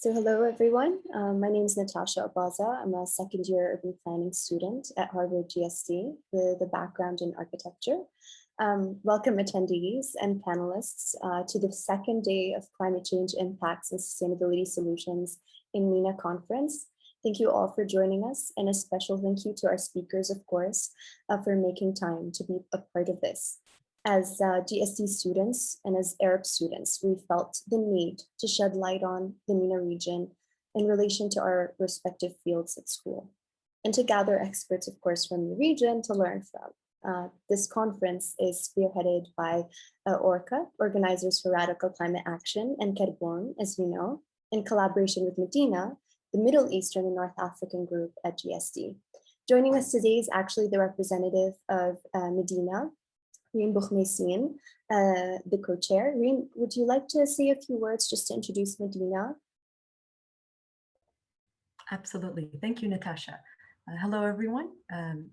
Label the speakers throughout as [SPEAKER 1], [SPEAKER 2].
[SPEAKER 1] So hello, everyone. My name is Natasha Abaza. I'm a second-year urban planning student at Harvard GSD with a background in architecture. Welcome attendees and panelists to the second day of Climate Change Impacts and Sustainability Solutions in MENA conference. Thank you all for joining us, and a special thank you to our speakers, of course, for making time to be a part of this. As GSD students and as Arab students, we felt the need to shed light on the MENA region in relation to our respective fields at school, and to gather experts, of course, from the region to learn from. This conference is spearheaded by Orca, Organizers for Radical Climate Action, and Carboun, as you know, in collaboration with Medina, the Middle Eastern and North African group at GSD. Joining us today is actually the representative of Medina, Reem Boukhmeisin, the co-chair. Reem, would you like to say a few words just to introduce Medina?
[SPEAKER 2] Absolutely. Thank you, Natasha. Hello, everyone.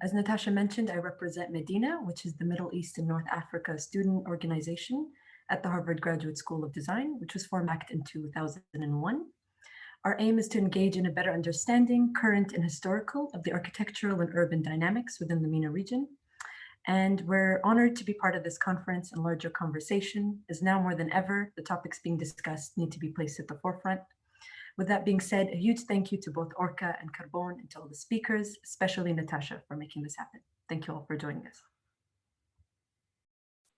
[SPEAKER 2] As Natasha mentioned, I represent Medina, which is the Middle East and North Africa student organization at the Harvard Graduate School of Design, which was formed back in 2001. Our aim is to engage in a better understanding, current and historical, of the architectural and urban dynamics within the MENA region. And we're honored to be part of this conference and larger conversation, as now more than ever, the topics being discussed need to be placed at the forefront. With that being said, a huge thank you to both Orca and Carboun and to all the speakers, especially Natasha, for making this happen. Thank you all for joining us.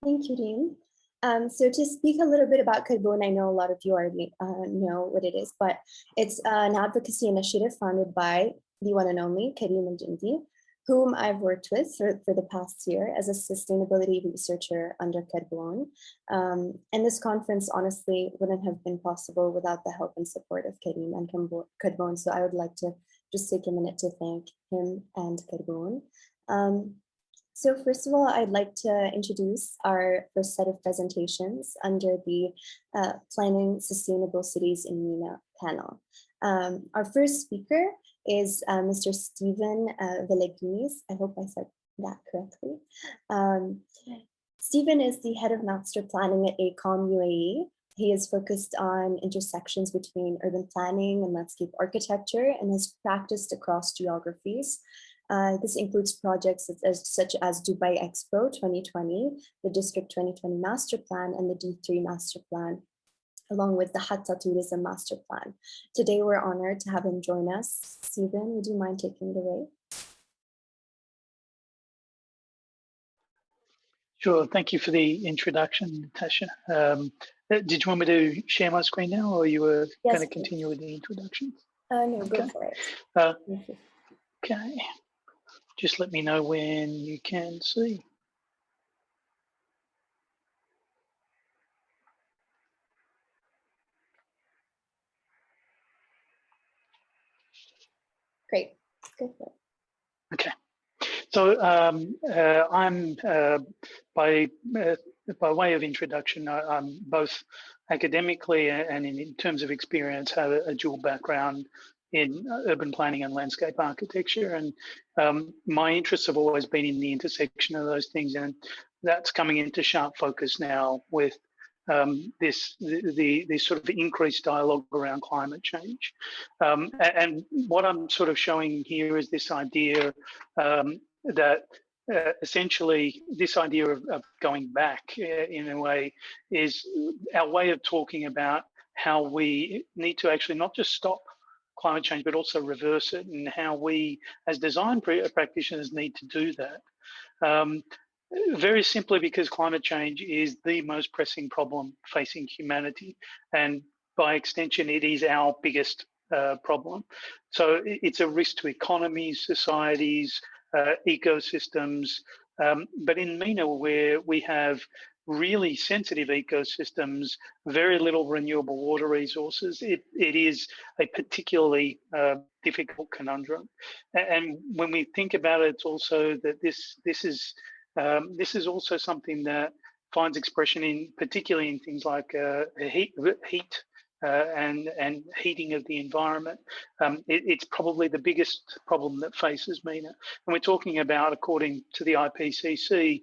[SPEAKER 1] Thank you, Reem. So to speak a little bit about Carboun, I know a lot of you already know what it is, but it's an advocacy initiative founded by the one and only Karim Al-Jindi, whom I've worked with for the past year as a sustainability researcher under Carboun. And this conference honestly wouldn't have been possible without the help and support of Karim and Carboun. So I would like to just take a minute to thank him and Carboun. So first of all, I'd like to introduce our first set of presentations under the Planning Sustainable Cities in MENA panel. Our first speaker is Mr. Stephen Villeguiz. I hope I said that correctly. Stephen is the head of master planning at ACOM UAE. He is focused on intersections between urban planning and landscape architecture and has practiced across geographies. This includes projects such as Dubai Expo 2020, the District 2020 Master Plan, and the D3 Master Plan, along with the Hatta Tourism Master Plan. Today, we're honored to have him join us. Stephen, would you mind taking it away?
[SPEAKER 3] Sure, thank you for the introduction, Natasha. Did you want me to share my screen now, or you were going to continue with the introduction?
[SPEAKER 1] No,
[SPEAKER 3] okay.
[SPEAKER 1] Go for it.
[SPEAKER 3] Okay, just let me know when you can see.
[SPEAKER 1] Great, go for it.
[SPEAKER 3] Okay, so I'm by way of introduction, I'm both academically and in terms of experience have a dual background in urban planning and landscape architecture, and my interests have always been in the intersection of those things, and that's coming into sharp focus now with this sort of increased dialogue around climate change. And what I'm sort of showing here is this idea that essentially this idea of going back in a way is our way of talking about how we need to actually not just stop climate change, but also reverse it, and how we as design practitioners need to do that. Very simply because climate change is the most pressing problem facing humanity, and by extension, it is our biggest problem. So it's a risk to economies, societies, ecosystems, but in MENA, where we have really sensitive ecosystems, very little renewable water resources, it is a particularly difficult conundrum. And when we think about it, it's also that this is also something that finds expression in particularly in things like heat and heating of the environment. It's probably the biggest problem that faces MENA. And we're talking about, according to the IPCC,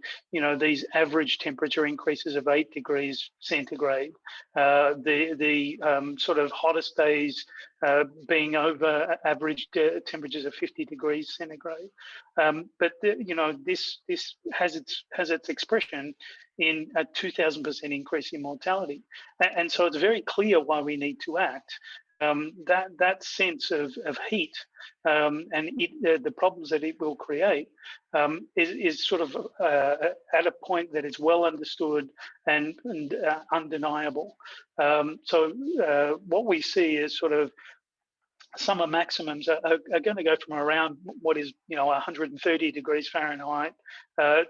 [SPEAKER 3] these average temperature increases of 8 degrees centigrade, the sort of hottest days being over average temperatures of 50 degrees centigrade. But this has its expression in a 2,000% increase in mortality, and so it's very clear why we need to act. That sense of heat and the problems that it will create is sort of at a point that is well understood and undeniable. So what we see is sort of summer maximums are going to go from around what is 130 degrees Fahrenheit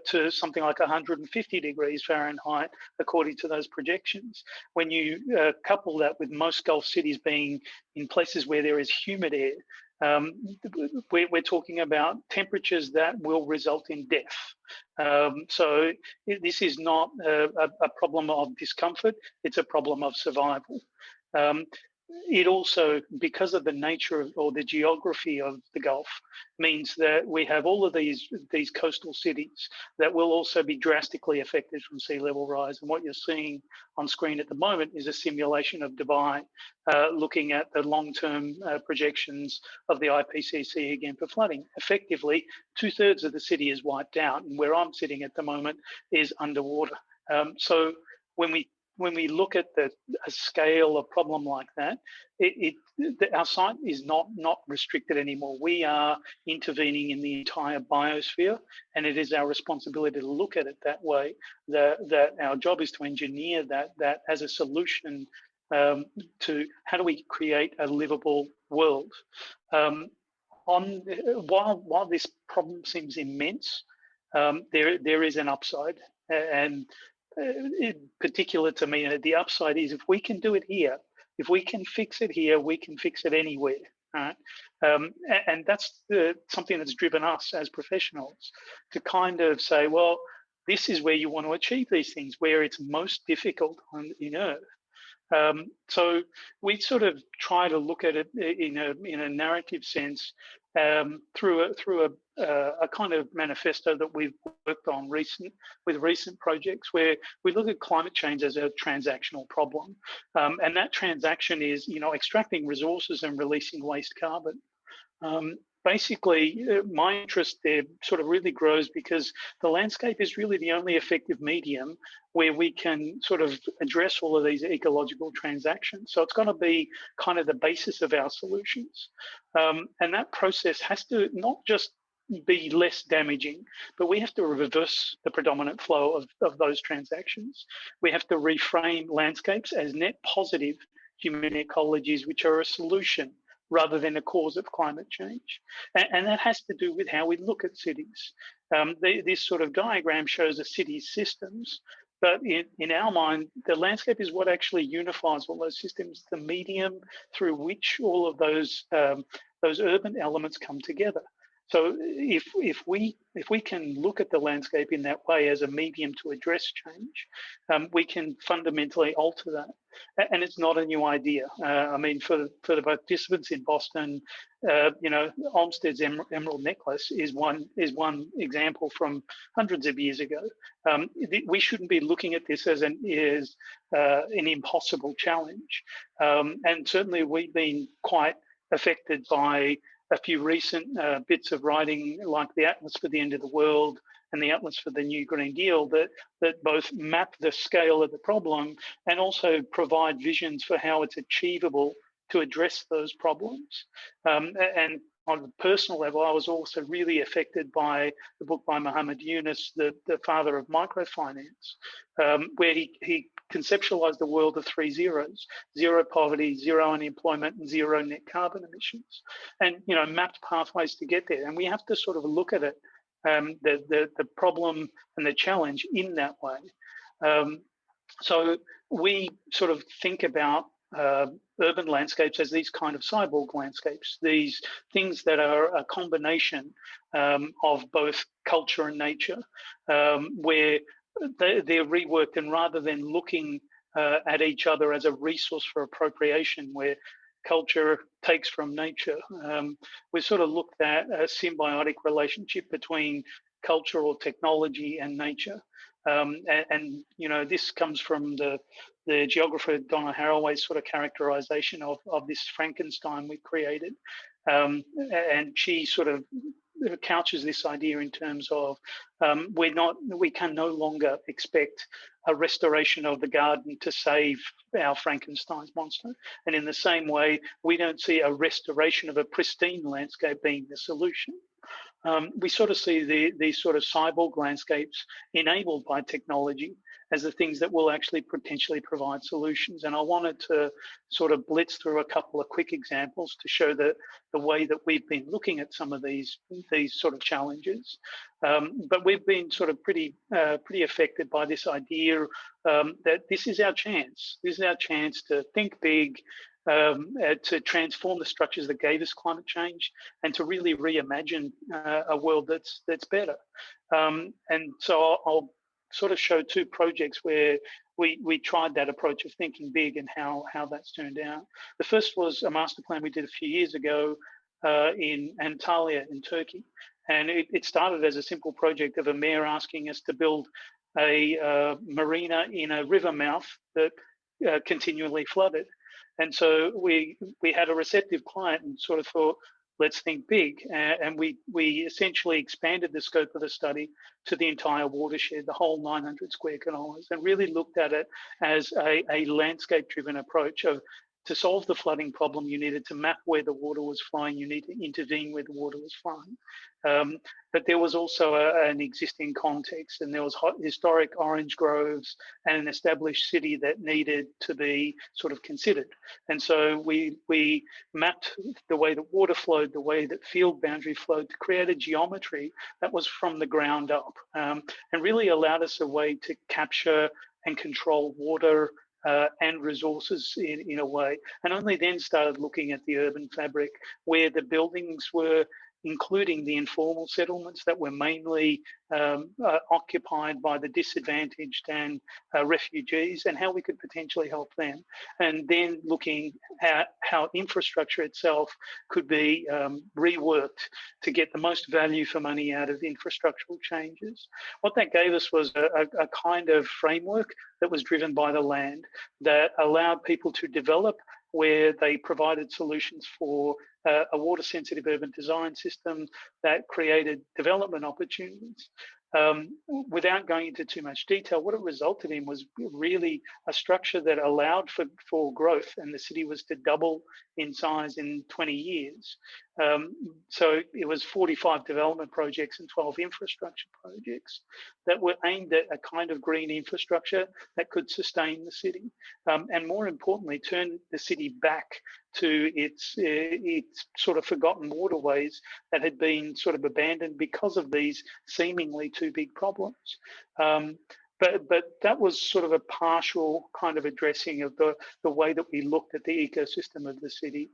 [SPEAKER 3] to something like 150 degrees Fahrenheit, according to those projections. When you couple that with most Gulf cities being in places where there is humid air, we're talking about temperatures that will result in death. So this is not a problem of discomfort, it's a problem of survival. It also, because of the nature or the geography of the Gulf, means that we have all of these coastal cities that will also be drastically affected from sea level rise. And what you're seeing on screen at the moment is a simulation of Dubai, looking at the long-term projections of the IPCC again for flooding. Effectively, 2/3 of the city is wiped out, and where I'm sitting at the moment is underwater. So when we look at a scale of problem like that, our site is not restricted anymore. We are intervening in the entire biosphere, and it is our responsibility to look at it that way. That our job is to engineer that as a solution to how do we create a livable world. While this problem seems immense, there is an upside, and in particular to me, the upside is if we can do it here, if we can fix it here, we can fix it anywhere. Right? And that's something that's driven us as professionals to kind of say, well, this is where you want to achieve these things, where it's most difficult on Earth. So we sort of try to look at it in a narrative sense through a kind of manifesto that we've worked on with recent projects, where we look at climate change as a transactional problem, and that transaction is extracting resources and releasing waste carbon. Basically, my interest there sort of really grows because the landscape is really the only effective medium where we can sort of address all of these ecological transactions. So it's going to be kind of the basis of our solutions. And that process has to not just be less damaging, but we have to reverse the predominant flow of those transactions. We have to reframe landscapes as net positive human ecologies, which are a solution rather than a cause of climate change. And that has to do with how we look at cities. This sort of diagram shows a city's systems, but in our mind, the landscape is what actually unifies all those systems, the medium through which all of those urban elements come together. So if we can look at the landscape in that way as a medium to address change, we can fundamentally alter that. And it's not a new idea. I mean, for the participants in Boston, Olmsted's emerald necklace is one example from hundreds of years ago. We shouldn't be looking at this as an impossible challenge. And certainly we've been quite affected by a few recent bits of writing, like the Atlas for the End of the World and the Atlas for the New Green Deal, that both map the scale of the problem and also provide visions for how it's achievable to address those problems. And on a personal level, I was also really affected by the book by Muhammad Yunus, the father of microfinance, where he conceptualized the world of 3 zeros: zero poverty, zero unemployment, and zero net carbon emissions, and mapped pathways to get there. And we have to sort of look at it, the problem and the challenge in that way. So we sort of think about urban landscapes as these kind of cyborg landscapes, these things that are a combination of both culture and nature, where they're reworked, and rather than looking at each other as a resource for appropriation, where culture takes from nature. We sort of looked at a symbiotic relationship between culture or technology and nature. And you know, this comes from the geographer Donna Haraway's sort of characterization of this Frankenstein we created. And she sort of couches this idea in terms of we can no longer expect a restoration of the garden to save our Frankenstein's monster. And in the same way, we don't see a restoration of a pristine landscape being the solution. We sort of see these sort of cyborg landscapes enabled by technology as the things that will actually potentially provide solutions. And I wanted to sort of blitz through a couple of quick examples to show that the way that we've been looking at some of these sort of challenges. But we've been sort of pretty affected by this idea that this is our chance. This is our chance to think big, to transform the structures that gave us climate change, and to really reimagine a world that's better. And so I'll sort of show two projects where we tried that approach of thinking big and how that's turned out. The first was a master plan we did a few years ago in Antalya in Turkey. And it started as a simple project of a mayor asking us to build a marina in a river mouth that continually flooded. And so we had a receptive client and sort of thought, let's think big. And we essentially expanded the scope of the study to the entire watershed, the whole 900 square kilometres, and really looked at it as a landscape-driven approach of, to solve the flooding problem, you needed to map where the water was flowing, you need to intervene where the water was flowing. But there was also an existing context, and there was historic orange groves and an established city that needed to be sort of considered. And so we mapped the way that water flowed, the way that field boundary flowed, to create a geometry that was from the ground up, and really allowed us a way to capture and control water and resources in a way, and only then started looking at the urban fabric where the buildings were, including the informal settlements that were mainly occupied by the disadvantaged and refugees, and how we could potentially help them. And then looking at how infrastructure itself could be reworked to get the most value for money out of infrastructural changes. What that gave us was a kind of framework that was driven by the land, that allowed people to develop where they provided solutions for a water-sensitive urban design system that created development opportunities. Without going into too much detail, what it resulted in was really a structure that allowed for growth, and the city was to double in size in 20 years. So it was 45 development projects and 12 infrastructure projects that were aimed at a kind of green infrastructure that could sustain the city, and more importantly, turn the city back to its sort of forgotten waterways that had been sort of abandoned because of these seemingly too big problems. But that was sort of a partial kind of addressing of the way that we looked at the ecosystem of the city.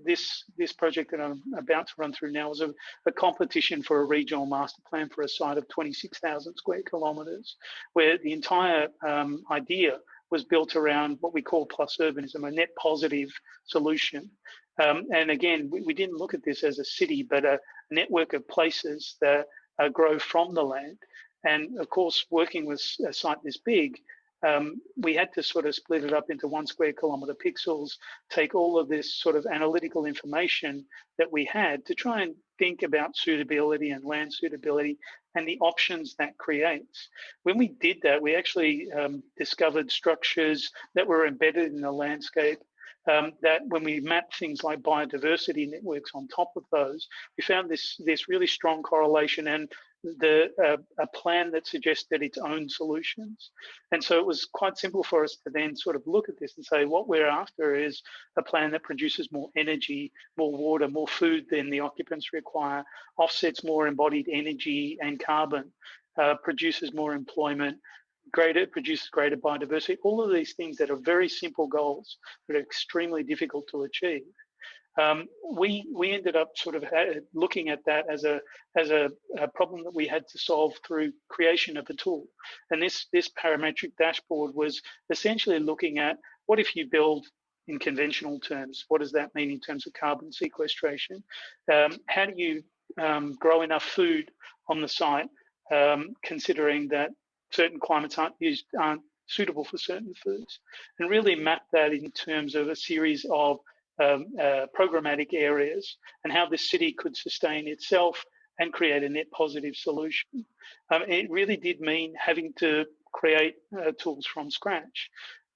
[SPEAKER 3] This project that I'm about to run through now was a competition for a regional master plan for a site of 26,000 square kilometres, where the entire idea was built around what we call plus urbanism, a net positive solution. And again, we didn't look at this as a city, but a network of places that grow from the land. And of course, working with a site this big, we had to sort of split it up into 1 square kilometre pixels, take all of this sort of analytical information that we had to try and think about suitability and land suitability and the options that creates. When we did that, we actually discovered structures that were embedded in the landscape, that when we mapped things like biodiversity networks on top of those, we found this really strong correlation and a plan that suggested its own solutions. And so it was quite simple for us to then sort of look at this and say, what we're after is a plan that produces more energy, more water, more food than the occupants require, offsets more embodied energy and carbon, produces more employment, produces greater biodiversity, all of these things that are very simple goals that are extremely difficult to achieve. we ended up sort of looking at that as a problem that we had to solve through creation of a tool. And this parametric dashboard was essentially looking at, what if you build in conventional terms? What does that mean in terms of carbon sequestration? How do you grow enough food on the site, considering that certain climates aren't suitable for certain foods, and really map that in terms of a series of programmatic areas and how this city could sustain itself and create a net positive solution. It really did mean having to create tools from scratch.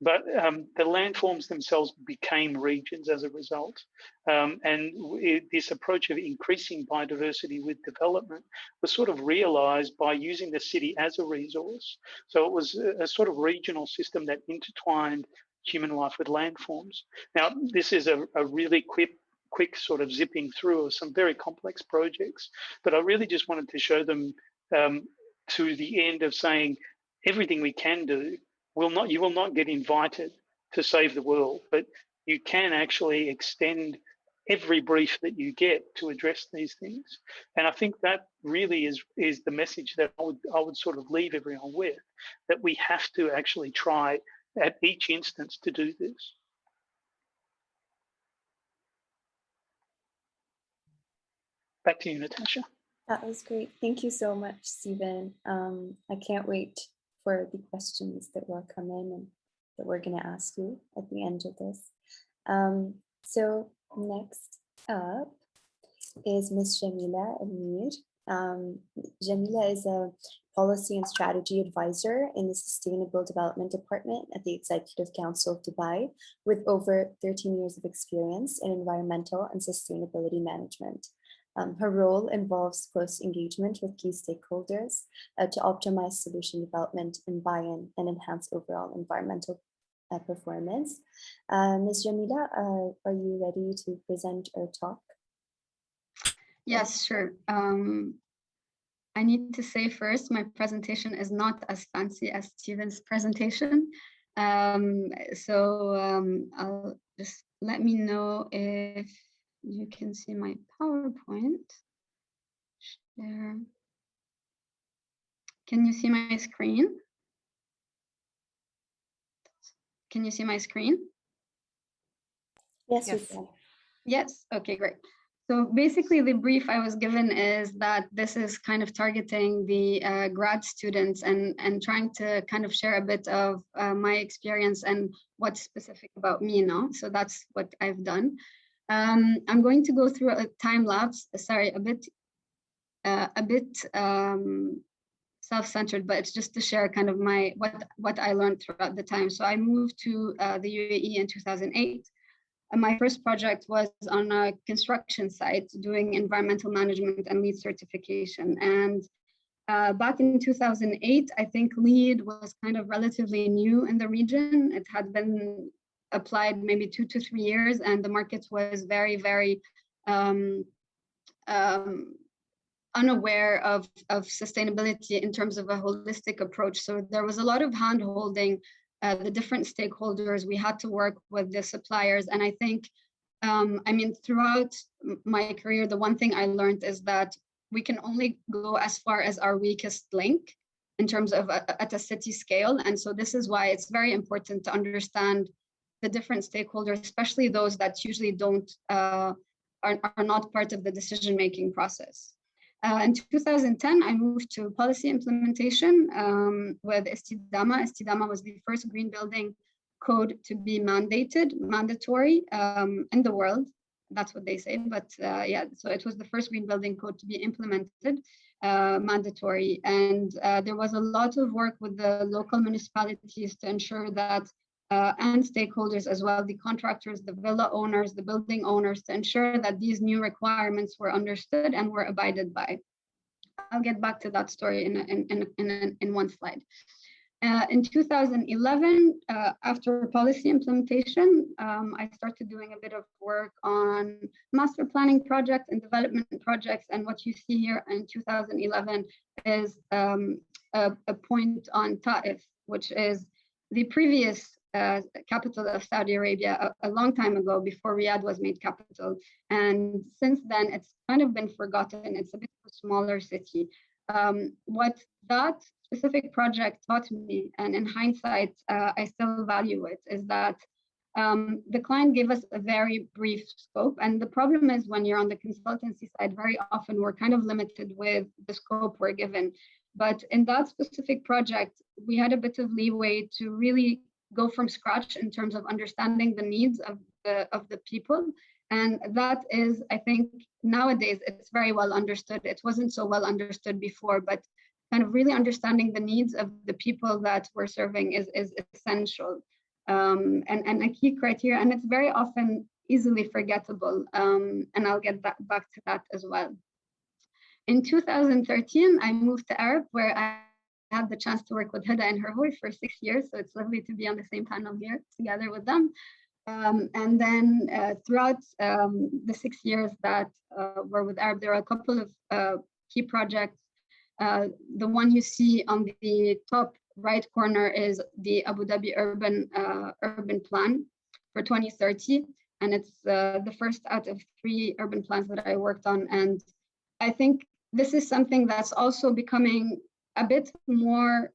[SPEAKER 3] But the landforms themselves became regions as a result. This approach of increasing biodiversity with development was sort of realized by using the city as a resource. So it was a sort of regional system that intertwined human life with landforms. Now, this is a really quick sort of zipping through of some very complex projects, but I really just wanted to show them to the end of saying everything we can do, you will not get invited to save the world, but you can actually extend every brief that you get to address these things. And I think that really is the message that I would sort of leave everyone with, that we have to actually try at each instance to do this. Back to you, Natasha.
[SPEAKER 1] That was great. Thank you so much, Stephen. I can't wait for the questions that will come in and that we're going to ask you at the end of this. So next up is Ms. Jamila Amir. Jamila is a policy and strategy advisor in the Sustainable Development Department at the Executive Council of Dubai, with over 13 years of experience in environmental and sustainability management. Her role involves close engagement with key stakeholders to optimize solution development and buy-in and enhance overall environmental performance. Ms. Jamila, are you ready to present or talk?
[SPEAKER 4] Yes, sure. I need to say first, my presentation is not as fancy as Stephen's presentation. I'll just let me know if you can see my PowerPoint. Share. Can you see my screen? Can you see my screen?
[SPEAKER 1] Yes, we can.
[SPEAKER 4] Yes, okay, great. So basically the brief I was given is that this is kind of targeting the grad students and trying to kind of share a bit of my experience and what's specific about MENA. So that's what I've done. I'm going to go through a time lapse, a bit self-centered, but it's just to share kind of what I learned throughout the time. So I moved to the UAE in 2008. And my first project was on a construction site doing environmental management and LEED certification. And back in 2008, I think LEED was kind of relatively new in the region. It had been applied maybe 2 to 3 years, and the market was very, very unaware of sustainability in terms of a holistic approach. So there was a lot of hand-holding the different stakeholders. We had to work with the suppliers. And I think, throughout my career, the one thing I learned is that we can only go as far as our weakest link in terms of at a city scale. And so this is why it's very important to understand the different stakeholders, especially those that usually are not part of the decision-making process. In 2010, I moved to policy implementation with Istidama. Istidama was the first green building code to be mandatory in the world. That's what they say, but so it was the first green building code to be implemented, mandatory. And there was a lot of work with the local municipalities to ensure that, and stakeholders as well, the contractors, the villa owners, the building owners, to ensure that these new requirements were understood and were abided by. I'll get back to that story in one slide. In 2011, after policy implementation, I started doing a bit of work on master planning projects and development projects. And what you see here in 2011 is a point on Taif, which is the previous capital of Saudi Arabia a long time ago, before Riyadh was made capital. And since then, it's kind of been forgotten. It's a bit of a smaller city. What that specific project taught me, and in hindsight, I still value it, is that the client gave us a very brief scope. And the problem is, when you're on the consultancy side, very often we're kind of limited with the scope we're given. But in that specific project, we had a bit of leeway to really go from scratch in terms of understanding the needs of the people. And that is, I think, nowadays, it's very well understood. It wasn't so well understood before, but kind of really understanding the needs of the people that we're serving is essential. And a key criteria, and it's very often easily forgettable. And I'll get back to that as well. In 2013, I moved to Arab, where I had the chance to work with Huda and her boy for 6 years. So it's lovely to be on the same panel here together with them. And then throughout the 6 years that were with Arab, there are a couple of key projects. The one you see on the top right corner is the Abu Dhabi urban plan for 2030. And it's the first out of 3 urban plans that I worked on. And I think this is something that's also becoming a bit more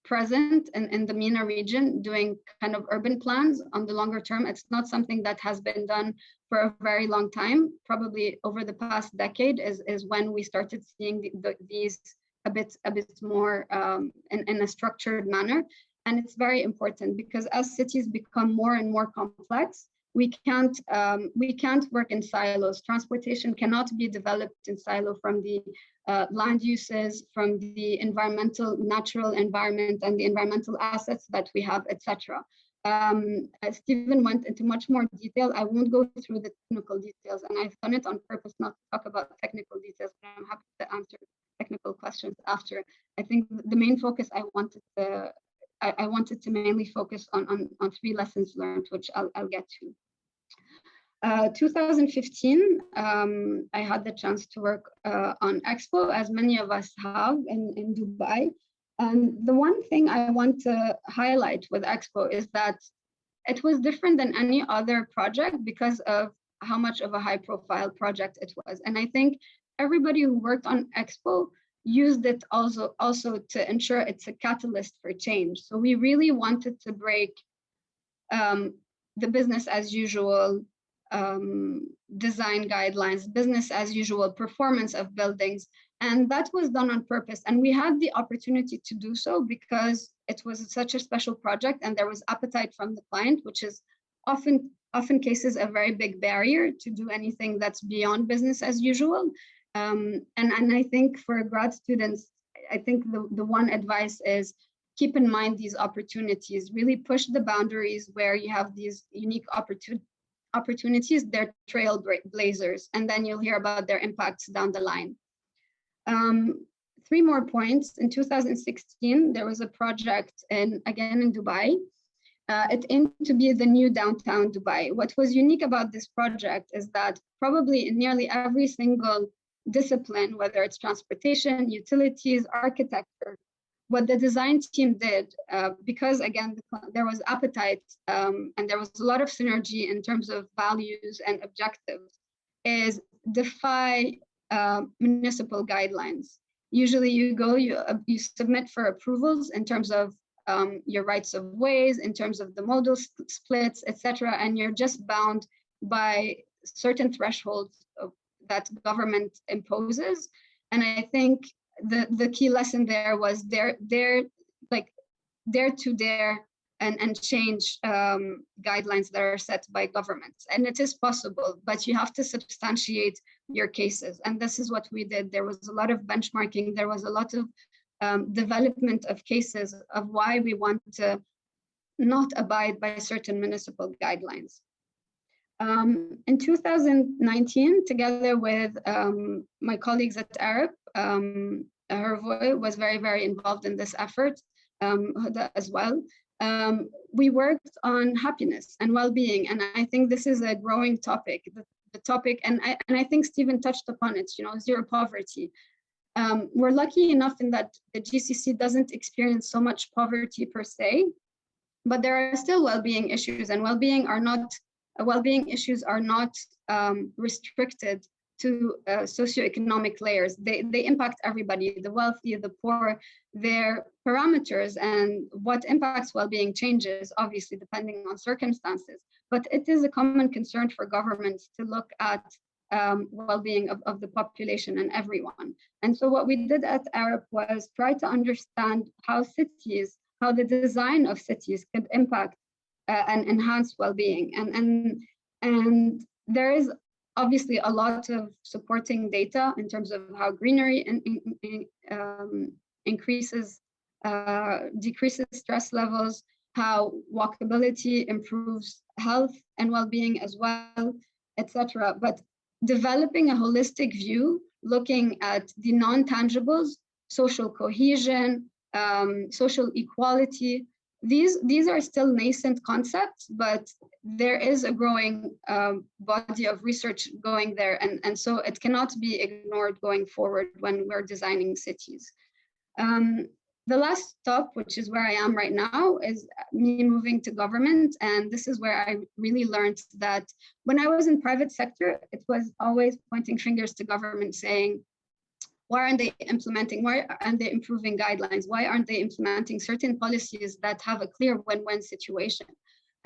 [SPEAKER 4] present in the MENA region, doing kind of urban plans on the longer term. It's not something that has been done for a very long time. Probably over the past decade is when we started seeing these a bit more in a structured manner. And it's very important, because as cities become more and more complex, we can't work in silos. Transportation cannot be developed in silo from the land uses, from the natural environment and the environmental assets that we have, etc. Stephen went into much more detail. I won't go through the technical details, and I've done it on purpose not to talk about technical details, but I'm happy to answer technical questions after. I think the main focus I wanted to mainly focus on 3 lessons learned, which I'll get to. 2015, I had the chance to work on Expo, as many of us have in Dubai. And the one thing I want to highlight with Expo is that it was different than any other project because of how much of a high profile project it was. And I think everybody who worked on Expo used it also to ensure it's a catalyst for change. So we really wanted to break the business as usual design guidelines, business as usual performance of buildings. And that was done on purpose. And we had the opportunity to do so because it was such a special project and there was appetite from the client, which is often cases a very big barrier to do anything that's beyond business as usual. And I think for grad students, I think the one advice is keep in mind these opportunities, really push the boundaries where you have these unique opportunities, they're trailblazers, and then you'll hear about their impacts down the line. 3 more points. In 2016, there was a project again in Dubai. It aimed to be the new downtown Dubai. What was unique about this project is that probably in nearly every single discipline, whether it's transportation, utilities, architecture, what the design team did, because again, there was appetite and there was a lot of synergy in terms of values and objectives, is defy municipal guidelines. Usually you submit for approvals in terms of your rights of ways, in terms of the modal splits, etc., and you're just bound by certain thresholds that government imposes. And I think the key lesson there was dare and change guidelines that are set by governments. And it is possible, but you have to substantiate your cases. And this is what we did. There was a lot of benchmarking. There was a lot of development of cases of why we want to not abide by certain municipal guidelines. In 2019, together with my colleagues at Arab, Hervoy was very, very involved in this effort, Huda as well. We worked on happiness and well-being, and I think this is a growing topic. The topic, and I think Stephen touched upon it, zero poverty. We're lucky enough in that the GCC doesn't experience so much poverty per se, but there are still well-being issues, and well-being issues are not restricted to socioeconomic layers. They impact everybody, the wealthy, the poor. Their parameters and what impacts well-being changes, obviously, depending on circumstances. But it is a common concern for governments to look at well-being of the population and everyone. And so what we did at Arab was try to understand how the design of cities could impact and enhance well-being. And there is obviously a lot of supporting data in terms of how greenery decreases stress levels, how walkability improves health and well-being as well, etc. But developing a holistic view, looking at the non-tangibles, social cohesion, social equality, these are still nascent concepts, but there is a growing body of research going there, and so it cannot be ignored going forward when we're designing cities. The last stop, which is where I am right now, is me moving to government. And this is where I really learned that when I was in private sector, it was always pointing fingers to government saying, why aren't they implementing, why aren't they improving guidelines? Why aren't they implementing certain policies that have a clear win-win situation?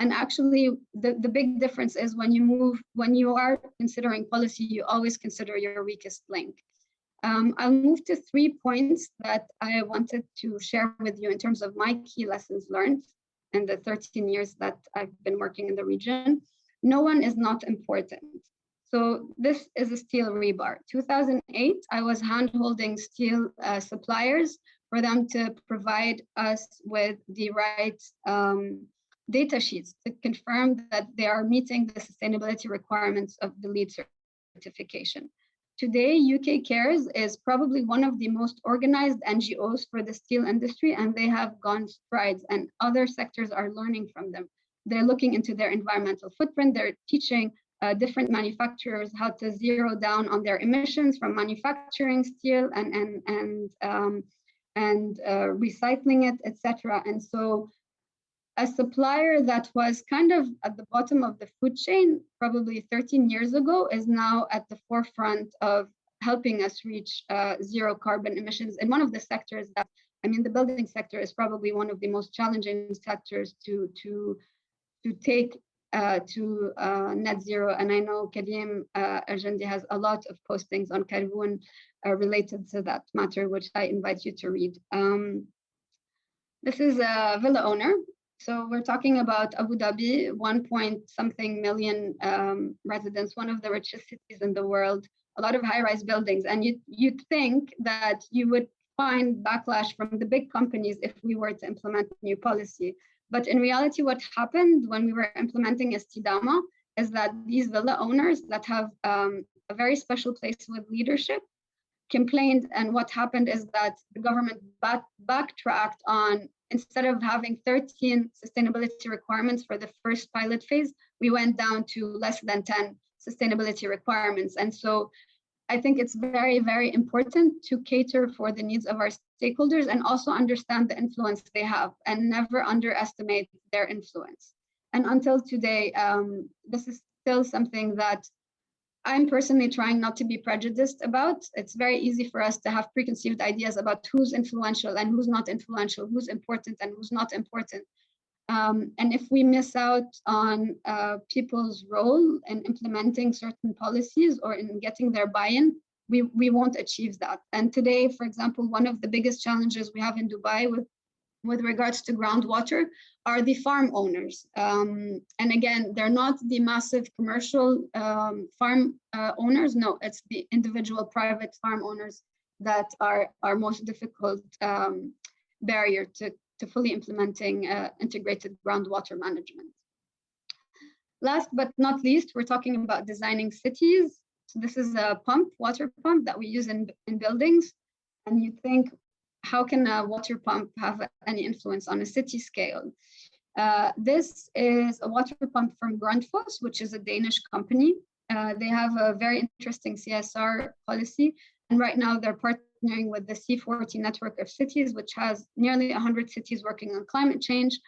[SPEAKER 4] And actually, the big difference is when you are considering policy, you always consider your weakest link. I'll move to 3 points that I wanted to share with you in terms of my key lessons learned in the 13 years that I've been working in the region. No one is not important. So this is a steel rebar. 2008, I was hand-holding steel suppliers for them to provide us with the right data sheets to confirm that they are meeting the sustainability requirements of the LEED certification. Today, UK Cares is probably one of the most organized NGOs for the steel industry, and they have gone strides, and other sectors are learning from them. They're looking into their environmental footprint. They're teaching different manufacturers how to zero down on their emissions from manufacturing steel and recycling it, etc. And so a supplier that was kind of at the bottom of the food chain probably 13 years ago is now at the forefront of helping us reach zero carbon emissions in one of the sectors that, I mean, the building sector is probably one of the most challenging sectors to take to net zero. And I know Karim Arjandi has a lot of postings on Carboun related to that matter, which I invite you to read. This is a villa owner. So we're talking about Abu Dhabi, 1-point-something million residents, one of the richest cities in the world, a lot of high-rise buildings. And you'd think that you would find backlash from the big companies if we were to implement new policy. But in reality, what happened when we were implementing Istidama is that these villa owners that have a very special place with leadership complained. And what happened is that the government backtracked on, instead of having 13 sustainability requirements for the first pilot phase, we went down to less than 10 sustainability requirements. And so I think it's very, very important to cater for the needs of our stakeholders and also understand the influence they have and never underestimate their influence. And until today, this is still something that I'm personally trying not to be prejudiced about. It's very easy for us to have preconceived ideas about who's influential and who's not influential, who's important and who's not important. And if we miss out on people's role in implementing certain policies or in getting their buy-in, we won't achieve that. And today, for example, one of the biggest challenges we have in Dubai with regards to groundwater are the farm owners. And again, they're not the massive commercial farm owners. No, it's the individual private farm owners that are our most difficult barrier to fully implementing integrated groundwater management. Last but not least, we're talking about designing cities. So this is a water pump that we use in buildings. And you think, how can a water pump have any influence on a city scale? This is a water pump from Grundfos, which is a Danish company. They have a very interesting CSR policy. And right now they're partnering with the C40 network of cities, which has nearly 100 cities working on climate change.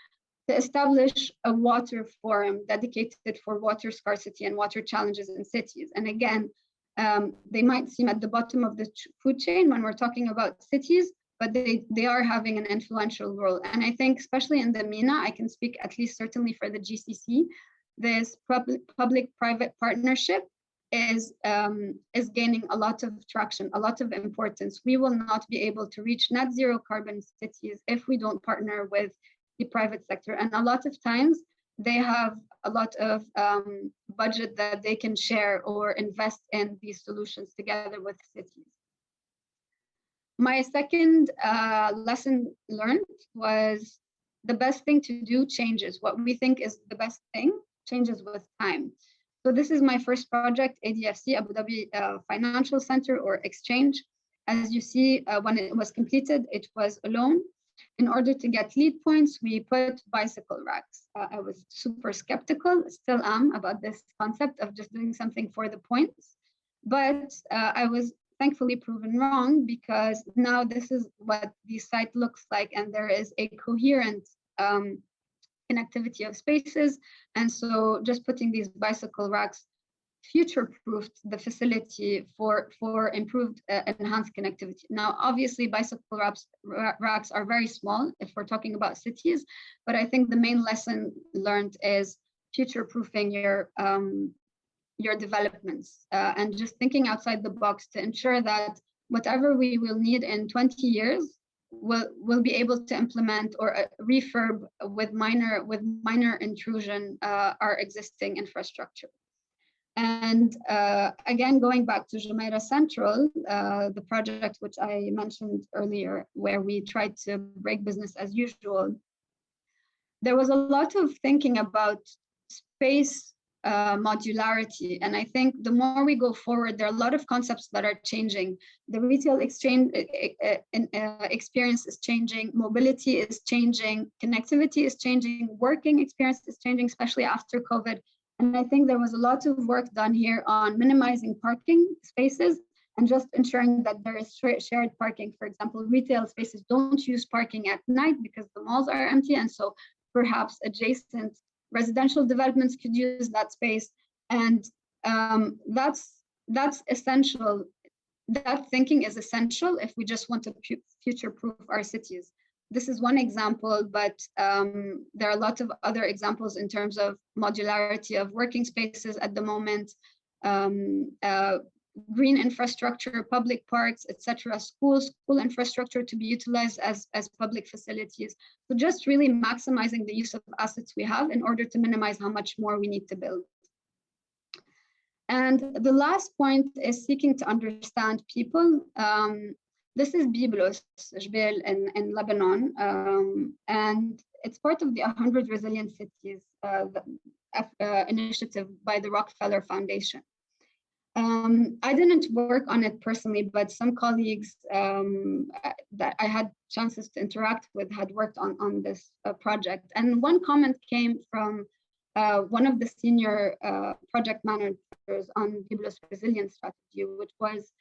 [SPEAKER 4] to establish a water forum dedicated for water scarcity and water challenges in cities. And again, they might seem at the bottom of the food chain when we're talking about cities, but they are having an influential role. And I think especially in the MENA, I can speak at least certainly for the GCC, this public-private partnership is gaining a lot of traction, a lot of importance. We will not be able to reach net zero carbon cities if we don't partner with the private sector. And a lot of times they have a lot of budget that they can share or invest in these solutions together with cities. My second lesson learned was the best thing to do changes. What we think is the best thing changes with time. So this is my first project, ADFC, Abu Dhabi Financial Center or Exchange. As you see, when it was completed, it was alone. In order to get lead points, we put bicycle racks. I was super skeptical, still am, about this concept of just doing something for the points. But I was thankfully proven wrong, because now this is what the site looks like, and there is a coherent connectivity of spaces. And so just putting these bicycle racks future-proofed the facility for improved enhanced connectivity. Now, obviously, bicycle racks are very small if we're talking about cities, but I think the main lesson learned is future-proofing your developments and just thinking outside the box to ensure that whatever we will need in 20 years, we'll be able to implement or refurb with minor intrusion our existing infrastructure. And again, going back to Jumeirah Central, the project which I mentioned earlier, where we tried to break business as usual, there was a lot of thinking about space modularity. And I think the more we go forward, there are a lot of concepts that are changing. The retail exchange experience is changing, mobility is changing, connectivity is changing, working experience is changing, especially after COVID. And I think there was a lot of work done here on minimizing parking spaces and just ensuring that there is shared parking. For example, retail spaces don't use parking at night because the malls are empty. And so perhaps adjacent residential developments could use that space. And that's essential. That thinking is essential if we just want to future-proof our cities. This is one example, but there are a lot of other examples in terms of modularity of working spaces at the moment, green infrastructure, public parks, etc., school infrastructure to be utilized as public facilities. So just really maximizing the use of assets we have in order to minimize how much more we need to build. And the last point is seeking to understand people. This is Byblos, Jbel in Lebanon, and it's part of the 100 Resilient Cities initiative by the Rockefeller Foundation. I didn't work on it personally, but some colleagues that I had chances to interact with had worked on this project. And one comment came from one of the senior project managers on Byblos resilience strategy, which was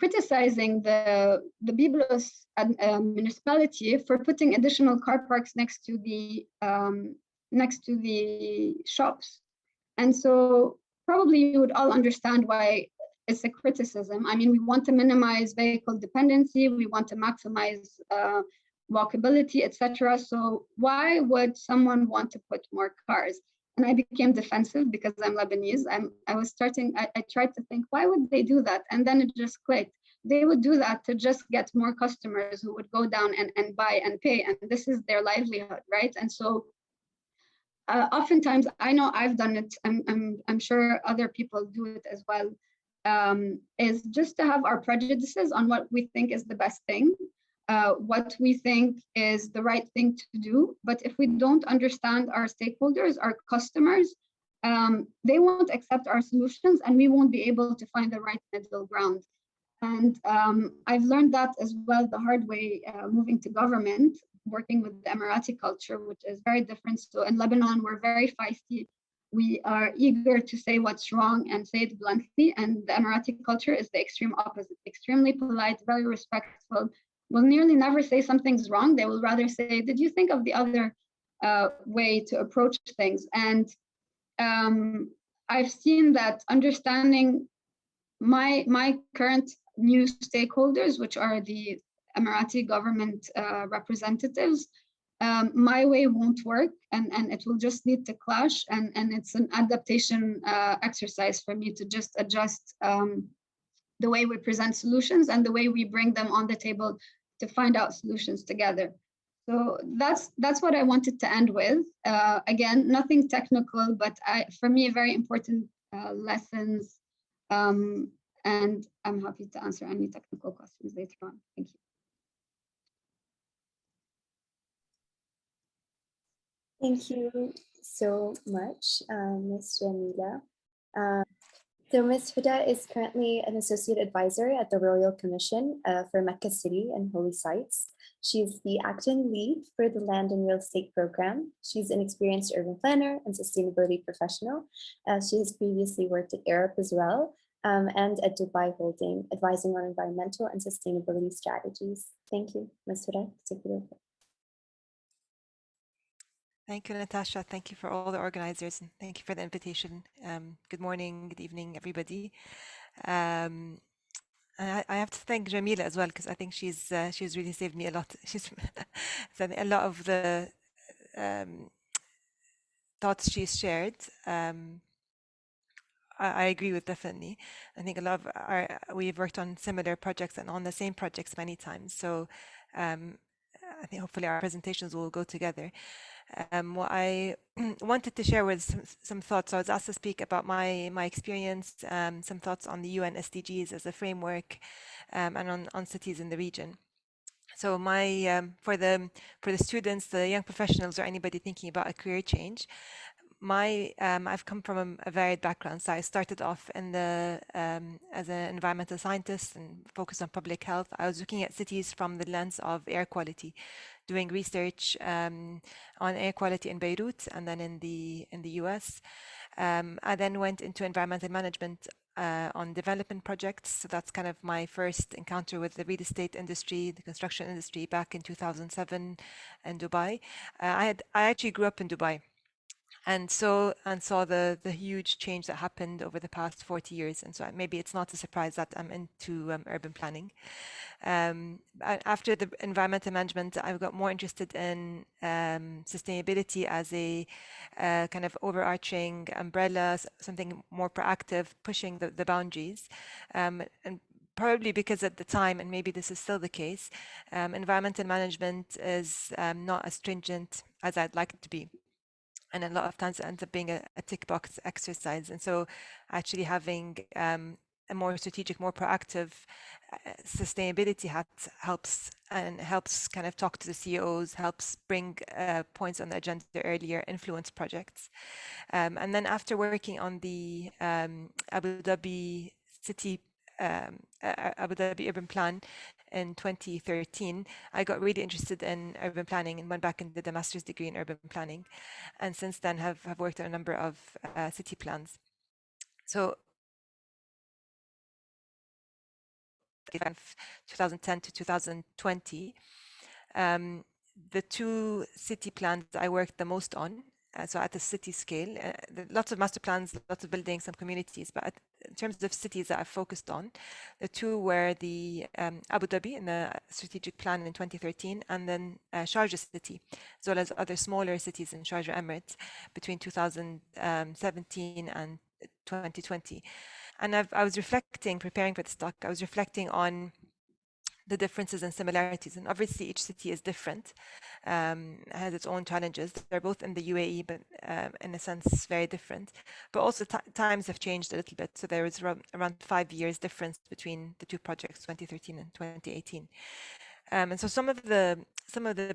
[SPEAKER 4] criticizing the Byblos municipality for putting additional car parks next to the shops. And so probably you would all understand why it's a criticism. I mean, we want to minimize vehicle dependency, we want to maximize walkability, etc. So why would someone want to put more cars? And I became defensive because I'm Lebanese. I tried to think, why would they do that? And then it just clicked. They would do that to just get more customers who would go down and buy and pay. And this is their livelihood, right? And so oftentimes, I know I've done it, I'm sure other people do it as well, is just to have our prejudices on what we think is the best thing, what we think is the right thing to do. But if we don't understand our stakeholders, our customers, they won't accept our solutions and we won't be able to find the right middle ground. And I've learned that as well the hard way moving to government, working with the Emirati culture, which is very different. So in Lebanon, we're very feisty. We are eager to say what's wrong and say it bluntly. And the Emirati culture is the extreme opposite, extremely polite, very respectful, will nearly never say something's wrong. They will rather say, did you think of the other way to approach things. And I've seen that understanding my current new stakeholders, which are the Emirati government representatives, my way won't work, and it will just need to clash, and it's an adaptation exercise for me to just adjust the way we present solutions and the way we bring them on the table to find out solutions together. So that's what I wanted to end with. Again, nothing technical, but for me, very important lessons. And I'm happy to answer any technical questions later on. Thank you.
[SPEAKER 1] Thank you so much, Ms. Jamila. So Ms. Huda is currently an associate advisor at the Royal Commission for Mecca City and Holy Sites. She's the acting lead for the Land and Real Estate Program. She's an experienced urban planner and sustainability professional. She has previously worked at Arab as well, and at Dubai Holding, advising on environmental and sustainability strategies. Thank you, Ms. Huda. Take it over.
[SPEAKER 5] Thank you, Natasha. Thank you for all the organizers, and thank you for the invitation. Good morning, good evening, everybody. I have to thank Jamila as well, because I think she's really saved me a lot. She's said a lot of the thoughts she's shared. I agree with, definitely. I think a lot of we've worked on similar projects and on the same projects many times. So I think hopefully our presentations will go together. What I wanted to share was some thoughts. I was asked to speak about my experience, some thoughts on the UN SDGs as a framework, and on cities in the region. So my for the students, the young professionals, or anybody thinking about a career change, I've come from a varied background. So I started off in the as an environmental scientist and focused on public health. I was looking at cities from the lens of air quality, doing research on air quality in Beirut and then in the US. I then went into environmental management on development projects. So that's kind of my first encounter with the real estate industry, the construction industry, back in 2007 in Dubai. I actually grew up in Dubai, and saw the huge change that happened over the past 40 years. And so maybe it's not a surprise that I'm into urban planning. After the environmental management, I got more interested in sustainability as a kind of overarching umbrella, something more proactive, pushing the boundaries. And probably because at the time, and maybe this is still the case, environmental management is not as stringent as I'd like it to be. And a lot of times it ends up being a tick box exercise. And so actually having a more strategic, more proactive sustainability hat helps kind of talk to the CEOs, helps bring points on the agenda earlier, influence projects. And then after working on the Abu Dhabi urban plan in 2013, I got really interested in urban planning and went back and did a master's degree in urban planning. And since then have worked on a number of city plans. So 2010 to 2020, the two city plans I worked the most on, so at the city scale, lots of master plans, lots of buildings, some communities, but in terms of cities that I focused on, the two were the Abu Dhabi in the strategic plan in 2013, and then Sharjah city, as well as other smaller cities in Sharjah Emirates between 2017 and 2020. And I was reflecting, preparing for this talk, I was reflecting on the differences and similarities. And obviously each city is different, has its own challenges. They're both in the UAE, but in a sense, very different. But also times have changed a little bit. So there was around 5 years difference between the two projects, 2013 and 2018. And so some of the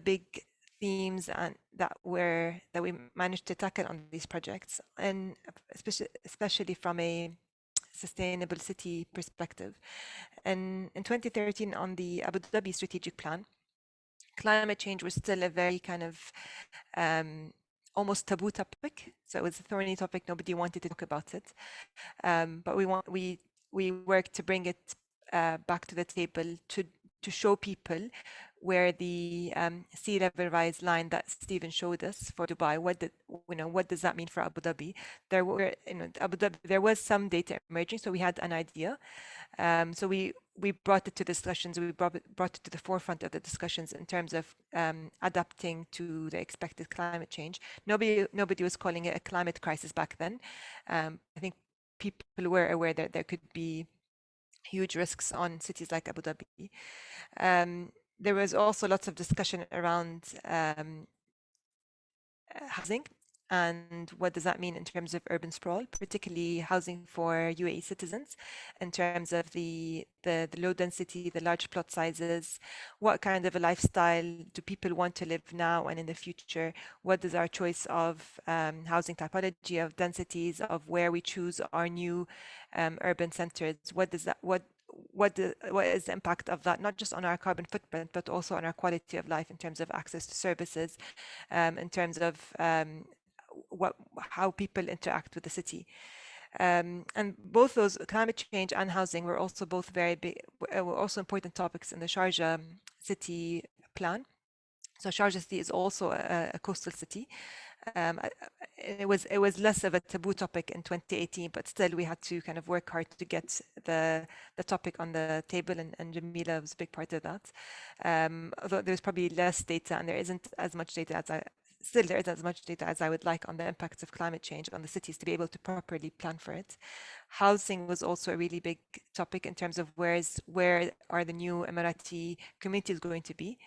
[SPEAKER 5] big themes that we managed to tackle on these projects, and especially from a sustainable city perspective. And in 2013, on the Abu Dhabi strategic plan, climate change was still a very kind of almost taboo topic. So it was a thorny topic. Nobody wanted to talk about it. But we worked to bring it back to the table to show people where the sea level rise line that Stephen showed us for Dubai, what does that mean for Abu Dhabi? There were, Abu Dhabi, there was some data emerging, so we had an idea. So we brought it to discussions. We brought it to the forefront of the discussions in terms of adapting to the expected climate change. Nobody was calling it a climate crisis back then. I think people were aware that there could be huge risks on cities like Abu Dhabi. There was also lots of discussion around housing and what does that mean in terms of urban sprawl, particularly housing for UAE citizens, in terms of the low density, the large plot sizes, what kind of a lifestyle do people want to live now and in the future? What is our choice of housing typology, of densities, of where we choose our new urban centers? What is the impact of that, not just on our carbon footprint, but also on our quality of life in terms of access to services, in terms of how people interact with the city. And both those, climate change and housing, were also both very big, were also important topics in the Sharjah city plan. So Sharjah city is also a coastal city. It was less of a taboo topic in 2018, but still we had to kind of work hard to get the topic on the table, and Jamila was a big part of that. Although there's probably less data, and there isn't as much data as I would like on the impacts of climate change on the cities to be able to properly plan for it. Housing was also a really big topic in terms of where are the new Emirati communities going to be,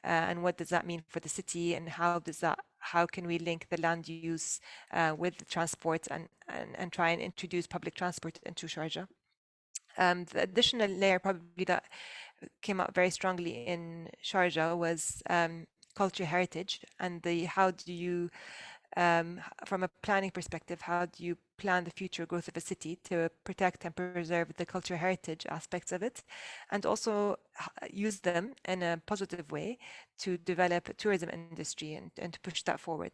[SPEAKER 5] and what does that mean for the city, and how can we link the land use with the transport and try and introduce public transport into Sharjah. The additional layer probably that came out very strongly in Sharjah was cultural heritage, and how do you, from a planning perspective, how do you plan the future growth of a city to protect and preserve the cultural heritage aspects of it, and also use them in a positive way to develop a tourism industry and to push that forward.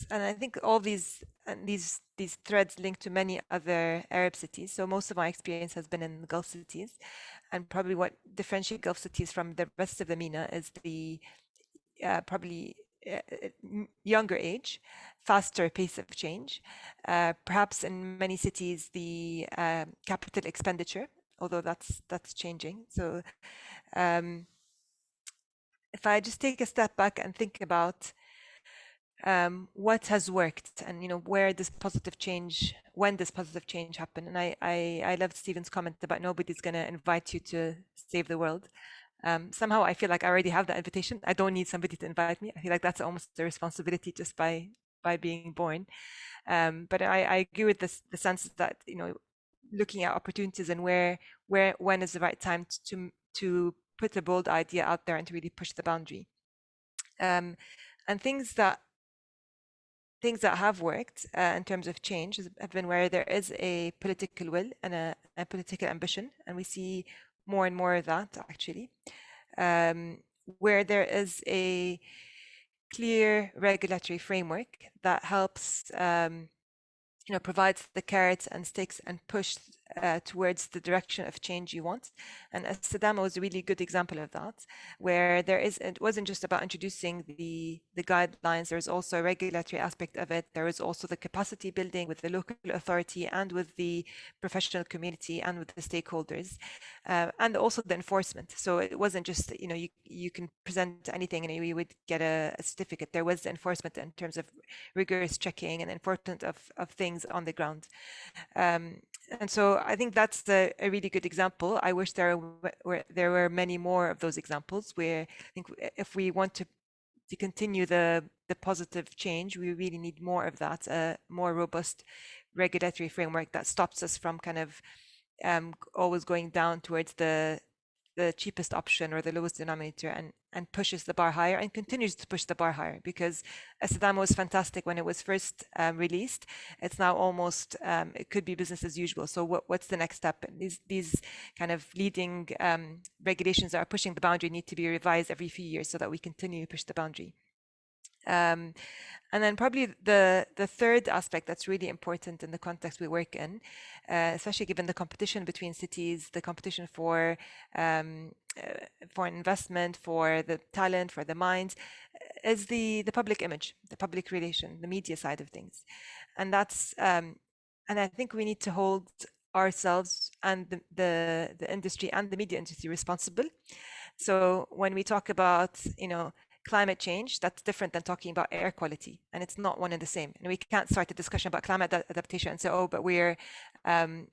[SPEAKER 5] And I think all these threads link to many other Arab cities. So most of my experience has been in Gulf cities, and probably what differentiates Gulf cities from the rest of the MENA is the probably younger age, faster pace of change. Perhaps in many cities, the capital expenditure, although that's changing. So if I just take a step back and think about what has worked, and where this positive change, when this positive change happened. And I loved Stephen's comment about nobody's going to invite you to save the world. Somehow I feel like I already have that invitation. I don't need somebody to invite me. I feel like that's almost a responsibility just by being born. But I agree with the sense that looking at opportunities and when is the right time to put a bold idea out there and to really push the boundary. And things that have worked in terms of change have been where there is a political will and a political ambition, and we see more and more of that actually, where there is a clear regulatory framework that helps provides the carrots and sticks and push towards the direction of change you want. And Sadama was a really good example of that, where it wasn't just about introducing the guidelines, there's also a regulatory aspect of it. There is also the capacity building with the local authority and with the professional community and with the stakeholders, and also the enforcement. So it wasn't just, you can present anything and you would get a certificate. There was the enforcement in terms of rigorous checking and enforcement of things on the ground. And so I think that's a really good example. I wish there were many more of those examples, where I think if we want to continue the positive change, we really need more of that, a more robust regulatory framework that stops us from kind of always going down towards the cheapest option or the lowest denominator, and pushes the bar higher and continues to push the bar higher, because Sadama was fantastic when it was first released. It's now almost, it could be business as usual. So what's the next step? These kind of leading regulations that are pushing the boundary need to be revised every few years so that we continue to push the boundary. And then probably the third aspect that's really important in the context we work in, especially given the competition between cities, the competition for investment, for the talent, for the minds, is the public image, the public relation, the media side of things. And that's and I think we need to hold ourselves and the industry and the media industry responsible. So when we talk about, climate change, that's different than talking about air quality, and it's not one and the same. And we can't start a discussion about climate adaptation and say, oh, but we're planting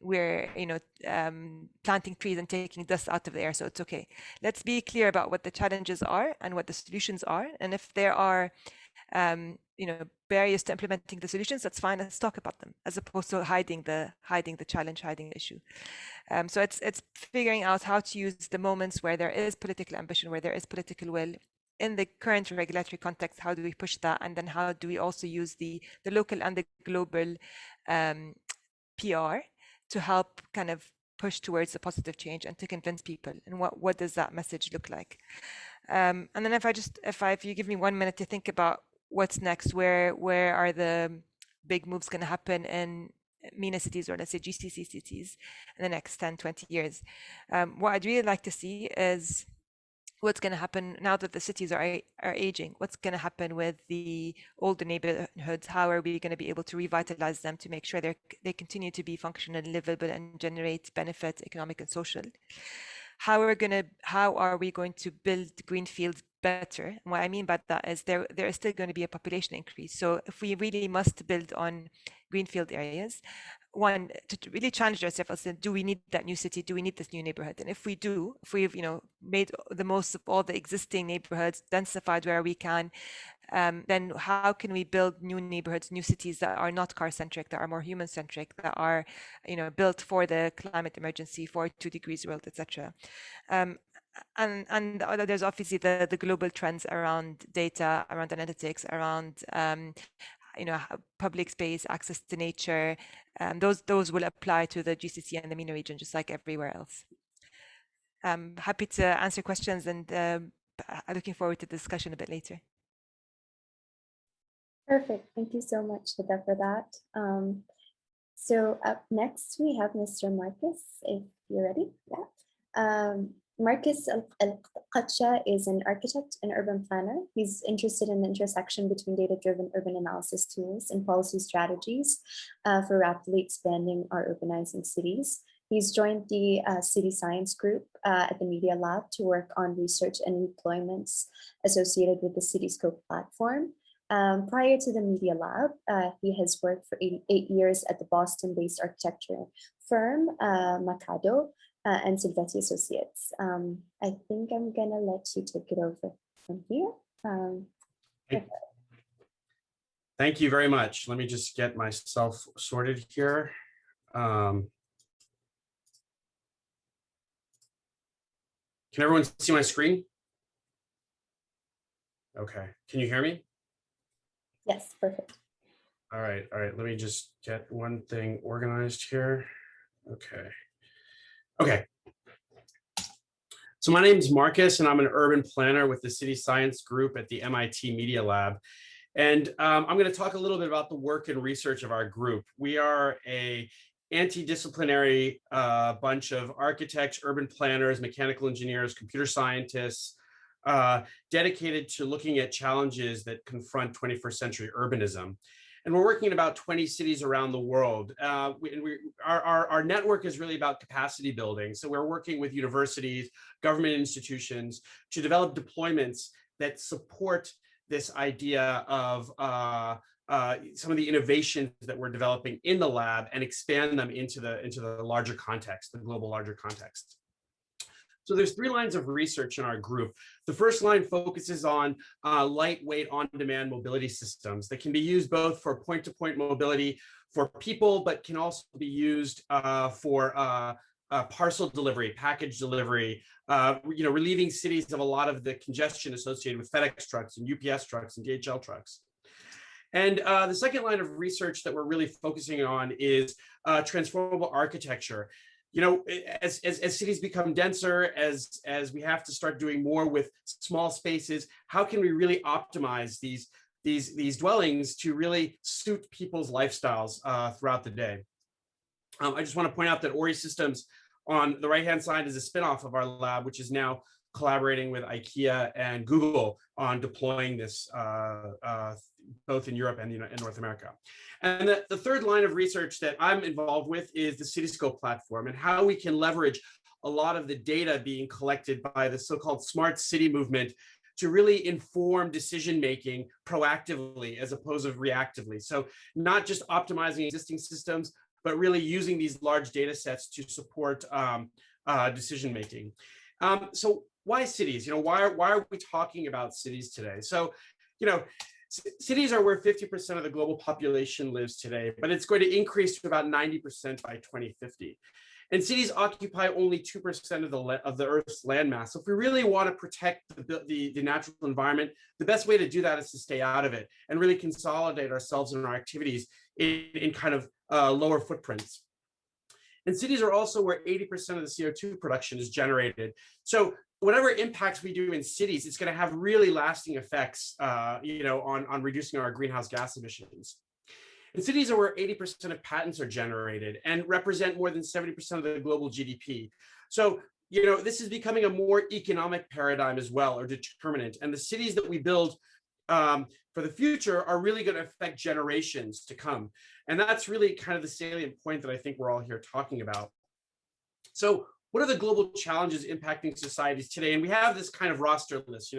[SPEAKER 5] trees and taking dust out of the air, so it's okay. Let's be clear about what the challenges are and what the solutions are, and if there are barriers to implementing the solutions, that's fine. Let's talk about them, as opposed to hiding the challenge, hiding the issue. So it's figuring out how to use the moments where there is political ambition, where there is political will. In the current regulatory context, how do we push that? And then how do we also use the local and the global PR to help kind of push towards a positive change and to convince people? And what does that message look like? And then if you give me 1 minute to think about what's next, where are the big moves going to happen in MENA cities, or let's say GCC cities, in the next 10, 20 years? What I'd really like to see is what's going to happen now that the cities are aging. What's going to happen with the older neighborhoods? How are we going to be able to revitalize them to make sure they continue to be functional and livable and generate benefits, economic and social? How are we going to build greenfields better? And what I mean by that is there is still going to be a population increase. So if we really must build on greenfield areas, one, to really challenge ourselves, do we need that new city? Do we need this new neighborhood? And if we do, if we've made the most of all the existing neighborhoods, densified where we can, then how can we build new neighborhoods, new cities that are not car-centric, that are more human-centric, that are built for the climate emergency, for 2 degrees world, etc. And there's obviously the global trends around data, around analytics, around public space, access to nature. Those will apply to the GCC and the MENA region, just like everywhere else. I'm happy to answer questions, and I'm looking forward to the discussion a bit later.
[SPEAKER 1] Perfect. Thank you so much, Hida, for that. So up next, we have Mr. Marcus, if you're ready. Yeah. Marcus Al-Qatsha is an architect and urban planner. He's interested in the intersection between data-driven urban analysis tools and policy strategies for rapidly expanding our urbanizing cities. He's joined the City Science Group at the Media Lab to work on research and deployments associated with the Cityscope platform. Prior to the Media Lab, he has worked for 8 years at the Boston-based architecture firm, Macado, and Silvetti Associates. I think I'm gonna let you take it over from here.
[SPEAKER 6] Thank you very much. Let me just get myself sorted here. Can everyone see my screen? Okay, can you hear me?
[SPEAKER 1] Yes, perfect.
[SPEAKER 6] All right, let me just get one thing organized here. Okay. So my name is Marcus, and I'm an urban planner with the City Science Group at the MIT Media Lab. And I'm going to talk a little bit about the work and research of our group. We are a anti-disciplinary bunch of architects, urban planners, mechanical engineers, computer scientists, dedicated to looking at challenges that confront 21st century urbanism. And we're working in about 20 cities around the world. Our network is really about capacity building. So we're working with universities, government institutions to develop deployments that support this idea of some of the innovations that we're developing in the lab and expand them into the larger context, the global larger context. So there's 3 lines of research in our group. The first line focuses on lightweight on-demand mobility systems that can be used both for point-to-point mobility for people, but can also be used for parcel delivery, package delivery, relieving cities of a lot of the congestion associated with FedEx trucks and UPS trucks and DHL trucks. And the second line of research that we're really focusing on is transformable architecture. As cities become denser, as we have to start doing more with small spaces, how can we really optimize these these dwellings to really suit people's lifestyles throughout the day. I just want to point out that Ori Systems on the right-hand side is a spinoff of our lab, which is now collaborating with IKEA and Google on deploying this both in Europe and in North America. And the third line of research that I'm involved with is the Cityscope platform and how we can leverage a lot of the data being collected by the so-called smart city movement to really inform decision-making proactively as opposed to reactively. So not just optimizing existing systems, but really using these large data sets to support decision-making. So why cities? Why are we talking about cities today? So, cities are where 50% of the global population lives today, but it's going to increase to about 90% by 2050. And cities occupy only 2% of the Earth's landmass. So if we really want to protect the natural environment, the best way to do that is to stay out of it and really consolidate ourselves and our activities in kind of lower footprints. And cities are also where 80% of the CO2 production is generated. So whatever impacts we do in cities, it's going to have really lasting effects, on reducing our greenhouse gas emissions. And cities are where 80% of patents are generated and represent more than 70% of the global GDP. So, this is becoming a more economic paradigm as well, or determinant. And the cities that we build for the future are really going to affect generations to come. And that's really kind of the salient point that I think we're all here talking about. So what are the global challenges impacting societies today? And we have this kind of roster list,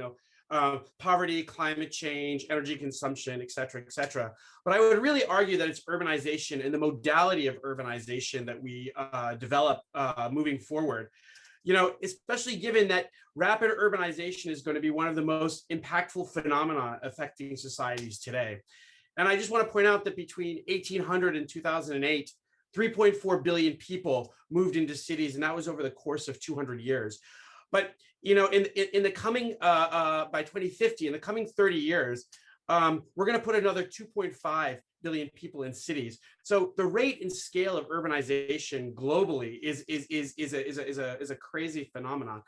[SPEAKER 6] poverty, climate change, energy consumption, et cetera, et cetera. But I would really argue that it's urbanization and the modality of urbanization that we develop moving forward. Especially given that rapid urbanization is going to be one of the most impactful phenomena affecting societies today. And I just want to point out that between 1800 and 2008, 3.4 billion people moved into cities, and that was over the course of 200 years. But in the coming by 2050, in the coming 30 years, we're going to put another 2.5 billion people in cities. So the rate and scale of urbanization globally is a crazy phenomenon.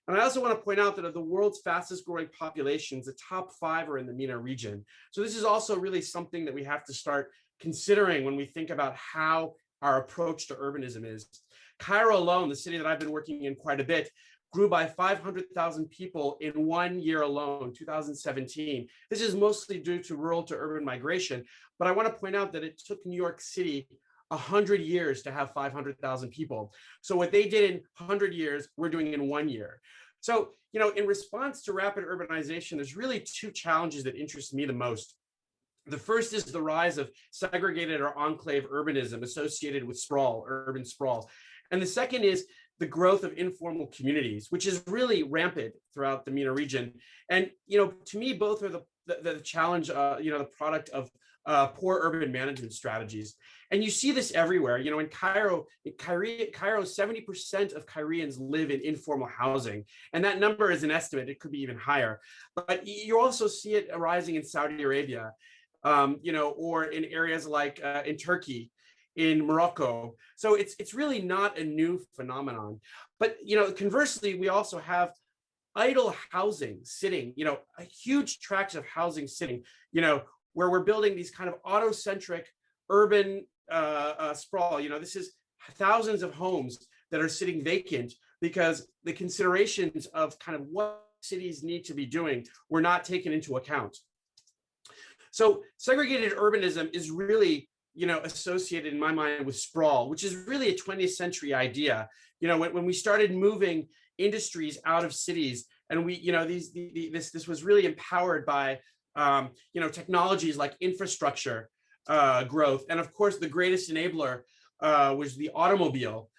[SPEAKER 6] And I also want to point out that of the world's fastest growing populations, the top 5 are in the MENA region. So this is also really something that we have to start considering when we think about how our approach to urbanism is. Cairo alone, the city that I've been working in quite a bit, grew by 500,000 people in 1 year alone, 2017. This is mostly due to rural to urban migration, but I want to point out that it took New York City 100 years to have 500,000 people. So what they did in 100 years, we're doing in 1 year. So, in response to rapid urbanization, there's really 2 challenges that interest me the most. The first is the rise of segregated or enclave urbanism associated with sprawl, urban sprawl. And the second is the growth of informal communities, which is really rampant throughout the MENA region. And, to me, both are the challenge, the product of poor urban management strategies. And you see this everywhere. In Cairo, 70% of Caireans live in informal housing. And that number is an estimate. It could be even higher. But you also see it arising in Saudi Arabia, or in areas like in Turkey, in Morocco. So it's really not a new phenomenon. But, conversely, we also have idle housing sitting, a huge tracts of housing sitting, where we're building these kind of auto-centric urban sprawl. This is thousands of homes that are sitting vacant because the considerations of kind of what cities need to be doing were not taken into account. So segregated urbanism is really, associated in my mind with sprawl, which is really a 20th century idea. When we started moving industries out of cities, and this was really empowered by technologies like infrastructure growth, and of course the greatest enabler was the automobile,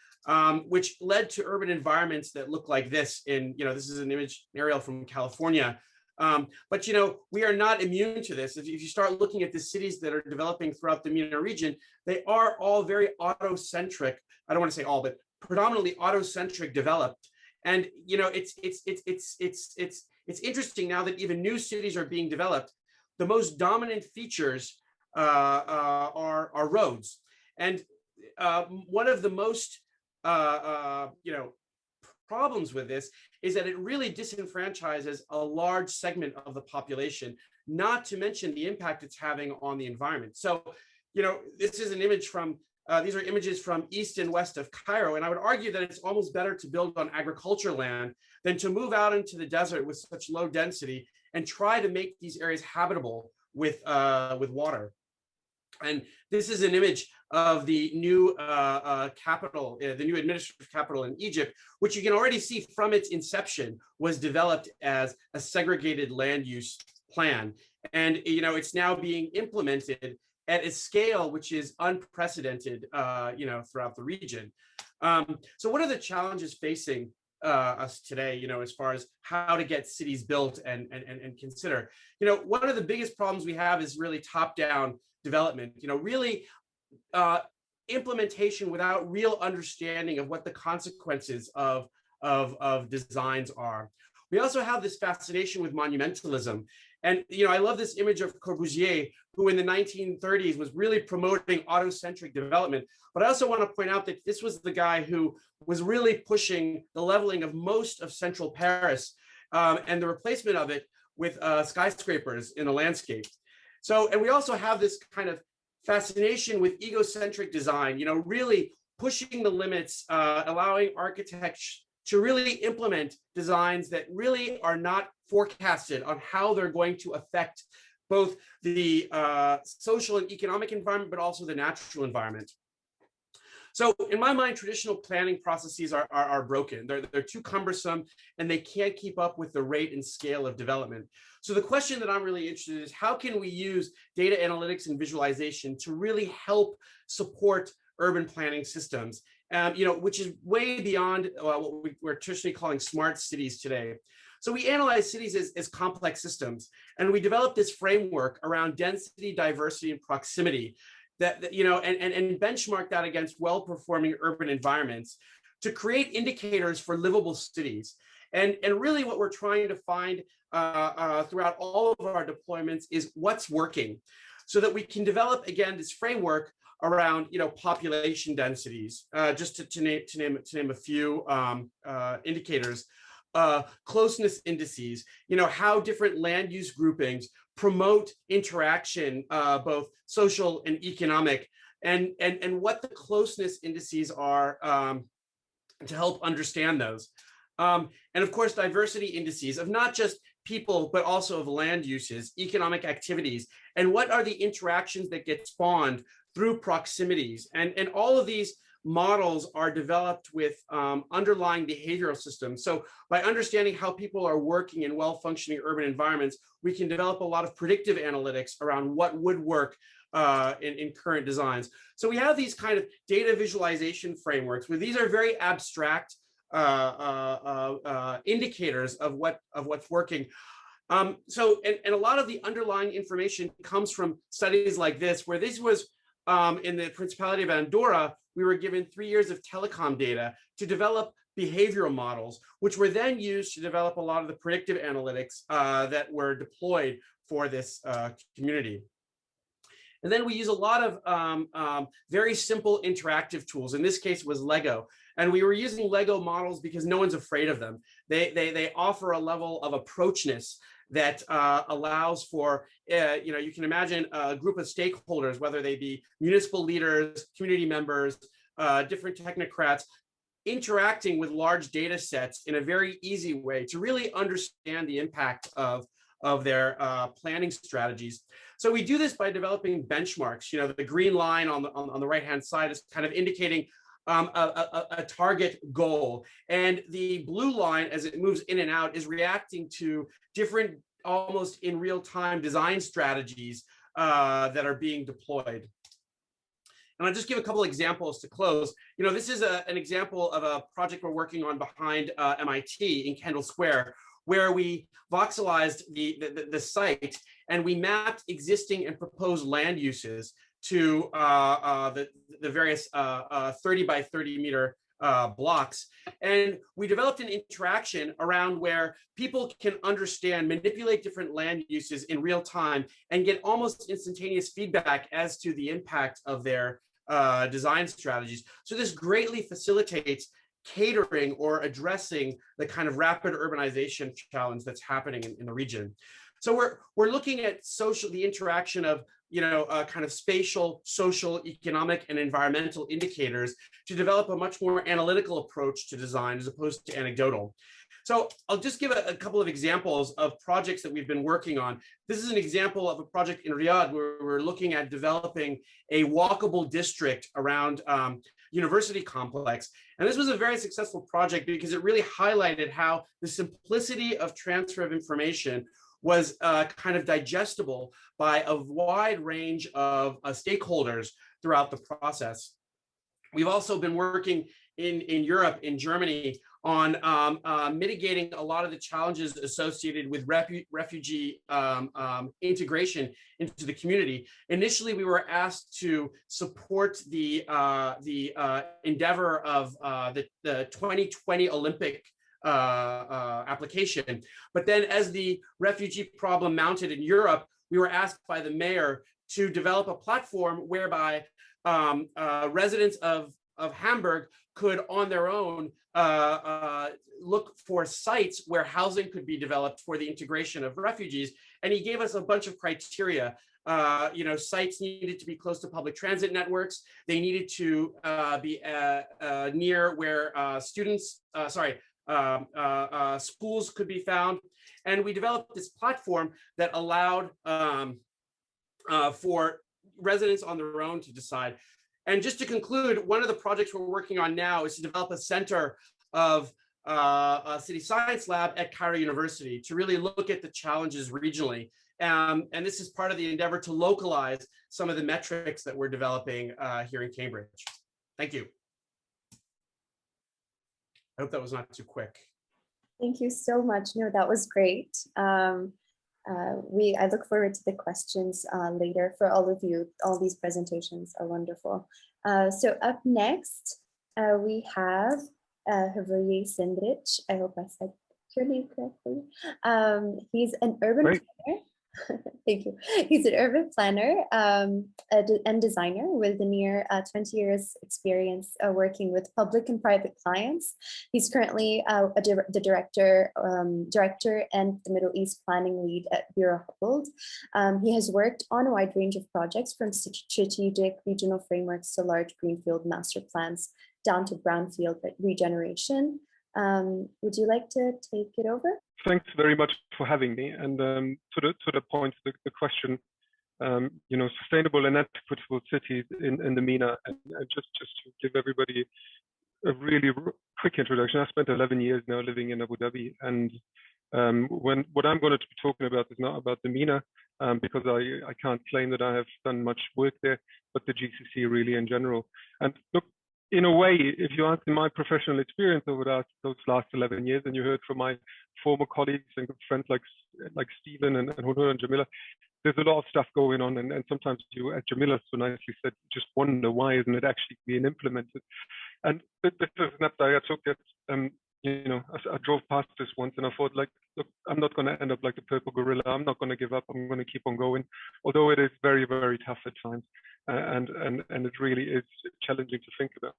[SPEAKER 6] which led to urban environments that look like this. This is an aerial from California. But we are not immune to this. If you start looking at the cities that are developing throughout the MENA region, they are all very auto-centric. I don't want to say all, but predominantly auto-centric developed. And it's interesting now that even new cities are being developed. The most dominant features are roads, and one of the most problems with this is that it really disenfranchises a large segment of the population, not to mention the impact it's having on the environment. So, this is an image from, these are images from east and west of Cairo. And I would argue that it's almost better to build on agricultural land than to move out into the desert with such low density and try to make these areas habitable with water. And this is an image of the new capital, the new administrative capital in Egypt, which you can already see from its inception was developed as a segregated land use plan. And, it's now being implemented at a scale which is unprecedented, throughout the region. So what are the challenges facing us today, as far as how to get cities built and consider? One of the biggest problems we have is really top-down development, really implementation without real understanding of what the consequences of designs are. We also have this fascination with monumentalism. And, I love this image of Corbusier, who in the 1930s was really promoting autocentric development. But I also want to point out that this was the guy who was really pushing the leveling of most of central Paris and the replacement of it with skyscrapers in the landscape. So, and we also have this kind of fascination with egocentric design, really pushing the limits, allowing architects to really implement designs that really are not forecasted on how they're going to affect both the social and economic environment, but also the natural environment. So in my mind, traditional planning processes are broken. They're too cumbersome and they can't keep up with the rate and scale of development. So the question that I'm really interested in is how can we use data analytics and visualization to really help support urban planning systems, which is way beyond what we're traditionally calling smart cities today. So we analyze cities as complex systems, and we develop this framework around density, diversity, and proximity that and benchmark that against well-performing urban environments to create indicators for livable cities. And really what we're trying to find throughout all of our deployments is what's working, so that we can develop, again, this framework around population densities, just to name a few indicators, closeness indices, how different land use groupings promote interaction, both social and economic, and what the closeness indices are to help understand those. And of course, diversity indices of not just people, but also of land uses, economic activities, and what are the interactions that get spawned through proximities. And all of these models are developed with underlying behavioral systems. So by understanding how people are working in well-functioning urban environments, we can develop a lot of predictive analytics around what would work in current designs. So we have these kind of data visualization frameworks where these are very abstract indicators of what's working. So a lot of the underlying information comes from studies like this, where this was in the Principality of Andorra, we were given 3 years of telecom data to develop behavioral models, which were then used to develop a lot of the predictive analytics that were deployed for this community. And then we use a lot of very simple interactive tools. In this case, was Lego. And we were using Lego models because no one's afraid of them. They offer a level of approachness that allows for, you can imagine a group of stakeholders, whether they be municipal leaders, community members, different technocrats, interacting with large data sets in a very easy way to really understand the impact of their planning strategies. So we do this by developing benchmarks. The green line on the right-hand side is kind of indicating a target goal. And the blue line, as it moves in and out, is reacting to different, almost in real time, design strategies that are being deployed. And I'll just give a couple examples to close. This is an example of a project we're working on behind MIT in Kendall Square, where we voxelized the site and we mapped existing and proposed land uses to the various 30 by 30 meter blocks. And we developed an interaction around where people can understand, manipulate different land uses in real time and get almost instantaneous feedback as to the impact of their design strategies. So this greatly facilitates catering or addressing the kind of rapid urbanization challenge that's happening in the region. So we're looking at the interaction of kind of spatial, social, economic, and environmental indicators to develop a much more analytical approach to design as opposed to anecdotal. So I'll just give a couple of examples of projects that we've been working on. This is an example of a project in Riyadh where we're looking at developing a walkable district around university complex. And this was a very successful project because it really highlighted how the simplicity of transfer of information was kind of digestible by a wide range of stakeholders throughout the process. We've also been working in Europe, in Germany, on mitigating a lot of the challenges associated with refugee integration into the community. Initially, we were asked to support the endeavor of the 2020 Olympic application. But then as the refugee problem mounted in Europe, we were asked by the mayor to develop a platform whereby residents of Hamburg could on their own look for sites where housing could be developed for the integration of refugees. And he gave us a bunch of criteria. Sites needed to be close to public transit networks. They needed to be near where schools could be found. And we developed this platform that allowed for residents on their own to decide. And just to conclude, one of the projects we're working on now is to develop a center of a city science lab at Cairo University to really look at the challenges regionally. And this is part of the endeavor to localize some of the metrics that we're developing here in Cambridge. Thank you. I hope that was not too quick.
[SPEAKER 1] Thank you so much. No, that was great. I look forward to the questions later for all of you. All these presentations are wonderful. So up next, we have Javier Sindrich. I hope I said your name correctly. He's an urban planner. Thank you. He's an urban planner and designer with a near 20 years experience working with public and private clients. He's currently the director and the Middle East planning lead at Bureau Hubble. He has worked on a wide range of projects from strategic regional frameworks to large greenfield master plans down to brownfield regeneration. Would you like to take it over?
[SPEAKER 7] Thanks very much for having me. And to the point, the question, sustainable and equitable cities in the MENA. And just to give everybody a really quick introduction, I spent 11 years now living in Abu Dhabi. And what I'm going to be talking about is not about the MENA, because I can't claim that I have done much work there, but the GCC really in general. And look, in a way, if you ask my professional experience over those last 11 years, and you heard from my former colleagues and good friends like Stephen and Hunur and Jamila, there's a lot of stuff going on. And sometimes you, as Jamila so nicely said, just wonder why isn't it actually being implemented? And this is an app that I took that, I drove past this once and I thought, like, look, I'm not going to end up like the purple gorilla. I'm not going to give up. I'm going to keep on going, although it is very, very tough at times. And it really is challenging to think about.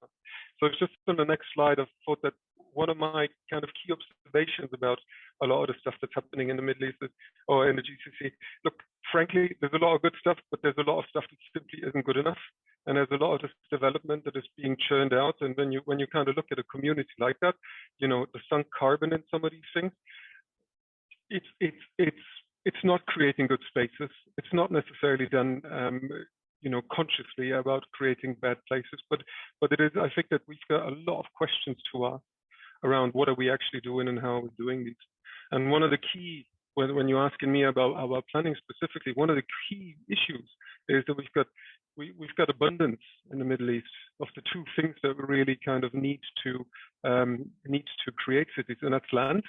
[SPEAKER 7] So it's just on the next slide, I thought that one of my kind of key observations about a lot of the stuff that's happening in the Middle East or in the GCC, look, frankly, there's a lot of good stuff, but there's a lot of stuff that simply isn't good enough. And there's a lot of this development that is being churned out. And when you kind of look at a community like that, the sunk carbon in some of these things, it's not creating good spaces. It's not necessarily done consciously about creating bad places, but it is. I think that we've got a lot of questions to ask around what are we actually doing and how are we doing these. And one of the key, when you're asking me about our planning specifically, one of the key issues is that we've got abundance in the Middle East of the two things that we really kind of need to create cities, and that's land.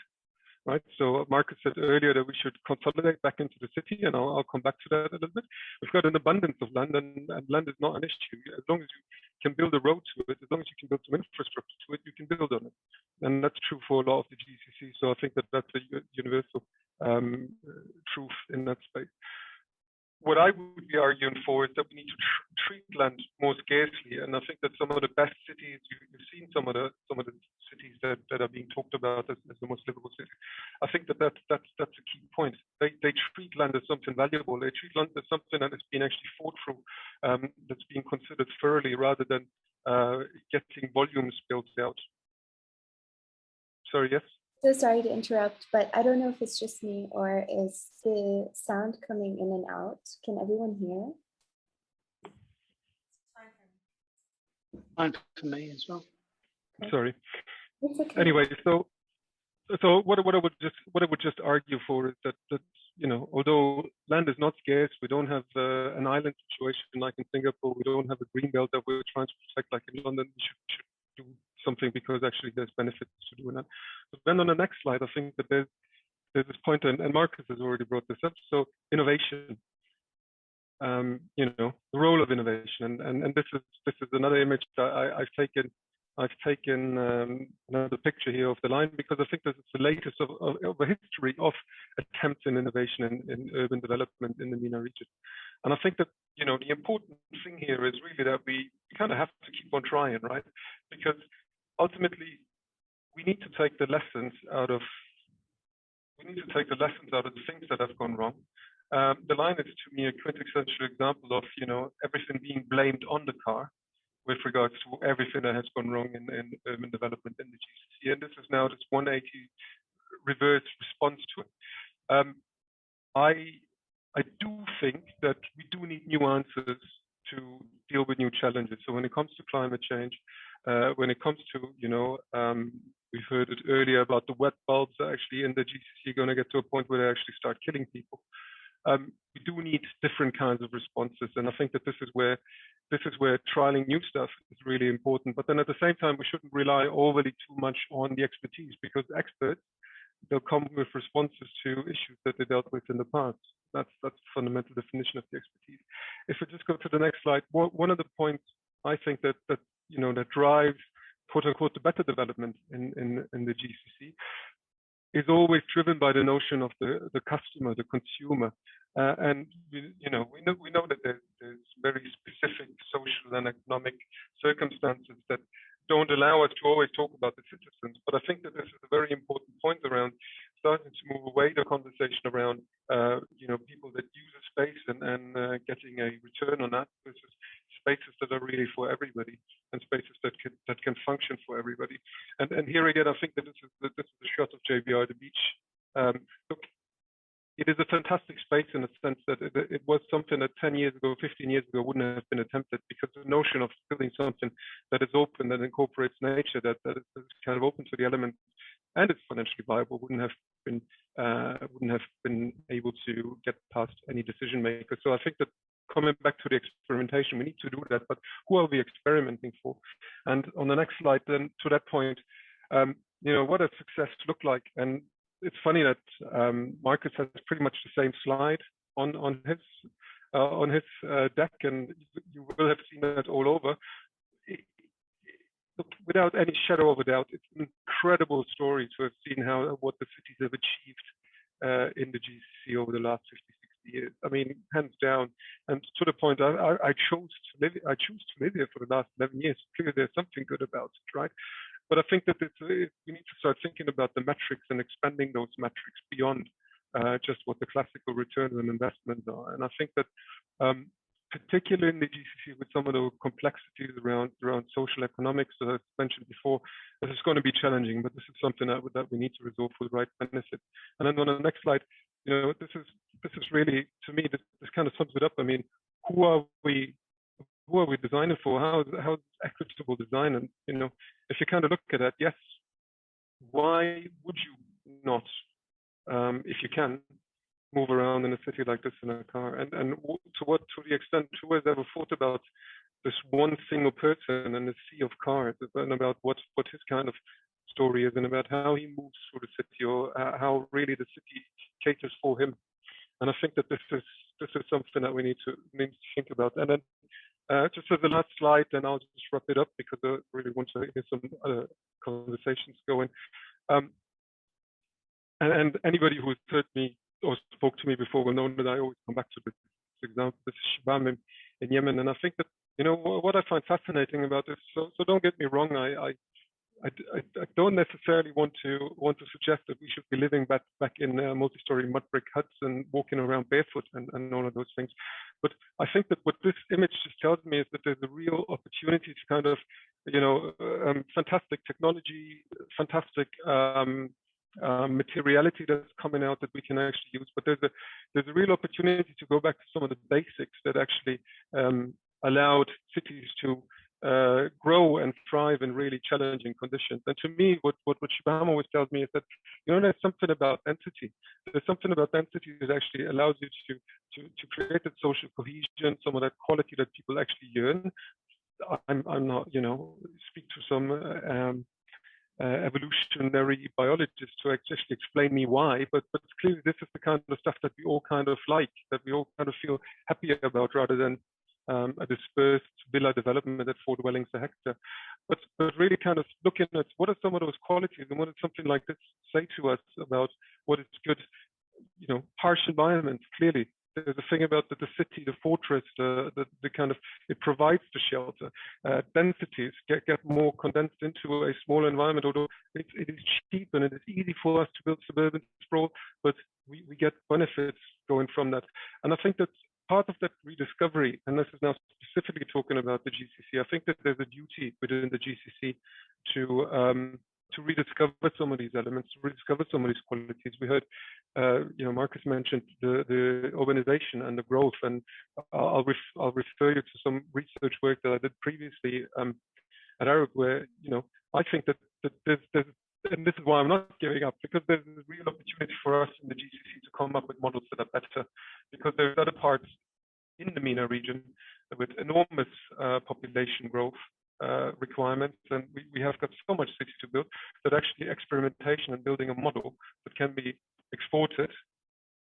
[SPEAKER 7] Right. So Marcus said earlier that we should consolidate back into the city, and I'll come back to that a little bit. We've got an abundance of land, and land is not an issue. As long as you can build a road to it, as long as you can build some infrastructure to it, you can build on it. And that's true for a lot of the GCC. So I think that that's a universal truth in that space. what I would be arguing for is that we need to treat land more scarcely, and I think that some of the best cities you've seen some of the cities that are being talked about as the most livable cities. I think that's a key point. They treat land as something valuable. They treat land as something that has been actually thought through, that's being considered thoroughly, rather than getting volumes built out. Sorry, yes.
[SPEAKER 1] So sorry to interrupt, but I don't know if it's just me or is the sound coming in and out. Can everyone hear?
[SPEAKER 3] Fine for me as well.
[SPEAKER 1] Okay.
[SPEAKER 7] Sorry.
[SPEAKER 1] It's okay.
[SPEAKER 7] Anyway, so what I would just argue for is that you know, although land is not scarce, we don't have an island situation like in Singapore. We don't have a green belt that we're trying to protect like in London. We should do something because actually there's benefits to doing that. But then on the next slide, I think that there's this point, and Marcus has already brought this up. So innovation, you know, the role of innovation, and this is another image that I've taken another picture here of the line because I think this is the latest of a history of attempts in innovation in urban development in the MENA region. And I think that, you know, the important thing here is really that we kind of have to keep on trying, right? Because ultimately we need to take the lessons out of the things that have gone wrong. The line is to me a quintessential example of, you know, everything being blamed on the car with regards to everything that has gone wrong in urban development in the GCC. And this is now this 180 reverse response to it. I do think that we do need new answers to deal with new challenges. So when it comes to climate change, when it comes to, you know, we've heard it earlier about the wet bulbs that actually in the GCC going to get to a point where they actually start killing people. We do need different kinds of responses, and I think that this is where trialing new stuff is really important. But then at the same time, we shouldn't rely overly too much on the expertise, because experts, they'll come with responses to issues that they dealt with in the past. That's the fundamental definition of the expertise. If we just go to the next slide, one of the points I think that you know that drives quote unquote the better development in the GCC is always driven by the notion of the customer, the consumer, and you know we know that there's very specific social and economic circumstances that don't allow us to always talk about the citizens. But I think that this is a very important point around starting to move away the conversation around you know people that use a space and getting a return on that versus spaces that are really for everybody and spaces that can function for everybody. And here again, I think that this is the shot of JBR the beach. Look, it is a fantastic space in the sense that it was something that 10 years ago, 15 years ago wouldn't have been attempted, because the notion of building something that is open, that incorporates nature, that is kind of open to the elements, and it's financially viable, wouldn't have been able to get past any decision maker. So I think that coming back to the experimentation, we need to do that, but who are we experimenting for? And on the next slide, then to that point, you know, what does success look like? And it's funny that Marcus has pretty much the same slide on his deck, and you will have seen that all over. Look, without any shadow of a doubt, it's an incredible story to have seen what the cities have achieved in the GCC over the last 50, 60 years. I mean, hands down. And to the point, I choose to live here for the last 11 years. Clearly, there's something good about it, right? But I think that we need to start thinking about the metrics and expanding those metrics beyond just what the classical returns on investments are. And I think that particularly in the GCC, with some of the complexities around social economics, as I mentioned before, this is going to be challenging, but this is something that we need to resolve for the right benefit. And then on the next slide, you know, this is really, to me, this kind of sums it up. I mean, who are we designing for? How's equitable design? And you know, if you kind of look at that, yes, why would you not, if you can, move around in a city like this in a car? And to the extent who has ever thought about this one single person in a sea of cars, and about what his kind of story is, and about how he moves through the city, or how really the city caters for him. And I think that this is something that we need to think about. And then just as the last slide, then I'll just wrap it up, because I really want to hear some other conversations going. And anybody who's heard me or spoke to me before will know that I always come back to this example, the Shabam in Yemen. And I think that, you know, what I find fascinating about this, so don't get me wrong, I don't necessarily want to suggest that we should be living back in multi-story mud brick huts and walking around barefoot and all of those things. But I think that what this image just tells me is that there's a real opportunity to kind of, you know, fantastic technology, fantastic materiality that's coming out that we can actually use. But there's a real opportunity to go back to some of the basics that actually allowed cities to grow and thrive in really challenging conditions. And to me, what Shibam always tells me is that, you know, there's something about density. There's something about density that actually allows you to create that social cohesion, some of that quality that people actually yearn. I'm not, you know, speak to some evolutionary biologists to actually explain me why, but clearly this is the kind of stuff that we all kind of like, that we all kind of feel happier about, rather than a dispersed villa development at 4 dwellings a hectare. But really kind of looking at what are some of those qualities, and what does something like this say to us about what is good, you know, harsh environments. Clearly there's a thing about the city, the fortress, the kind of, it provides the shelter. Densities get more condensed into a small environment, although it is cheap and it is easy for us to build suburban sprawl, but we get benefits going from that. And I think that part of that rediscovery, and this is now specifically talking about the GCC, I think that there's a duty within the GCC to rediscover some of these elements, to rediscover some of these qualities. We heard, you know, Marcus mentioned the urbanization and the growth, and I'll refer you to some research work that I did previously at Arab, where, you know, I think that there's, and this is why I'm not giving up, because there's a real opportunity for us in the GCC to come up with models that are better, because there's other parts in the MENA region with enormous population growth requirements, and we have got so much city to build that actually experimentation and building a model that can be exported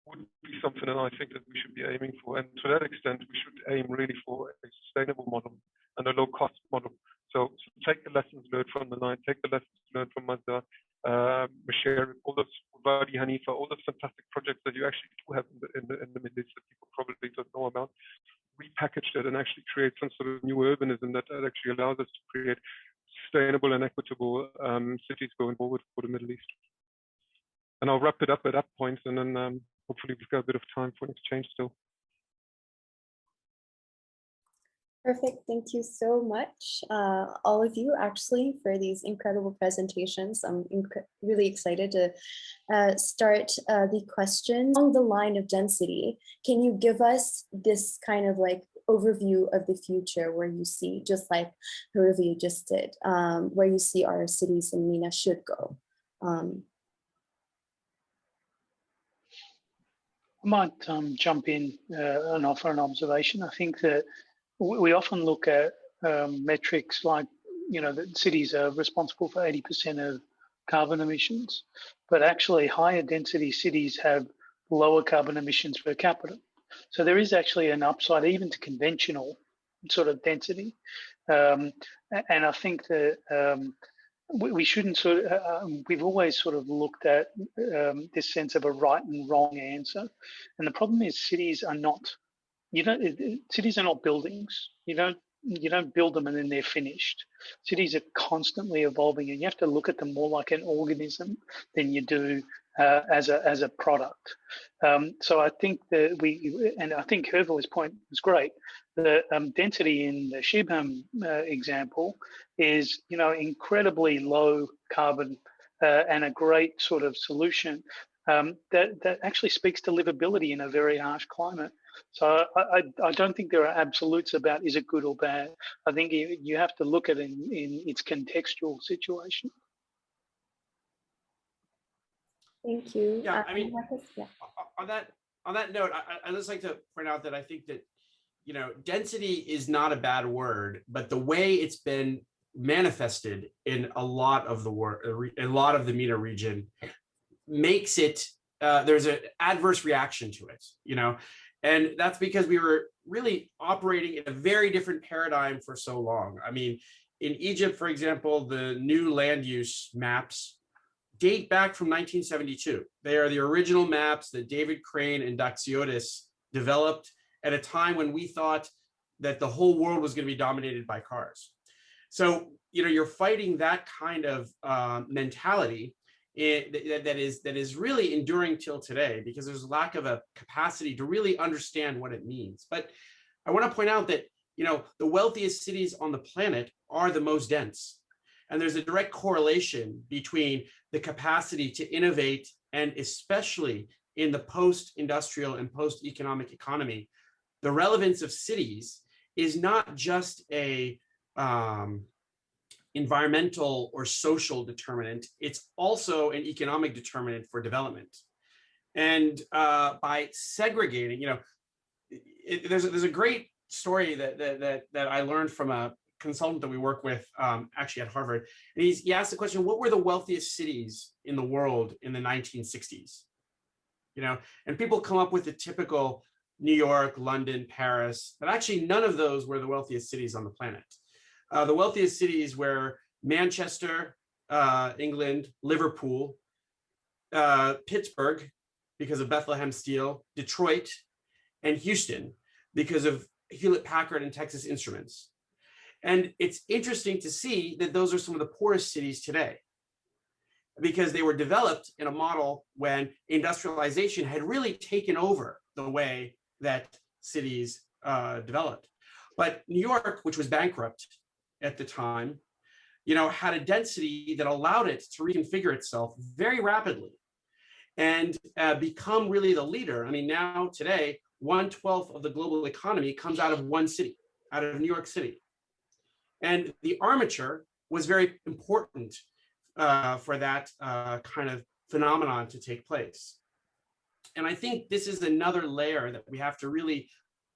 [SPEAKER 7] would be something that I think that we should be aiming for. And to that extent, we should aim really for a sustainable model and a low-cost model. So take the lessons learned from the Nile, take the lessons learned from Mazda, Masher, all those Wadi Hanifa, all those fantastic projects that you actually do have in the Middle East that people probably don't know about, repackage it and actually create some sort of new urbanism that actually allows us to create sustainable and equitable cities going forward for the Middle East. And I'll wrap it up at that point, and then hopefully we've got a bit of time for an exchange still.
[SPEAKER 1] Perfect. Thank you so much, all of you, actually, for these incredible presentations. I'm really excited to start the questions. Along the line of density, can you give us this kind of like overview of the future where you see, just like Hurvi just did, where you see our cities in MENA should go?
[SPEAKER 3] I might jump in and offer an observation. I think that we often look at metrics like, you know, that cities are responsible for 80% of carbon emissions, but actually higher density cities have lower carbon emissions per capita. So there is actually an upside even to conventional sort of density. And I think that we shouldn't sort of, we've always sort of looked at this sense of a right and wrong answer. And the problem is cities are not, cities are not buildings. You don't build them and then they're finished. Cities are constantly evolving, and you have to look at them more like an organism than you do as a product. So I think that and I think Hervel's point was great. The density in the Shibam example is, you know, incredibly low carbon and a great sort of solution that actually speaks to livability in a very harsh climate. So I don't think there are absolutes about is it good or bad. I think you have to look at it in its contextual situation.
[SPEAKER 1] Thank you.
[SPEAKER 6] Yeah, I mean,
[SPEAKER 1] Marcus, yeah.
[SPEAKER 6] on that note, I'd just like to point out that I think that, you know, density is not a bad word, but the way it's been manifested in a lot of the MENA region makes it, there's an adverse reaction to it, you know, and that's because we were really operating in a very different paradigm for so long. I mean, in Egypt, for example, the new land use maps date back from 1972. They are the original maps that David Crane and Daxiotis developed at a time when we thought that the whole world was going to be dominated by cars. So, you're fighting that kind of mentality that is really enduring till today, because there's a lack of a capacity to really understand what it means. But I want to point out that, the wealthiest cities on the planet are the most dense. And there's a direct correlation between the capacity to innovate, and especially in the post-industrial and post-economic economy, the relevance of cities is not just a environmental or social determinant, it's also an economic determinant for development. And by segregating, there's a great story that I learned from a consultant that we work with actually at Harvard. And he asked the question, what were the wealthiest cities in the world in the 1960s? And people come up with the typical New York, London, Paris, but actually none of those were the wealthiest cities on the planet. The wealthiest cities were Manchester, England, Liverpool, Pittsburgh, because of Bethlehem Steel, Detroit, and Houston, because of Hewlett-Packard and Texas Instruments. And it's interesting to see that those are some of the poorest cities today, because they were developed in a model when industrialization had really taken over the way that cities developed. But New York, which was bankrupt at the time, had a density that allowed it to reconfigure itself very rapidly and become really the leader. I mean, now today, 1/12 of the global economy comes out of one city, out of New York City. And the armature was very important for that kind of phenomenon to take place. And I think this is another layer that we have to really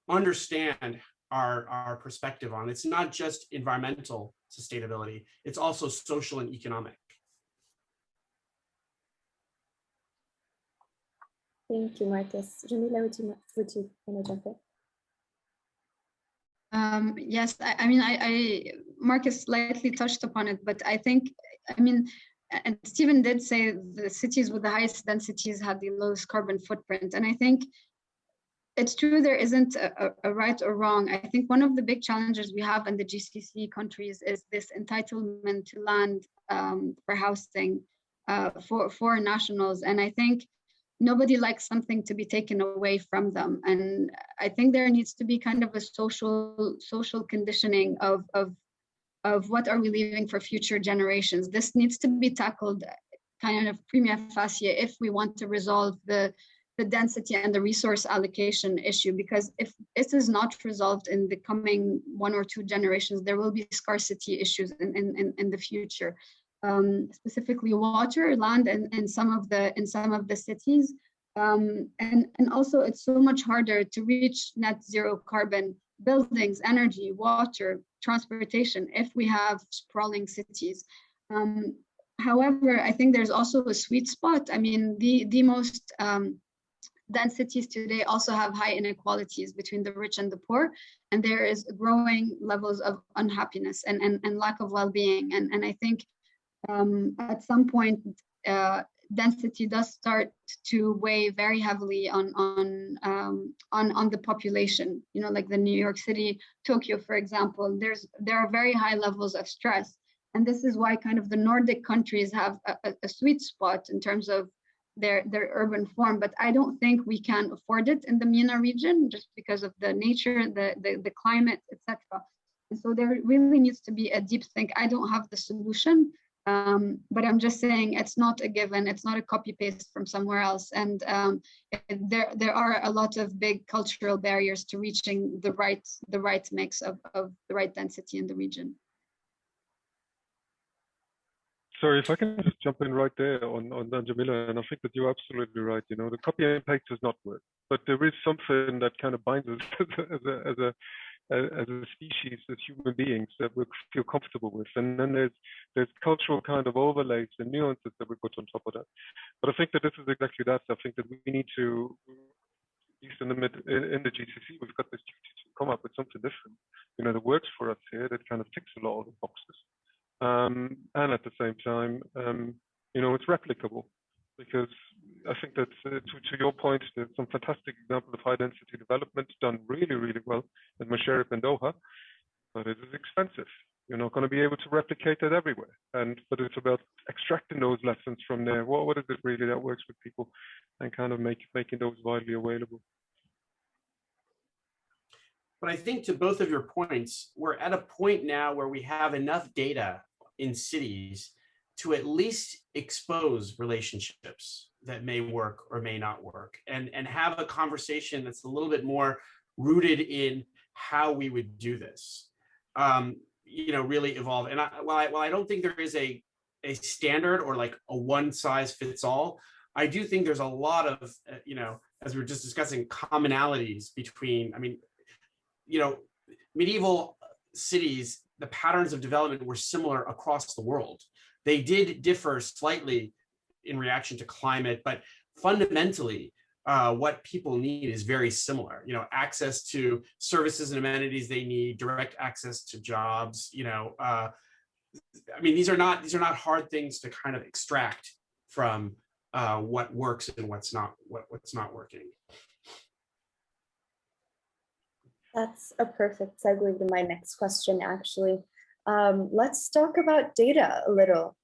[SPEAKER 6] understand our perspective on. It's not just environmental sustainability, it's also social and economic.
[SPEAKER 1] Thank you, Marcus. Jamila, would you want to jump in?
[SPEAKER 4] Yes, Marcus slightly touched upon it, but I think, and Stephen did say the cities with the highest densities have the lowest carbon footprint. And I think it's true, there isn't a right or wrong. I think one of the big challenges we have in the GCC countries is this entitlement to land for housing for nationals. And I think nobody likes something to be taken away from them. And I think there needs to be kind of a social conditioning of what are we leaving for future generations. This needs to be tackled kind of prima facie if we want to resolve the density and the resource allocation issue, because if this is not resolved in the coming 1 or 2 generations, there will be scarcity issues in the future. Specifically water, land, and in some of the cities, and also it's so much harder to reach net zero carbon buildings, energy, water, transportation if we have sprawling cities. However, I think there's also a sweet spot. I mean, the most dense cities today also have high inequalities between the rich and the poor, and there is growing levels of unhappiness and lack of well-being. And I think at some point, density does start to weigh very heavily on the population. Like the New York City, Tokyo, for example, there are very high levels of stress, and this is why kind of the Nordic countries have a sweet spot in terms of their urban form. But I don't think we can afford it in the MENA region just because of the nature, the climate, etc. And so there really needs to be a deep think. I don't have the solution. But I'm just saying it's not a given, it's not a copy paste from somewhere else. And there are a lot of big cultural barriers to reaching the right mix of the right density in the region.
[SPEAKER 7] Sorry, if I can just jump in right there on Jamila, and I think that you're absolutely right. The copy and paste does not work, but there is something that kind of binds us as a species, as human beings, that we feel comfortable with. And then there's cultural kind of overlays and nuances that we put on top of that. But I think that this is exactly that. I think that we need to, at least in the GCC, we've got this duty to come up with something different, that works for us here, that kind of ticks a lot of the boxes. And at the same time, it's replicable. because I think that to your point, there's some fantastic examples of high density development done really, really well at Masharif and Doha, but it is expensive. You're not going to be able to replicate that everywhere. But it's about extracting those lessons from there. What is it really that works with people, and kind of making those widely available.
[SPEAKER 6] But I think to both of your points, we're at a point now where we have enough data in cities to at least expose relationships that may work or may not work, and have a conversation that's a little bit more rooted in how we would do this. Really evolve. And while I don't think there is a standard or like a one size fits all, I do think there's a lot of, as we were just discussing, commonalities between, medieval cities, the patterns of development were similar across the world. They did differ slightly in reaction to climate, but fundamentally, what people need is very similar. Access to services and amenities they need, direct access to jobs. These are not hard things to kind of extract from what works and what's not working.
[SPEAKER 1] That's a perfect segue to my next question, actually. Let's talk about data a little.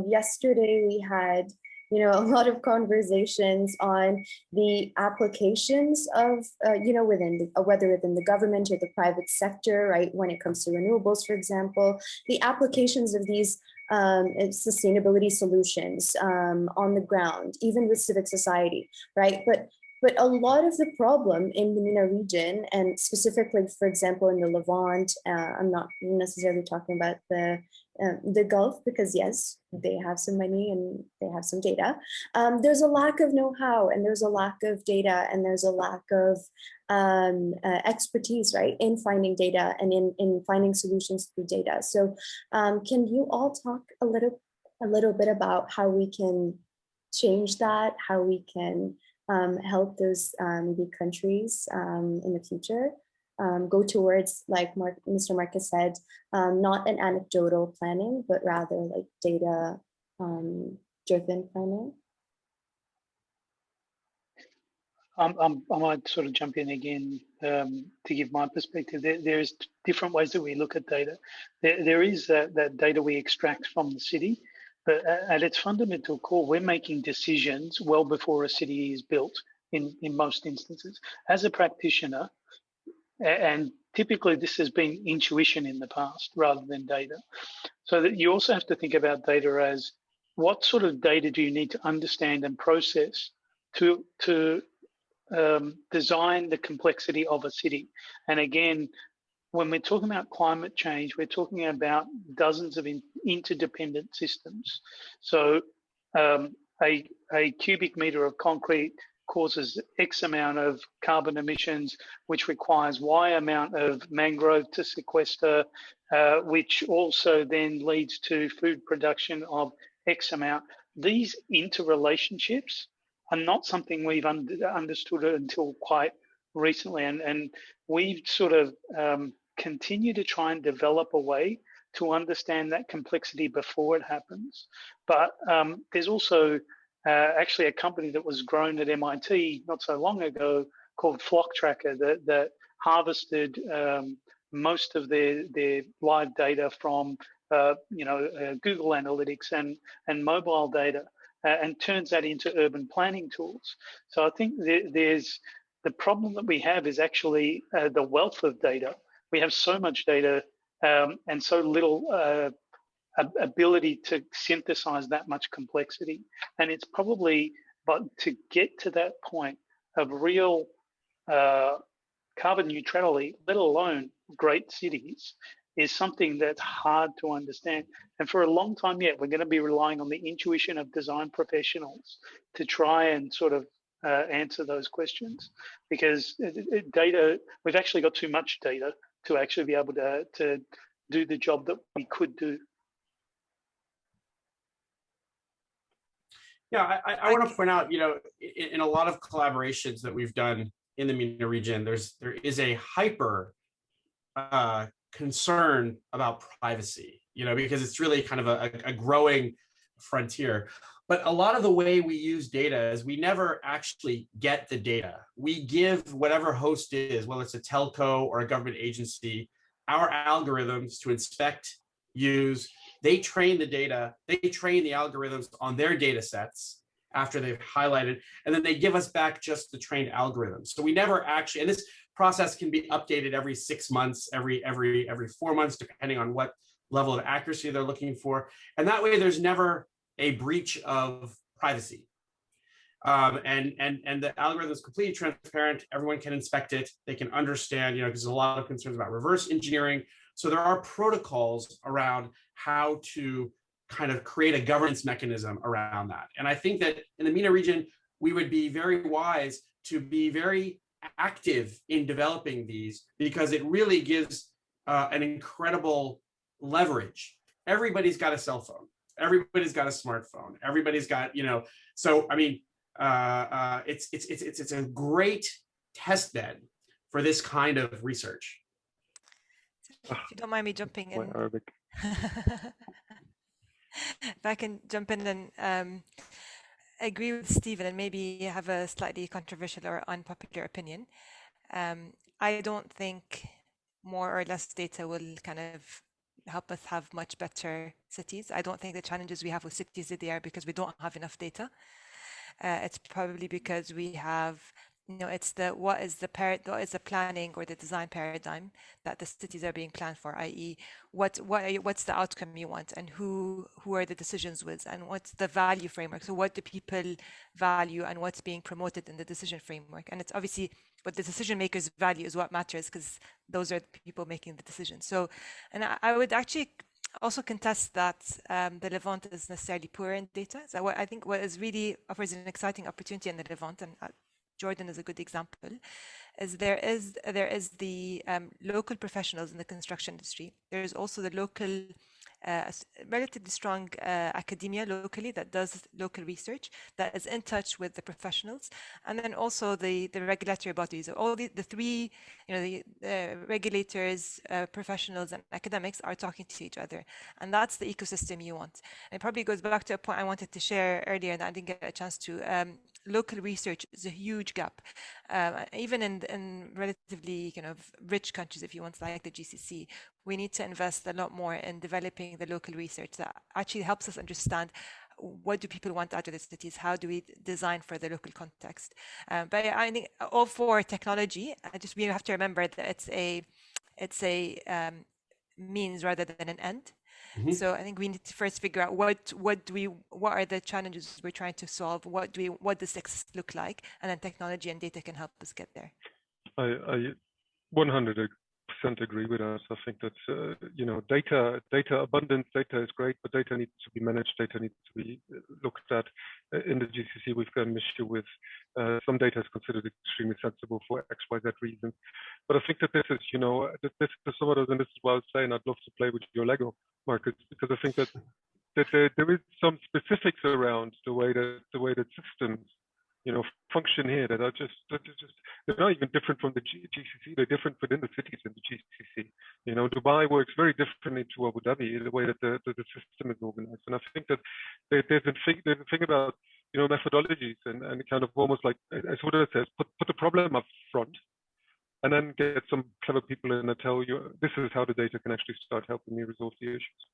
[SPEAKER 1] Yesterday we had a lot of conversations on the applications of, whether within the government or the private sector, right? When it comes to renewables, for example, the applications of these sustainability solutions on the ground, even with civic society, right? But a lot of the problem in the MENA region, and specifically, for example, in the Levant, I'm not necessarily talking about the Gulf, because yes, they have some money and they have some data. There's a lack of know-how, and there's a lack of data, and there's a lack of expertise, right, in finding data and in finding solutions through data. So can you all talk a little bit about how we can change that, how we can help those maybe countries in the future go towards, like Mr. Marcus said, not an anecdotal planning, but rather like data driven planning?
[SPEAKER 3] I might sort of jump in again to give my perspective. There's different ways that we look at data. There is that data we extract from the city, but at its fundamental core, we're making decisions well before a city is built in most instances. As a practitioner, and typically this has been intuition in the past rather than data. So that you also have to think about data as what sort of data do you need to understand and process to design the complexity of a city. And again, when we're talking about climate change, we're talking about dozens of interdependent systems. So a cubic meter of concrete causes X amount of carbon emissions, which requires Y amount of mangrove to sequester, which also then leads to food production of X amount. These interrelationships are not something we've understood until quite recently. And we've sort of continue to try and develop a way to understand that complexity before it happens. But there's also actually a company that was grown at MIT not so long ago called Flock Tracker that harvested most of their live data from Google Analytics and mobile data and turns that into urban planning tools. So I think there's the problem that we have is actually the wealth of data. We have so much data and so little ability to synthesize that much complexity. And it's probably, but to get to that point of real carbon neutrality, let alone great cities, is something that's hard to understand. And for a long time yet, we're going to be relying on the intuition of design professionals to try and sort of answer those questions, because data, we've actually got too much data to actually be able to do the job that we could do.
[SPEAKER 6] Yeah, I want to point out, in a lot of collaborations that we've done in the MENA region, there is a hyper concern about privacy, because it's really kind of a growing frontier. But a lot of the way we use data is we never actually get the data. We give whatever host is, whether it's a telco or a government agency, our algorithms to inspect, use. They train the data, they train the algorithms on their data sets after they've highlighted, and then they give us back just the trained algorithms. So we never actually, and this process can be updated every 6 months, every 4 months, depending on what level of accuracy they're looking for. And that way there's never a breach of privacy. And the algorithm is completely transparent. Everyone can inspect it. They can understand, because there's a lot of concerns about reverse engineering. So there are protocols around how to kind of create a governance mechanism around that. And I think that in the MENA region, we would be very wise to be very active in developing these, because it really gives an incredible leverage. Everybody's got a cell phone. Everybody's got a smartphone. Everybody's got, so I mean, it's a great test bed for this kind of research.
[SPEAKER 5] If you don't mind me jumping in,
[SPEAKER 7] Arabic.
[SPEAKER 5] if I can jump in and agree with Stephen and maybe have a slightly controversial or unpopular opinion. I don't think more or less data will kind of help us have much better cities. I don't think the challenges we have with cities today are because we don't have enough data. It's probably because we have, it's what is the planning or the design paradigm that the cities are being planned for, i.e. what's the outcome you want, and who are the decisions with, and what's the value framework. So what do people value and what's being promoted in the decision framework? And it's obviously what the decision makers value is what matters, because those are the people making the decision. So, and I would actually also contest that the Levant is necessarily poor in data. So what I think what is really offers an exciting opportunity in the Levant, and Jordan is a good example, is there is the local professionals in the construction industry. There is also the local, relatively strong academia locally that does local research, that is in touch with the professionals, and then also the regulatory bodies. All the three, the regulators, professionals, and academics are talking to each other, and that's the ecosystem you want. And it probably goes back to a point I wanted to share earlier, and I didn't get a chance to. Local research is a huge gap, even in relatively rich countries, if you want, like the GCC. We need to invest a lot more in developing the local research that actually helps us understand what do people want out of the cities, how do we design for the local context. But I think all for technology, we have to remember that it's a means rather than an end. Mm-hmm. So I think we need to first figure out what are the challenges we're trying to solve, what does success look like, and then technology and data can help us get there.
[SPEAKER 7] I 100% agree with us. I think that data abundance, data is great, but data needs to be managed, data needs to be looked at. In the GCC, we've got an issue with some data is considered extremely sensible for XYZ reasons. But I think that this is, this is some of those, and this is why I was saying I'd love to play with your Lego, Marcus, because I think that there is some specifics around the way that systems, function here that are just they're not even different from the GCC. They're different within the cities in the GCC. Dubai works very differently to Abu Dhabi in the way that the system is organized. And I think that there's a thing about methodologies and kind of almost like, as Huda says, put the problem up front, and then get some clever people in that tell you this is how the data can actually start helping me resolve the issues.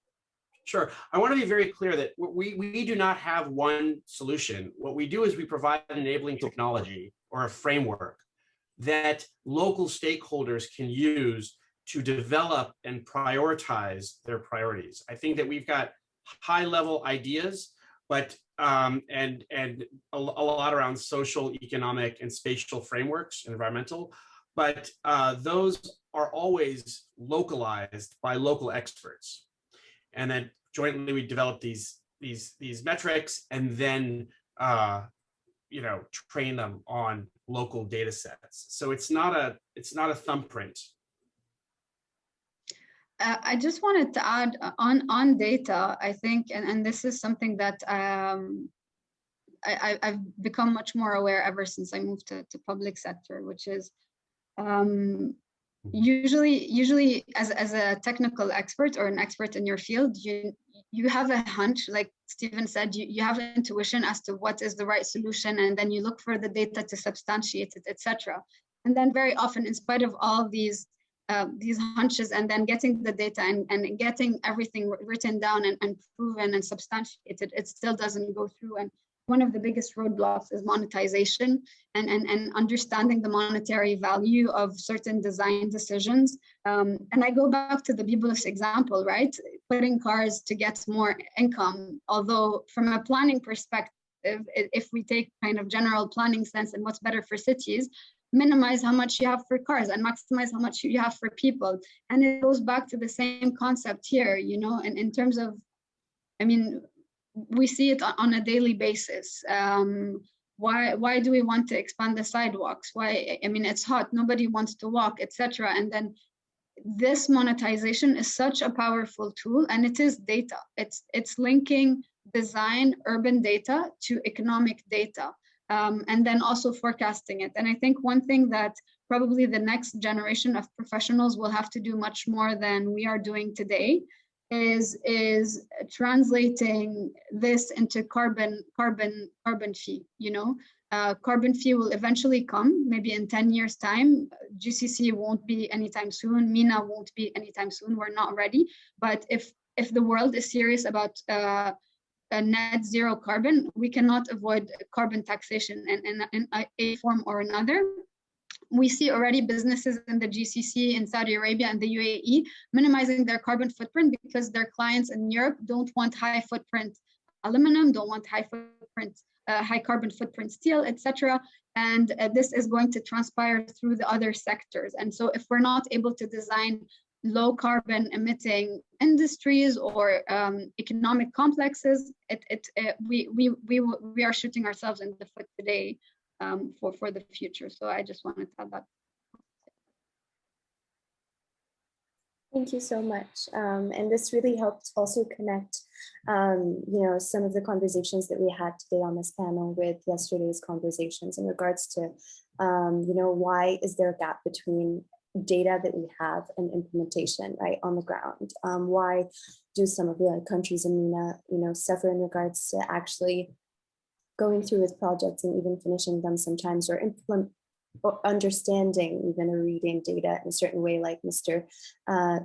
[SPEAKER 6] Sure. I want to be very clear that we do not have one solution. What we do is we provide an enabling technology or a framework that local stakeholders can use to develop and prioritize their priorities. I think that we've got high-level ideas, but and a lot around social, economic, and spatial frameworks, environmental, but those are always localized by local experts. And then jointly we develop these metrics, and then train them on local data sets. So it's not a thumbprint.
[SPEAKER 4] I just wanted to add on data, I think, and this is something that I've become much more aware ever since I moved to public sector, which is usually as a technical expert or an expert in your field, you have a hunch, like Stephen said, you have an intuition as to what is the right solution, and then you look for the data to substantiate it, etc. And then very often, in spite of all these hunches, and then getting the data and getting everything written down and proven and substantiated, it still doesn't go through. And one of the biggest roadblocks is monetization and understanding the monetary value of certain design decisions. And I go back to the Biblos example, right? Putting cars to get more income. Although from a planning perspective, if we take kind of general planning sense and what's better for cities, minimize how much you have for cars and maximize how much you have for people. And it goes back to the same concept here, you know, and in terms of, I mean, we see it on a daily basis. Why do we want to expand the sidewalks? Why? I mean, it's hot, nobody wants to walk, etc. And then this monetization is such a powerful tool, and it is data. It's linking design, urban data to economic data, and then also forecasting it. And I think one thing that probably the next generation of professionals will have to do much more than we are doing today is translating this into carbon fee. You know, carbon fee will eventually come, maybe in 10 years time. GCC won't be anytime soon. MENA won't be anytime soon. We're not ready. But if the world is serious about a net zero carbon, we cannot avoid carbon taxation in a form or another. We see already businesses in the GCC, in Saudi Arabia and the UAE minimizing their carbon footprint because their clients in Europe don't want high footprint aluminum, don't want high carbon footprint steel, etc. And this is going to transpire through the other sectors. And so if we're not able to design low carbon emitting industries or economic complexes, we are shooting ourselves in the foot today. For the future. So I just wanted to have that.
[SPEAKER 1] Thank you so much. And this really helped also connect, you know, some of the conversations that we had today on this panel with yesterday's conversations in regards to, you know, why is there a gap between data that we have and implementation, right, on the ground? Why do some of the countries in MENA, you know, suffer in regards to actually going through with projects and even finishing them sometimes, or understanding even or reading data in a certain way, like Mr.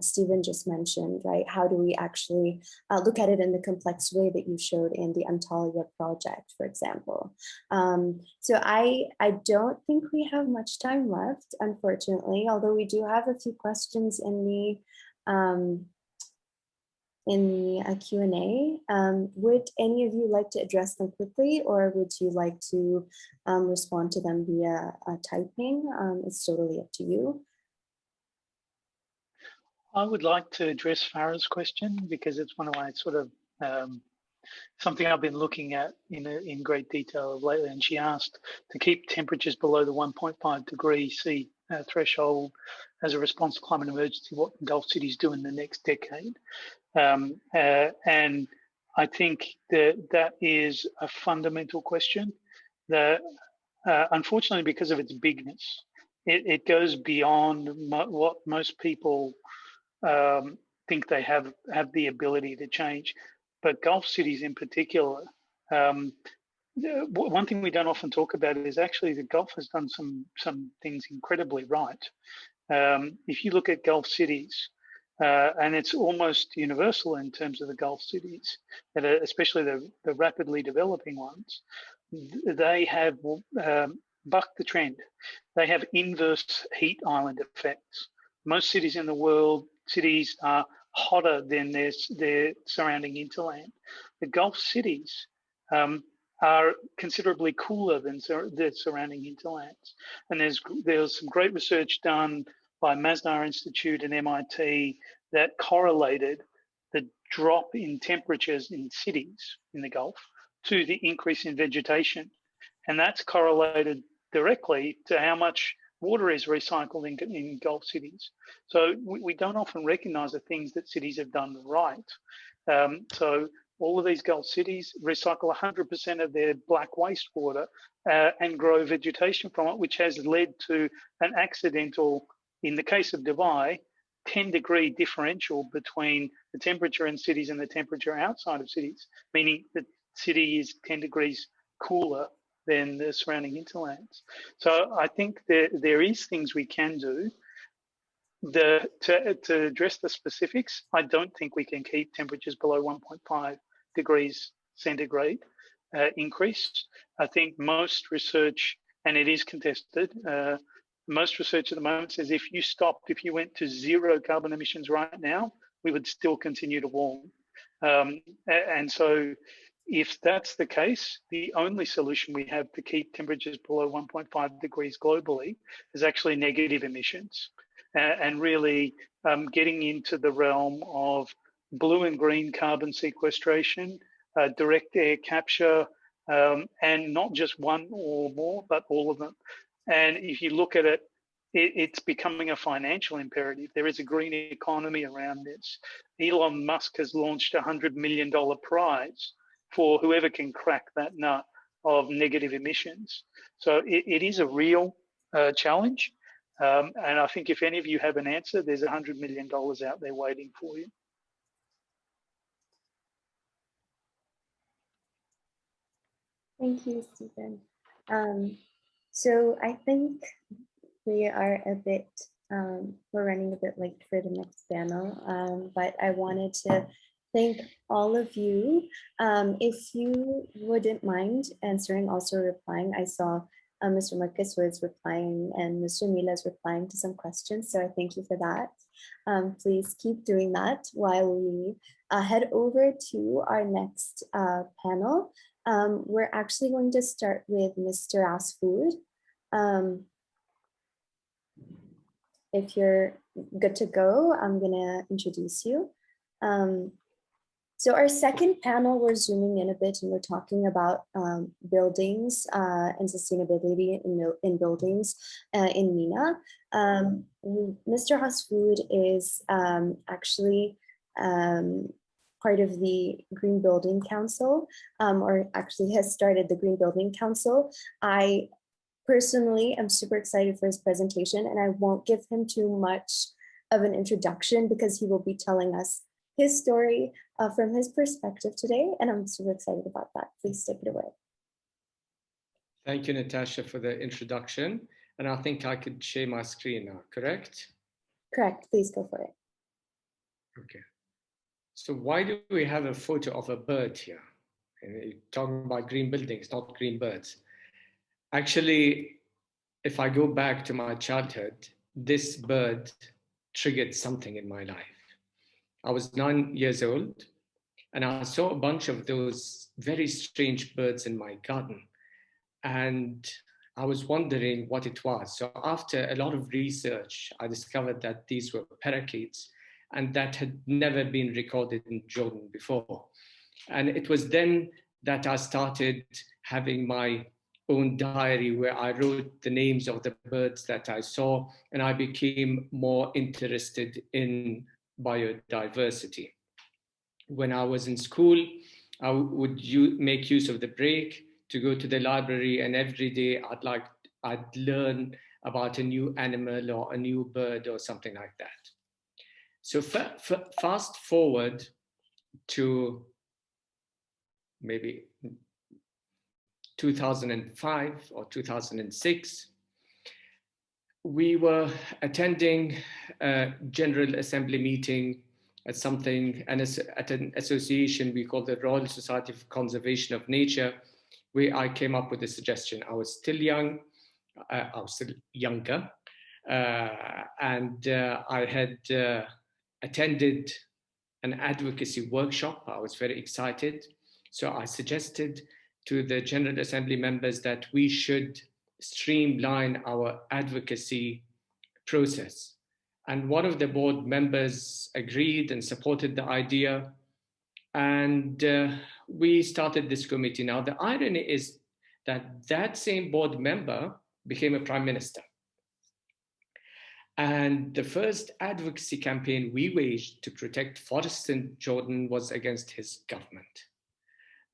[SPEAKER 1] Stephen just mentioned, right? How do we actually look at it in the complex way that you showed in the Antalya project, for example? So I don't think we have much time left, unfortunately, although we do have a few questions in the Q&A. Would any of you like to address them quickly, or would you like to respond to them via typing? It's totally up to you.
[SPEAKER 3] I would like to address Farah's question because it's one of my sort of something I've been looking at in great detail lately. And she asked to keep temperatures below the 1.5 degree C threshold as a response to climate emergency. What can Gulf cities do in the next decade? And I think that is a fundamental question that, unfortunately, because of its bigness, it goes beyond what most people think they have the ability to change. But Gulf cities in particular, one thing we don't often talk about is actually the Gulf has done some things incredibly right. If you look at Gulf cities, and it's almost universal in terms of the Gulf cities, especially the rapidly developing ones, they have bucked the trend. They have inverse heat island effects. Most cities in the world, cities are hotter than their surrounding hinterland. The Gulf cities are considerably cooler than their surrounding hinterlands. And there's some great research done by Masdar Institute and MIT that correlated the drop in temperatures in cities in the Gulf to the increase in vegetation. And that's correlated directly to how much water is recycled in Gulf cities. So we don't often recognize the things that cities have done right. So all of these Gulf cities recycle 100% of their black wastewater and grow vegetation from it, which has led to an accidental, in the case of Dubai, 10-degree differential between the temperature in cities and the temperature outside of cities, meaning the city is 10 degrees cooler than the surrounding hinterlands. So I think there is things we can do. To address the specifics, I don't think we can keep temperatures below 1.5 degrees centigrade increase. I think most research, and it is contested, most research at the moment says if you went to zero carbon emissions right now, we would still continue to warm. And so if that's the case, the only solution we have to keep temperatures below 1.5 degrees globally is actually negative emissions. And really getting into the realm of blue and green carbon sequestration, direct air capture, and not just one or more, but all of them. And if you look at it, it's becoming a financial imperative. There is a green economy around this. Elon Musk has launched a $100 million prize for whoever can crack that nut of negative emissions. So it is a real challenge. And I think if any of you have an answer, there's $100 million out there waiting for you.
[SPEAKER 1] Thank you, Stephen. So I think we are a bit, we're running a bit late for the next panel, but I wanted to thank all of you. If you wouldn't mind answering, also replying, I saw Mr. Marcus was replying and Mr. Mila is replying to some questions, so I thank you for that. Please keep doing that while we head over to our next panel. We're actually going to start with Mr. Asfood. If you're good to go, I'm gonna introduce you. So our second panel, we're zooming in a bit and we're talking about buildings and sustainability in buildings in MENA. Mr. Asfood is actually part of the Green Building Council, or actually has started the Green Building Council. I personally am super excited for his presentation, and I won't give him too much of an introduction because he will be telling us his story from his perspective today, and I'm super excited about that. Please take it away.
[SPEAKER 8] Thank you, Natasha, for the introduction. And I think I could share my screen now, correct?
[SPEAKER 1] Correct, please go for it.
[SPEAKER 8] Okay. So why do we have a photo of a bird here? And you're talking about green buildings, not green birds. Actually, if I go back to my childhood, this bird triggered something in my life. I was 9 years old and I saw a bunch of those very strange birds in my garden. And I was wondering what it was. So after a lot of research, I discovered that these were parakeets and that had never been recorded in Jordan before. And it was then that I started having my own diary where I wrote the names of the birds that I saw, and I became more interested in biodiversity. When I was in school, I would make use of the break to go to the library, and every day I'd learn about a new animal or a new bird or something like that. So fast forward to maybe 2005 or 2006, we were attending a General Assembly meeting at an association we call the Royal Society for Conservation of Nature, where I came up with a suggestion. I was still young, I was still younger, and I had attended an advocacy workshop. I was very excited. So I suggested to the General Assembly members that we should streamline our advocacy process. And one of the board members agreed and supported the idea. And we started this committee. Now, the irony is that that same board member became a prime minister. And the first advocacy campaign we waged to protect forests in Jordan was against his government.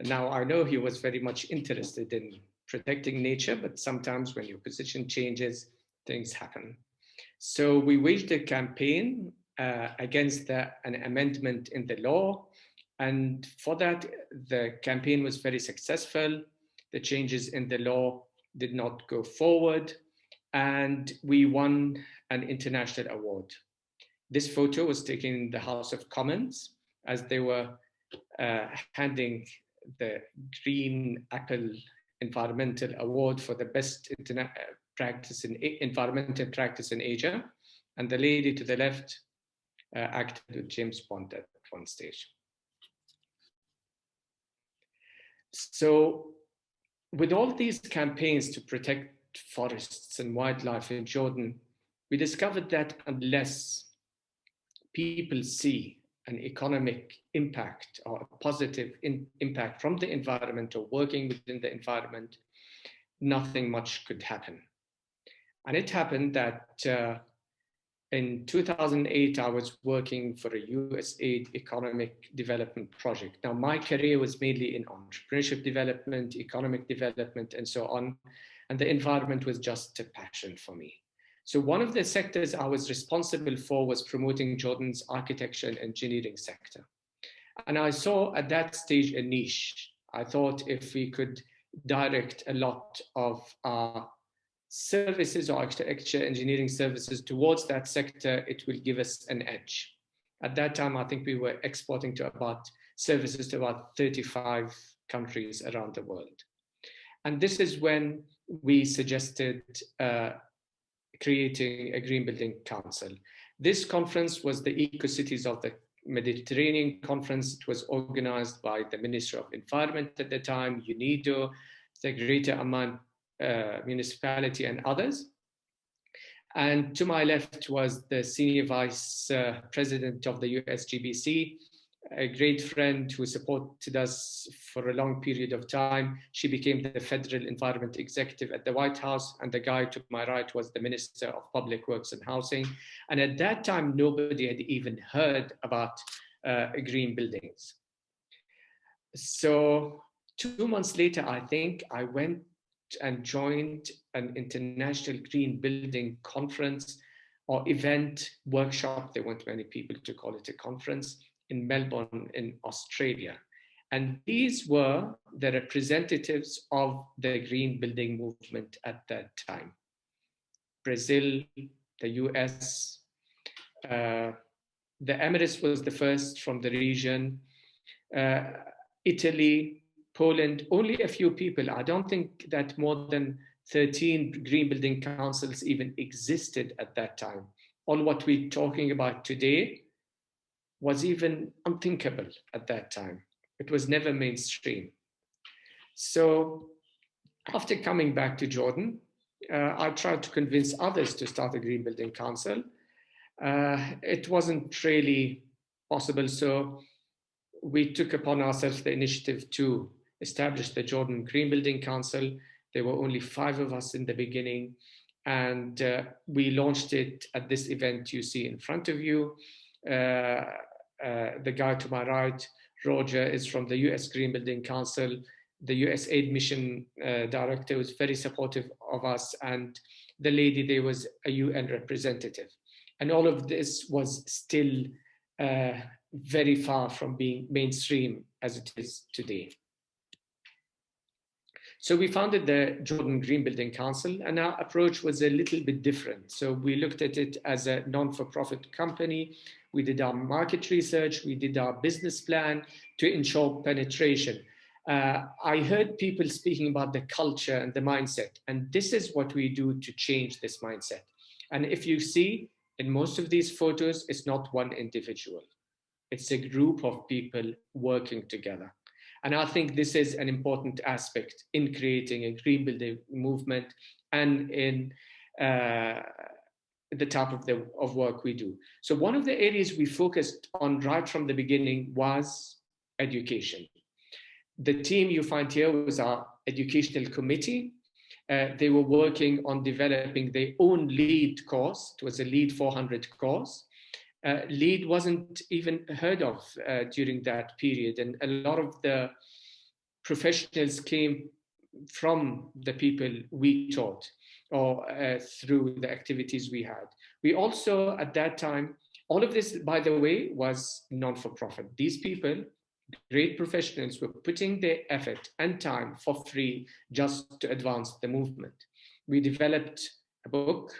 [SPEAKER 8] Now, I know he was very much interested in protecting nature, but sometimes when your position changes, things happen. So we waged a campaign against an amendment in the law. And for that, the campaign was very successful. The changes in the law did not go forward, and we won an international award. This photo was taken in the House of Commons as they were handing the Green Apple Environmental Award for the best environmental practice in Asia. And the lady to the left acted with James Bond at one stage. So with all these campaigns to protect forests and wildlife in Jordan, we discovered that unless people see an economic impact or a positive impact from the environment or working within the environment, nothing much could happen. And it happened that in 2008, I was working for a USAID economic development project. Now, my career was mainly in entrepreneurship development, economic development, and so on. And the environment was just a passion for me. So one of the sectors I was responsible for was promoting Jordan's architecture and engineering sector. And I saw at that stage a niche. I thought if we could direct a lot of our services or architecture engineering services towards that sector, it will give us an edge. At that time, I think we were exporting services to about 35 countries around the world. And this is when we suggested creating a Green Building Council. This conference was the Eco-Cities of the Mediterranean Conference. It was organized by the Ministry of Environment at the time, UNIDO, the Greater Amman municipality, and others. And to my left was the Senior Vice President of the USGBC, a great friend who supported us for a long period of time. She became the Federal Environment Executive at the White House, and the guy to my right was the Minister of Public Works and Housing. And at that time, nobody had even heard about green buildings. So 2 months later, I think, I went and joined an international green building conference or event workshop. There weren't many people to call it a conference, in Melbourne in Australia. And these were the representatives of the green building movement at that time. Brazil, the US, the Emirates was the first from the region, Italy, Poland, only a few people. I don't think that more than 13 green building councils even existed at that time. All what we're talking about today was even unthinkable at that time. It was never mainstream. So after coming back to Jordan, I tried to convince others to start a green building council. It wasn't really possible, so we took upon ourselves the initiative to establish the Jordan Green Building Council. There were only 5 of us in the beginning, and we launched it at this event you see in front of you. The guy to my right, Roger, is from the US Green Building Council. The USAID mission director was very supportive of us, and the lady there was a UN representative. And all of this was still very far from being mainstream as it is today. So we founded the Jordan Green Building Council, and our approach was a little bit different. So we looked at it as a non-for-profit company. We did our market research, we did our business plan to ensure penetration. I heard people speaking about the culture and the mindset, and this is what we do to change this mindset. And if you see in most of these photos, it's not one individual. It's a group of people working together. And I think this is an important aspect in creating a green building movement and in the type of work we do. So one of the areas we focused on right from the beginning was education. The team you find here was our educational committee. They were working on developing their own LEED course. It was a LEED 400 course. LEED wasn't even heard of during that period, and a lot of the professionals came from the people we taught or through the activities we had. We also, at that time, All of this, by the way, was non-for-profit. These people, great professionals, were putting their effort and time for free just to advance the movement. We developed a book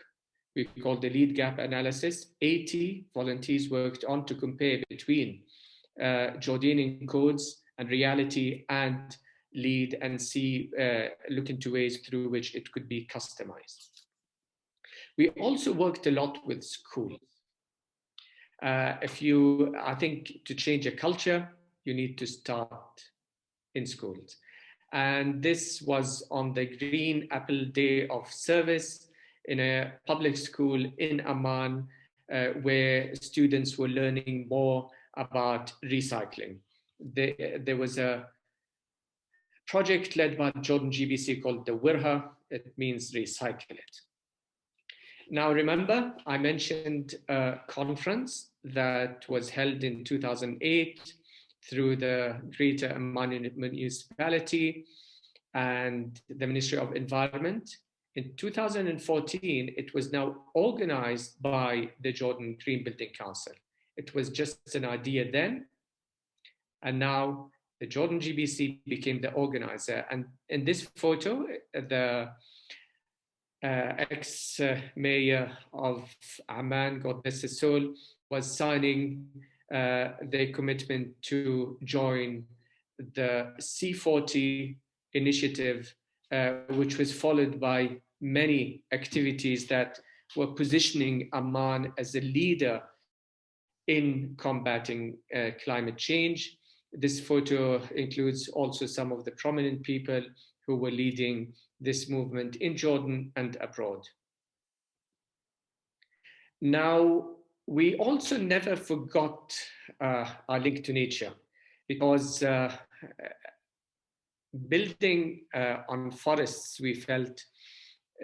[SPEAKER 8] we called the Lead Gap Analysis. 80 volunteers worked on to compare between Jordanian codes and reality and lead and see, look into ways through which it could be customized. We also worked a lot with schools. I think to change a culture, you need to start in schools. And this was on the Green Apple Day of Service in a public school in Amman, where students were learning more about recycling. There was a project led by Jordan GBC called the WIRHA. It means recycle it. Now, remember, I mentioned a conference that was held in 2008 through the Greater Amman Municipality and the Ministry of Environment. In 2014, it was now organized by the Jordan Green Building Council. It was just an idea then, and now the Jordan GBC became the organizer. And in this photo, the ex-mayor of Amman, God bless his soul, was signing their commitment to join the C40 initiative, which was followed by many activities that were positioning Amman as a leader in combating climate change. This photo includes also some of the prominent people who were leading this movement in Jordan and abroad. Now, we also never forgot our link to nature, because building on forests, we felt,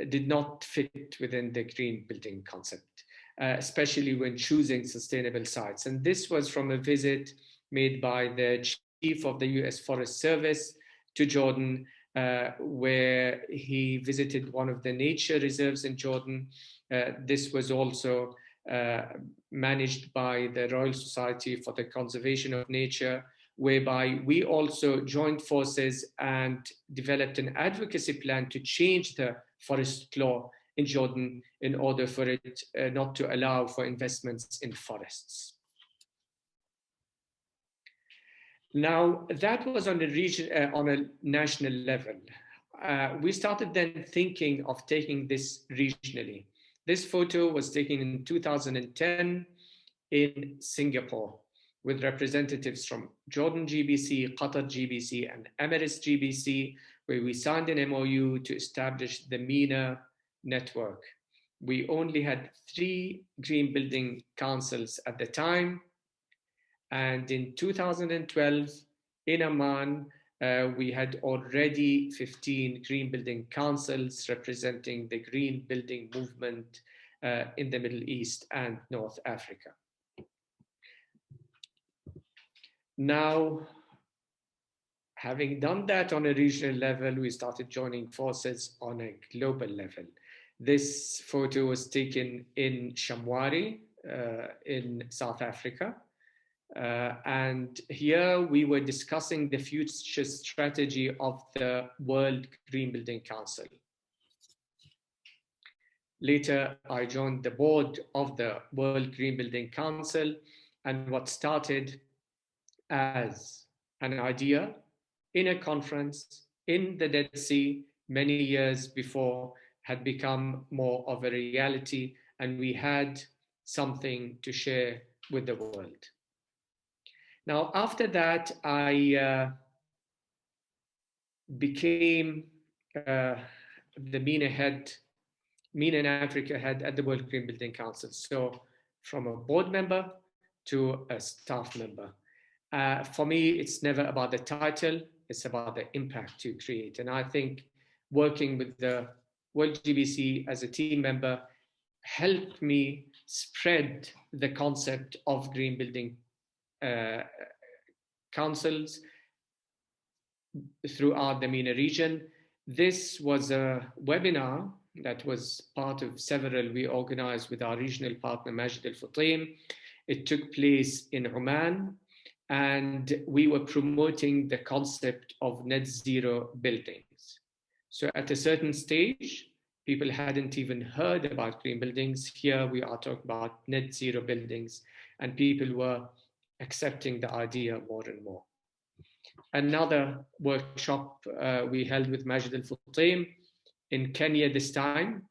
[SPEAKER 8] did not fit within the green building concept, especially when choosing sustainable sites. And this was from a visit made by the chief of the US Forest Service to Jordan, where he visited one of the nature reserves in Jordan. This was also managed by the Royal Society for the Conservation of Nature, whereby we also joined forces and developed an advocacy plan to change the forest law in Jordan in order for it not to allow for investments in forests. Now, that was on a national level. We started then thinking of taking this regionally. This photo was taken in 2010 in Singapore with representatives from Jordan GBC, Qatar GBC, and Emirates GBC, where we signed an MOU to establish the MENA network. We only had 3 green building councils at the time. And in 2012, in Amman, we had already 15 green building councils representing the green building movement in the Middle East and North Africa. Now, having done that on a regional level, we started joining forces on a global level. This photo was taken in Shamwari in South Africa. And here we were discussing the future strategy of the World Green Building Council. Later, I joined the board of the World Green Building Council, and what started as an idea in a conference in the Dead Sea many years before had become more of a reality, and we had something to share with the world. Now, after that, I became the MENA and Africa head at the World Green Building Council. So from a board member to a staff member. For me, it's never about the title, it's about the impact you create. And I think working with the World GBC as a team member helped me spread the concept of green building councils throughout the MENA region. This was a webinar that was part of several we organized with our regional partner, Majid Al Futim. It took place in Oman, and we were promoting the concept of net zero buildings. So at a certain stage, people hadn't even heard about green buildings. Here we are talking about net zero buildings, and people were accepting the idea more and more. Another workshop we held with Majid Al-Futtaim in Kenya this time.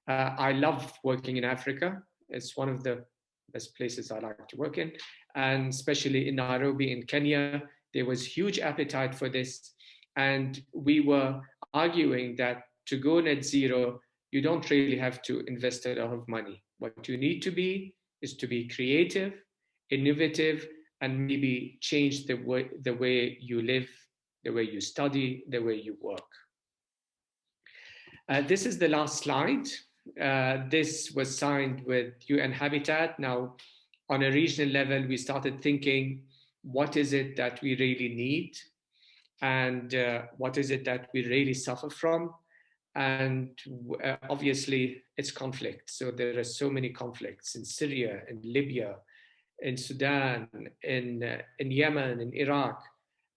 [SPEAKER 8] I love working in Africa. It's one of the best places I like to work in, and especially in Nairobi in Kenya, there was huge appetite for this. And we were arguing that to go net zero, you don't really have to invest a lot of money. What you need to be is to be creative, innovative, and maybe change the way you live, the way you study, the way you work. This is the last slide. This was signed with UN Habitat. Now, on a regional level, we started thinking, what is it that we really need? And what is it that we really suffer from? And obviously, it's conflict. So there are so many conflicts in Syria, in Libya, in Sudan, in Yemen, in Iraq.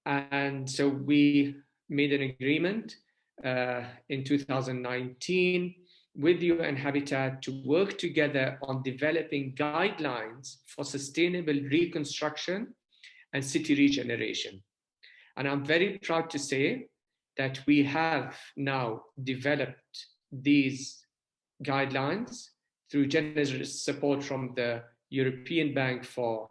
[SPEAKER 8] And so we made an agreement in 2019 with UN Habitat to work together on developing guidelines for sustainable reconstruction and city regeneration. And I'm very proud to say that we have now developed these guidelines through generous support from the European Bank for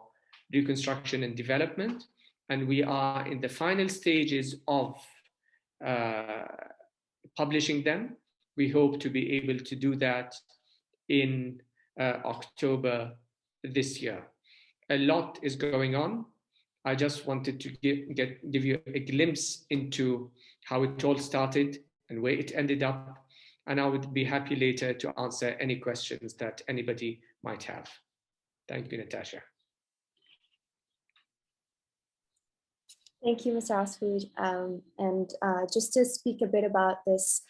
[SPEAKER 8] Reconstruction and Development. And we are in the final stages of publishing them. We hope to be able to do that in October this year. A lot is going on. I just wanted to give you a glimpse into how it all started and where it ended up. And I would be happy later to answer any questions that anybody might have. Thank you, Natasha.
[SPEAKER 1] Thank you, Mr. Asfood. And just to speak a bit about this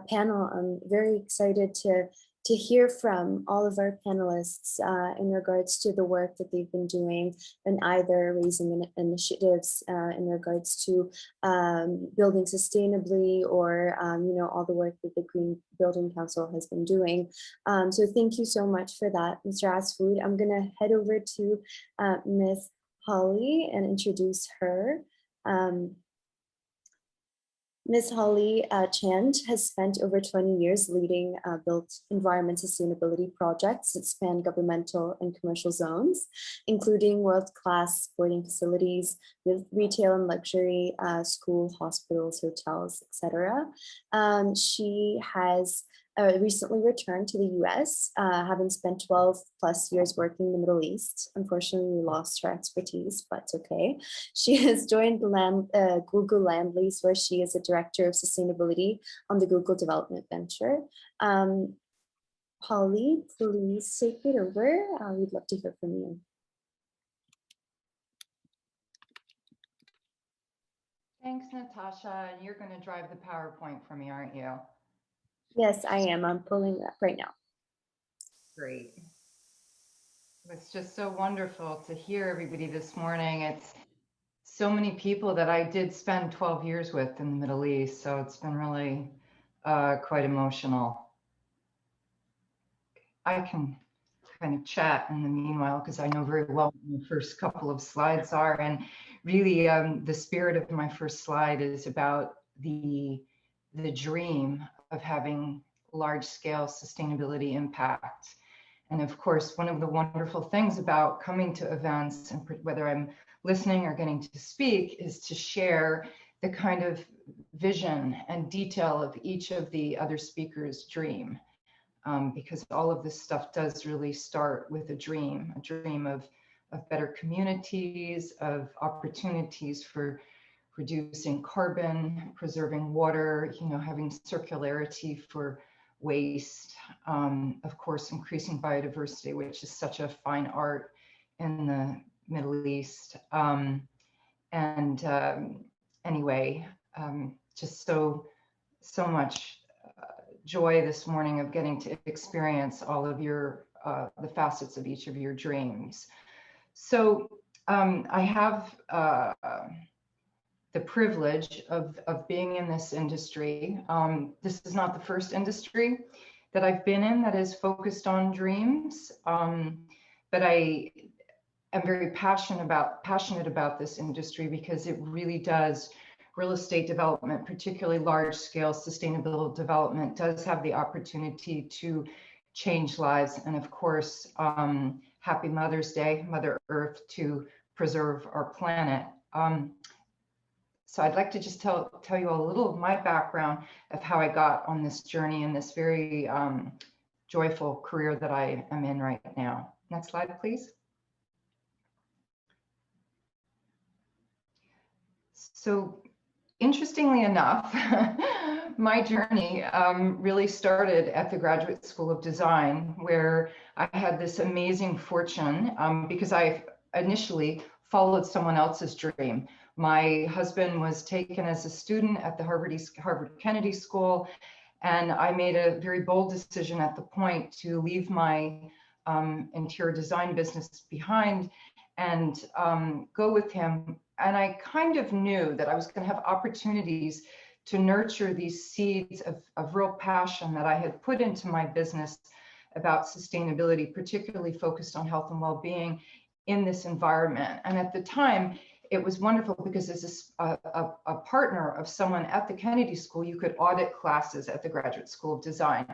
[SPEAKER 1] panel, I'm very excited to hear from all of our panelists in regards to the work that they've been doing and either raising initiatives in regards to building sustainably or all the work that the Green Building Council has been doing. So thank you so much for that, Mr. Asfood. I'm gonna head over to Ms. Holly and introduce her. Ms. Holly Chand has spent over 20 years leading built environment sustainability projects that span governmental and commercial zones, including world-class sporting facilities, with retail and luxury, schools, hospitals, hotels, etc. She has recently returned to the US, having spent 12 plus years working in the Middle East. Unfortunately, we lost her expertise, but it's okay. She has joined the Google Land Lease, where she is a director of sustainability on the Google Development Venture. Holly, please take it over. We'd love to hear from you.
[SPEAKER 9] Thanks, Natasha. And you're going to drive the PowerPoint for me, aren't you?
[SPEAKER 1] Yes, I am. I'm pulling it up right now.
[SPEAKER 9] Great. It's just so wonderful to hear everybody this morning. It's so many people that I did spend 12 years with in the Middle East, so it's been really quite emotional. I can kind of chat in the meanwhile because I know very well what the first couple of slides are. And really, the spirit of my first slide is about the dream of having large-scale sustainability impact. And of course, one of the wonderful things about coming to events, and whether I'm listening or getting to speak, is to share the kind of vision and detail of each of the other speakers' dream. Because all of this stuff does really start with a dream of better communities, of opportunities for reducing carbon, preserving water, having circularity for waste, of course, increasing biodiversity, which is such a fine art in the Middle East. Anyway, just so much joy this morning of getting to experience all of your, the facets of each of your dreams. So I have the privilege of being in this industry. This is not the first industry that I've been in that is focused on dreams, but I am very passionate about this industry because it really does, real estate development, particularly large scale sustainable development, does have the opportunity to change lives. And of course, happy Mother's Day, Mother Earth, to preserve our planet. So I'd like to just tell you a little of my background of how I got on this journey and this very joyful career that I am in right now. Next slide, please. So interestingly enough, my journey really started at the Graduate School of Design, where I had this amazing fortune because I initially followed someone else's dream. My husband was taken as a student at the Harvard Kennedy School, and I made a very bold decision at the point to leave my interior design business behind and go with him. And I kind of knew that I was going to have opportunities to nurture these seeds of real passion that I had put into my business about sustainability, particularly focused on health and well-being in this environment. And at the time, it was wonderful because as a partner of someone at the Kennedy School, you could audit classes at the Graduate School of Design,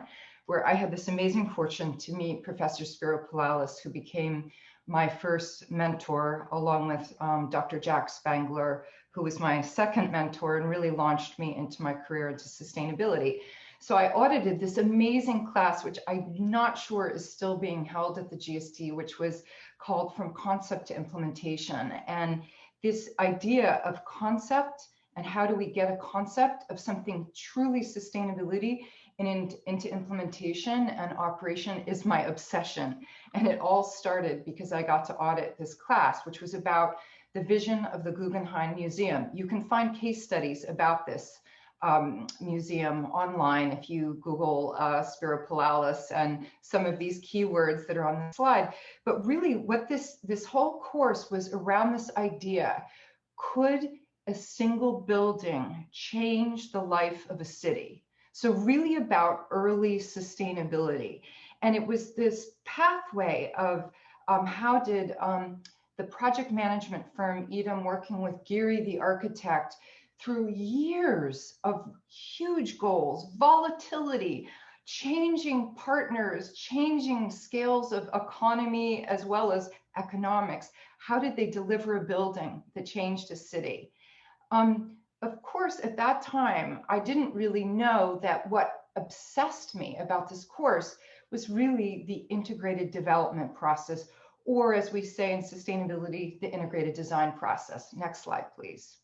[SPEAKER 9] where I had this amazing fortune to meet Professor Spiro Palalis, who became my first mentor, along with Dr. Jack Spangler, who was my second mentor and really launched me into my career into sustainability. So I audited this amazing class, which I'm not sure is still being held at the GST, which was called From Concept to Implementation. And this idea of concept and how do we get a concept of something truly sustainability and into implementation and operation is my obsession. And it all started because I got to audit this class, which was about the vision of the Guggenheim Museum. You can find case studies about this museum online if you Google Spiro Palalis and some of these keywords that are on the slide. But really what this whole course was around this idea, could a single building change the life of a city? So really about early sustainability. And it was this pathway of how did the project management firm Edom, working with Giri, the architect, through years of huge goals, volatility, changing partners, changing scales of economy as well as economics, how did they deliver a building that changed a city? Of course, at that time, I didn't really know that what obsessed me about this course was really the integrated development process, or as we say in sustainability, the integrated design process. Next slide, please.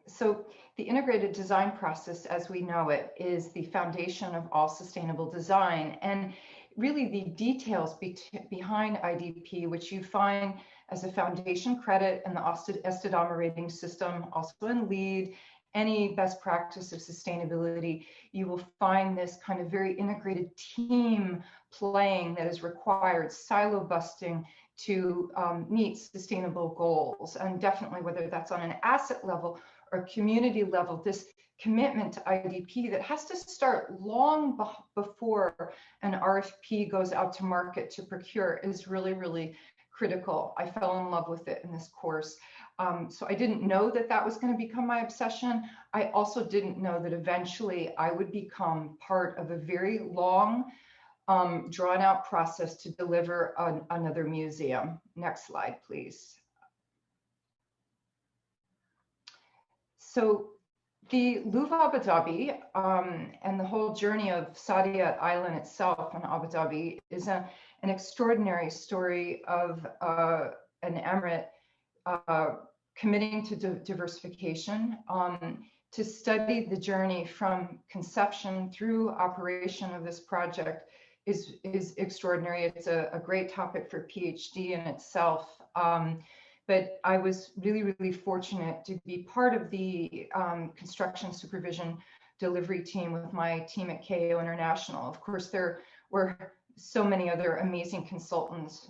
[SPEAKER 9] So the integrated design process, as we know it, is the foundation of all sustainable design. And really the details behind IDP, which you find as a foundation credit in the Estidama rating system, also in LEED, any best practice of sustainability, you will find this kind of very integrated team playing that is required, silo busting, to meet sustainable goals. And definitely whether that's on an asset level or community level, this commitment to IDP that has to start long before an RFP goes out to market to procure is really, really critical. I fell in love with it in this course. So I didn't know that that was going to become my obsession. I also didn't know that eventually I would become part of a very long, drawn out process to deliver another museum. Next slide, please. So the Louvre Abu Dhabi and the whole journey of Saadiyat Island itself in Abu Dhabi is an extraordinary story of an emirate committing to diversification, to study the journey from conception through operation of this project is extraordinary. It's a great topic for PhD in itself. But I was really, really fortunate to be part of the construction supervision delivery team with my team at KO International. Of course, there were so many other amazing consultants,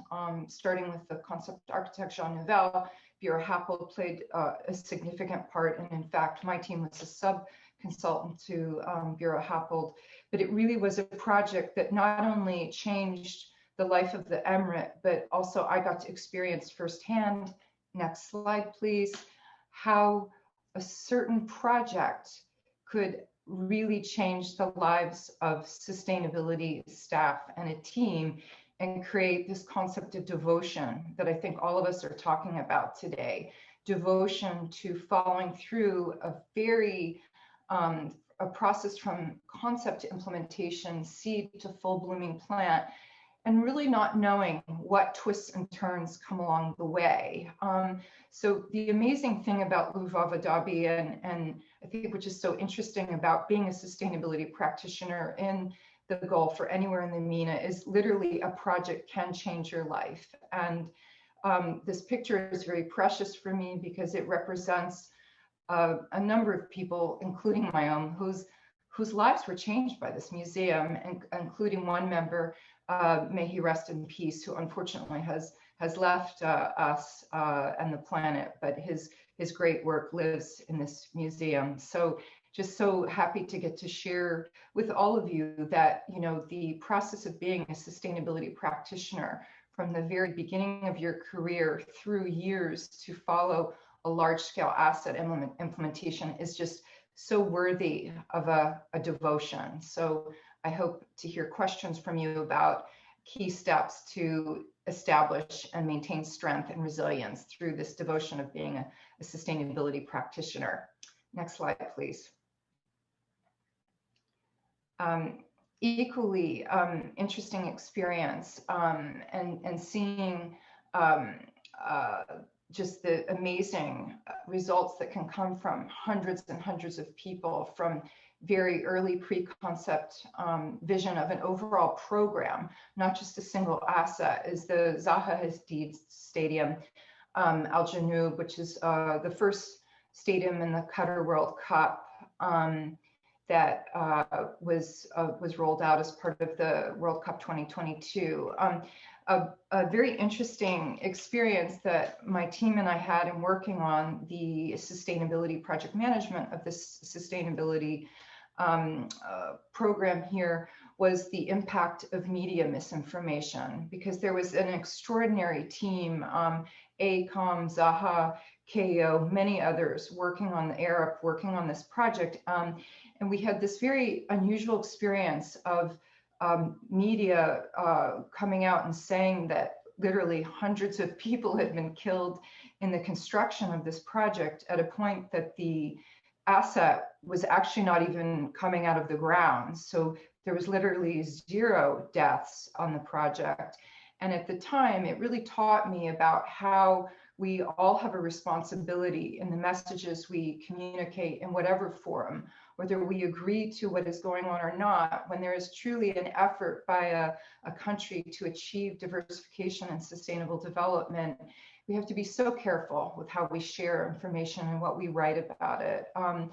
[SPEAKER 9] starting with the concept architect Jean Nouvel. Vera Happold played a significant part, and in fact, my team was a sub-consultant to Vera Happold. But it really was a project that not only changed the life of the emirate, but also I got to experience firsthand, next slide please, how a certain project could really change the lives of sustainability staff and a team and create this concept of devotion that I think all of us are talking about today. Devotion to following through a very a process from concept to implementation, seed to full blooming plant, and really not knowing what twists and turns come along the way. So the amazing thing about Luvava Dhabi and I think which is so interesting about being a sustainability practitioner in the Gulf or anywhere in the MENA is literally a project can change your life. And this picture is very precious for me because it represents a number of people, including my own, whose lives were changed by this museum, and including one member, may he rest in peace, who unfortunately has left us and the planet, but his great work lives in this museum. So just so happy to get to share with all of you that, you know, the process of being a sustainability practitioner from the very beginning of your career through years to follow a large-scale asset implementation is just so worthy of a devotion. So I hope to hear questions from you about key steps to establish and maintain strength and resilience through this devotion of being a sustainability practitioner. Next slide, please. Equally interesting experience and seeing just the amazing results that can come from hundreds and hundreds of people from very early pre-concept vision of an overall program, not just a single asset, is the Zaha Hadid Stadium, Al Janoub, which is the first stadium in the Qatar World Cup that was rolled out as part of the World Cup 2022. A very interesting experience that my team and I had in working on the sustainability project management of this sustainability program here was the impact of media misinformation, because there was an extraordinary team, ACOM, Zaha, KO, many others working on the Arab, working on this project. And we had this very unusual experience of media coming out and saying that literally hundreds of people had been killed in the construction of this project at a point that the asset was actually not even coming out of the ground. So there was literally 0 deaths on the project. And at the time, it really taught me about how we all have a responsibility in the messages we communicate in whatever forum, whether we agree to what is going on or not. When there is truly an effort by a country to achieve diversification and sustainable development, we have to be so careful with how we share information and what we write about it. A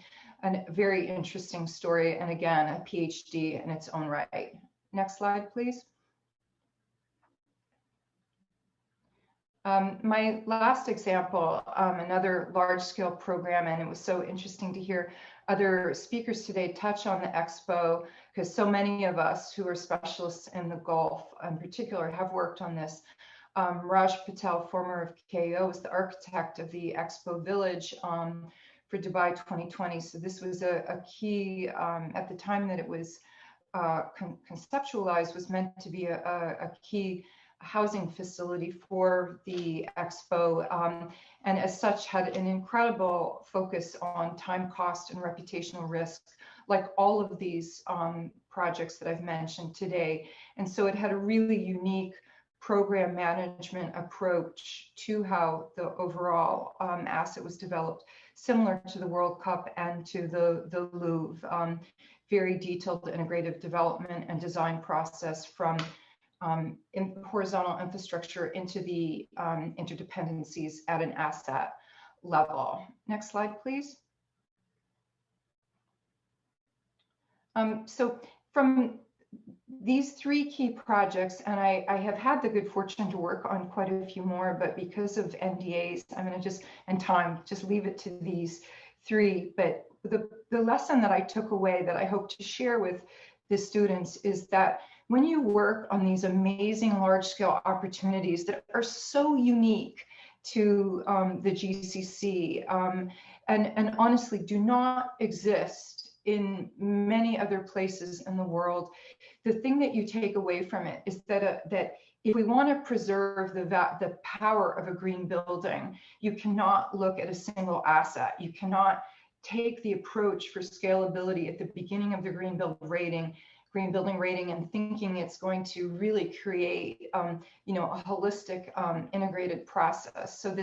[SPEAKER 9] very interesting story, and again, a PhD in its own right. Next slide, please. My last example, another large-scale program, and it was so interesting to hear other speakers today touch on the expo, because so many of us who are specialists in the Gulf in particular have worked on this. Raj Patel, former of KO, was the architect of the Expo Village for Dubai 2020. So this was a key, at the time that it was conceptualized, was meant to be a key housing facility for the expo, and as such had an incredible focus on time, cost, and reputational risk, like all of these projects that I've mentioned today. And so it had a really unique program management approach to how the overall asset was developed, similar to the World Cup and to the Louvre. Very detailed integrative development and design process from in horizontal infrastructure into the interdependencies at an asset level. Next slide, please. So from these three key projects, and I have had the good fortune to work on quite a few more, but because of NDAs, I'm going to just leave it to these three. But the lesson that I took away that I hope to share with the students is that when you work on these amazing large-scale opportunities that are so unique to the GCC and honestly do not exist in many other places in the world, the thing that you take away from it is that that if we want to preserve the power of a green building, you cannot look at a single asset. You cannot take the approach for scalability at the beginning of the green building rating and thinking it's going to really create you know, a holistic integrated process. So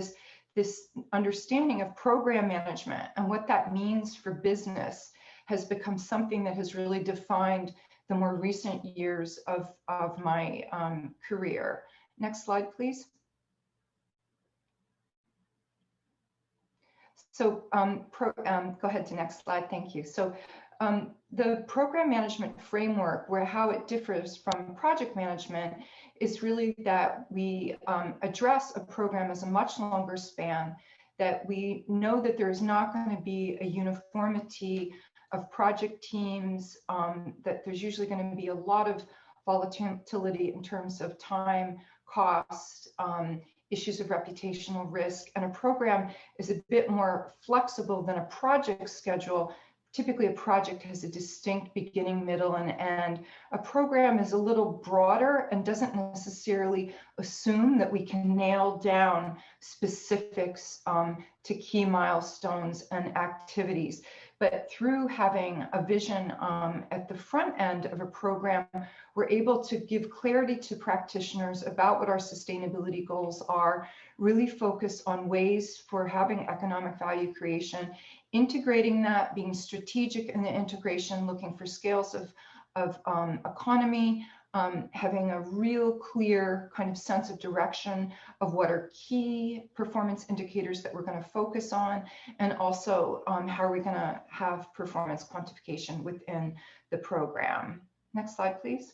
[SPEAKER 9] this understanding of program management and what that means for business has become something that has really defined the more recent years of my career. Next slide, please. So go ahead to next slide, thank you. So the program management framework, how it differs from project management, is really that we address a program as a much longer span, that we know that there is not going to be a uniformity of project teams, that there's usually going to be a lot of volatility in terms of time, cost, issues of reputational risk, and a program is a bit more flexible than a project schedule. Typically, a project has a distinct beginning, middle, and end. A program is a little broader and doesn't necessarily assume that we can nail down specifics to key milestones and activities. But through having a vision at the front end of a program, we're able to give clarity to practitioners about what our sustainability goals are, really focus on ways for having economic value creation, integrating that, being strategic in the integration, looking for scales of economy, having a real clear kind of sense of direction of what are key performance indicators that we're going to focus on, and also how are we going to have performance quantification within the program. Next slide, please.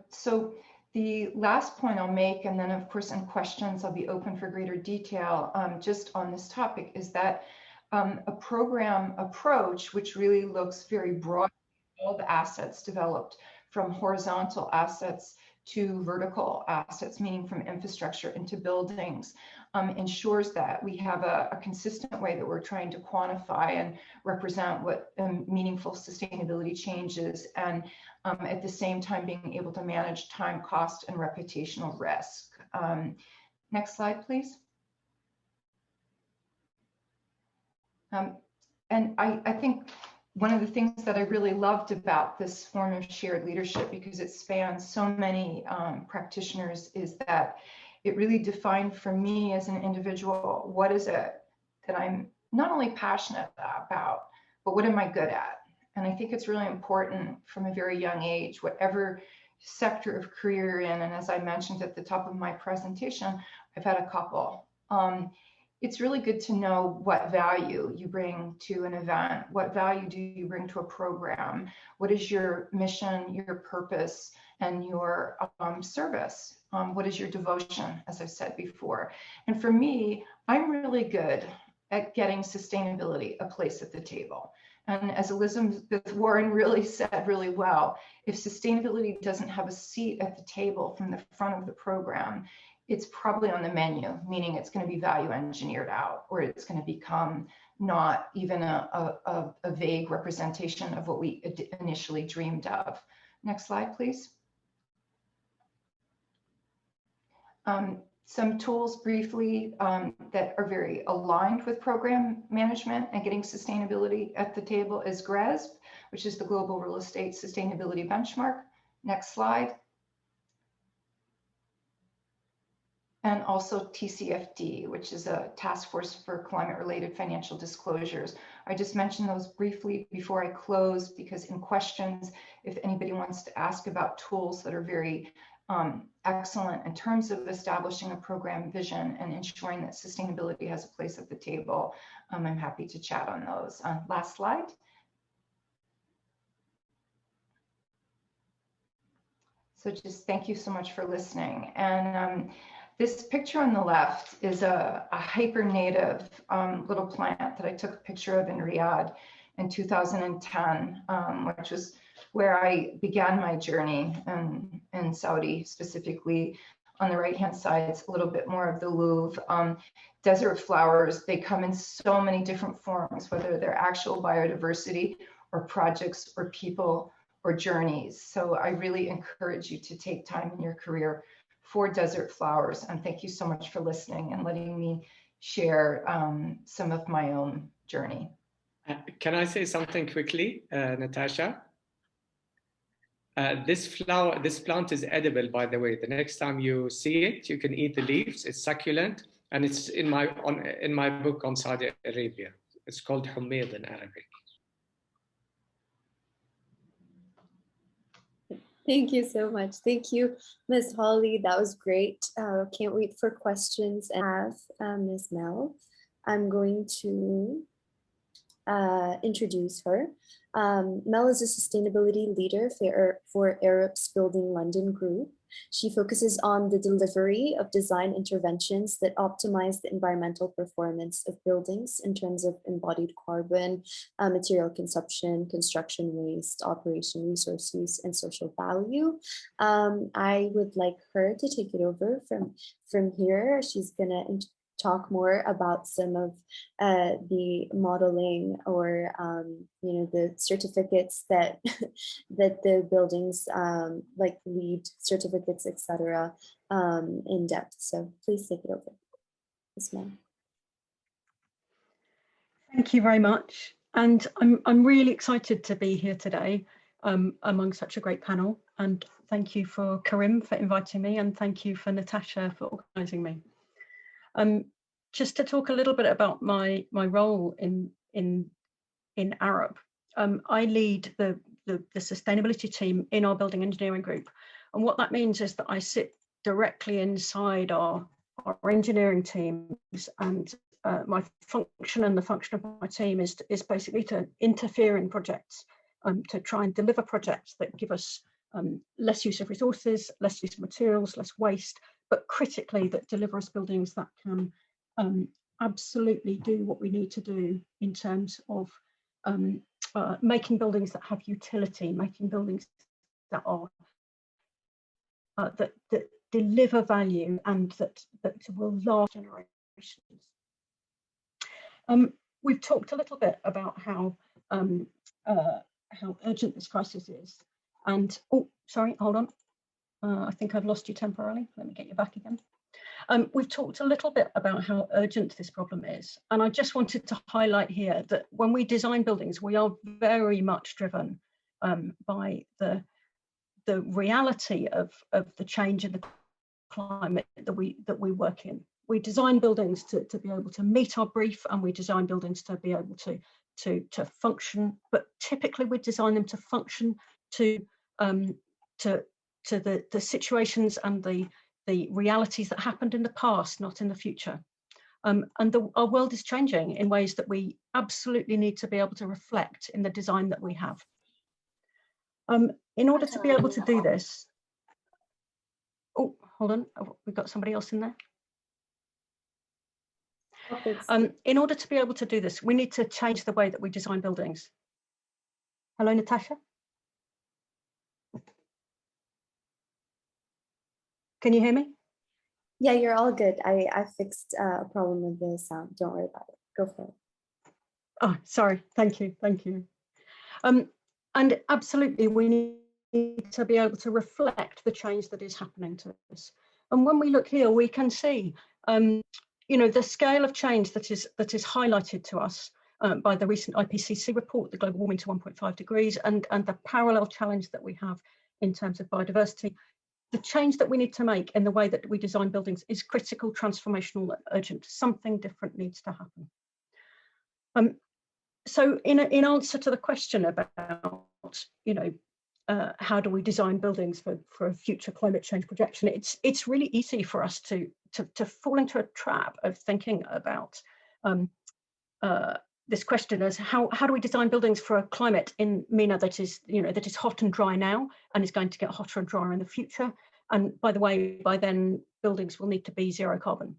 [SPEAKER 9] So the last point I'll make, and then of course in questions I'll be open for greater detail just on this topic, is that a program approach, which really looks very broad, all the assets developed from horizontal assets to vertical assets, meaning from infrastructure into buildings, ensures that we have a consistent way that we're trying to quantify and represent what meaningful sustainability changes, and at the same time being able to manage time, cost, and reputational risk. Next slide, please. And I think one of the things that I really loved about this form of shared leadership, because it spans so many practitioners, is that it really defined for me as an individual, what is it that I'm not only passionate about, but what am I good at? And I think it's really important from a very young age, whatever sector of career you're in, and as I mentioned at the top of my presentation, I've had a couple. It's really good to know what value you bring to an event. What value do you bring to a program? What is your mission, your purpose, and your service? What is your devotion, as I've said before? And for me, I'm really good at getting sustainability a place at the table. And as Elizabeth Warren really said really well, if sustainability doesn't have a seat at the table from the front of the program, it's probably on the menu, meaning it's going to be value engineered out, or it's going to become not even a vague representation of what we initially dreamed of. Next slide, please. Some tools briefly that are very aligned with program management and getting sustainability at the table is GRESB, which is the Global Real Estate Sustainability Benchmark. Next slide. And also TCFD, which is a task force for climate-related financial disclosures. I just mentioned those briefly before I close, because in questions, if anybody wants to ask about tools that are very excellent in terms of establishing a program vision and ensuring that sustainability has a place at the table. I'm happy to chat on those. Last slide. So just thank you so much for listening. And this picture on the left is a hyper-native little plant that I took a picture of in Riyadh in 2010, which was where I began my journey in Saudi, specifically. On the right-hand side, it's a little bit more of the Louvre. Desert flowers, they come in so many different forms, whether they're actual biodiversity or projects or people or journeys. So I really encourage you to take time in your career for desert flowers. And thank you so much for listening and letting me share some of my own journey.
[SPEAKER 8] Can I say something quickly, Natasha? This plant is edible, by the way. The next time you see it, you can eat the leaves. It's succulent, and it's in my book on Saudi Arabia. It's called Humayd in Arabic.
[SPEAKER 1] Thank you so much. Thank you, Ms. Holly. That was great. Can't wait for questions. And have Ms. Mel. I'm going to introduce her. Mel is a sustainability leader for Arabs Building London Group. She focuses on the delivery of design interventions that optimize the environmental performance of buildings in terms of embodied carbon, material consumption, construction waste, operation resource use, and social value. I would like her to take it over from here. She's gonna talk more about some of the modeling or the certificates that the buildings like LEED certificates, etc. In depth. So please take it over, Ms. Mel.
[SPEAKER 10] Thank you very much, and I'm really excited to be here today among such a great panel. And thank you for Karim for inviting me, and thank you for Natasha for organising me. Just to talk a little bit about my role in Arab, I lead the sustainability team in our building engineering group, and what that means is that I sit directly inside our engineering teams, and my function and the function of my team is basically to interfere in projects, to try and deliver projects that give us less use of resources, less use of materials, less waste, but critically that deliver us buildings that can absolutely do what we need to do in terms of making buildings that have utility, making buildings that are that deliver value and that will last generations. We've talked a little bit about how urgent this crisis is, and oh, sorry, hold on. I think I've lost you temporarily. Let me get you back again. We've talked a little bit about how urgent this problem is, and I just wanted to highlight here that when we design buildings, we are very much driven by the reality of the change in the climate that we work in. We design buildings to be able to meet our brief, and we design buildings to be able to function, but typically we design them to function to the situations and the realities that happened in the past, not in the future. And our world is changing in ways that we absolutely need to be able to reflect in the design that we have. In order to be able to do this, oh, hold on, we've got somebody else in there. In order to be able to do this, we need to change the way that we design buildings. Hello, Natasha? Can you hear me?
[SPEAKER 1] Yeah, you're all good. I fixed a problem with the sound. Don't worry about it. Go for it.
[SPEAKER 10] Oh, sorry. Thank you. Thank you. And absolutely, we need to be able to reflect the change that is happening to us. And when we look here, we can see, the scale of change that is highlighted to us by the recent IPCC report, the global warming to 1.5 degrees, and the parallel challenge that we have in terms of biodiversity. The change that we need to make in the way that we design buildings is critical, transformational, and urgent. Something different needs to happen. So in answer to the question about, how do we design buildings for a future climate change projection, it's really easy for us to fall into a trap of thinking about this question as how do we design buildings for a climate in MENA that is hot and dry now and is going to get hotter and drier in the future. And by the way, by then buildings will need to be zero carbon.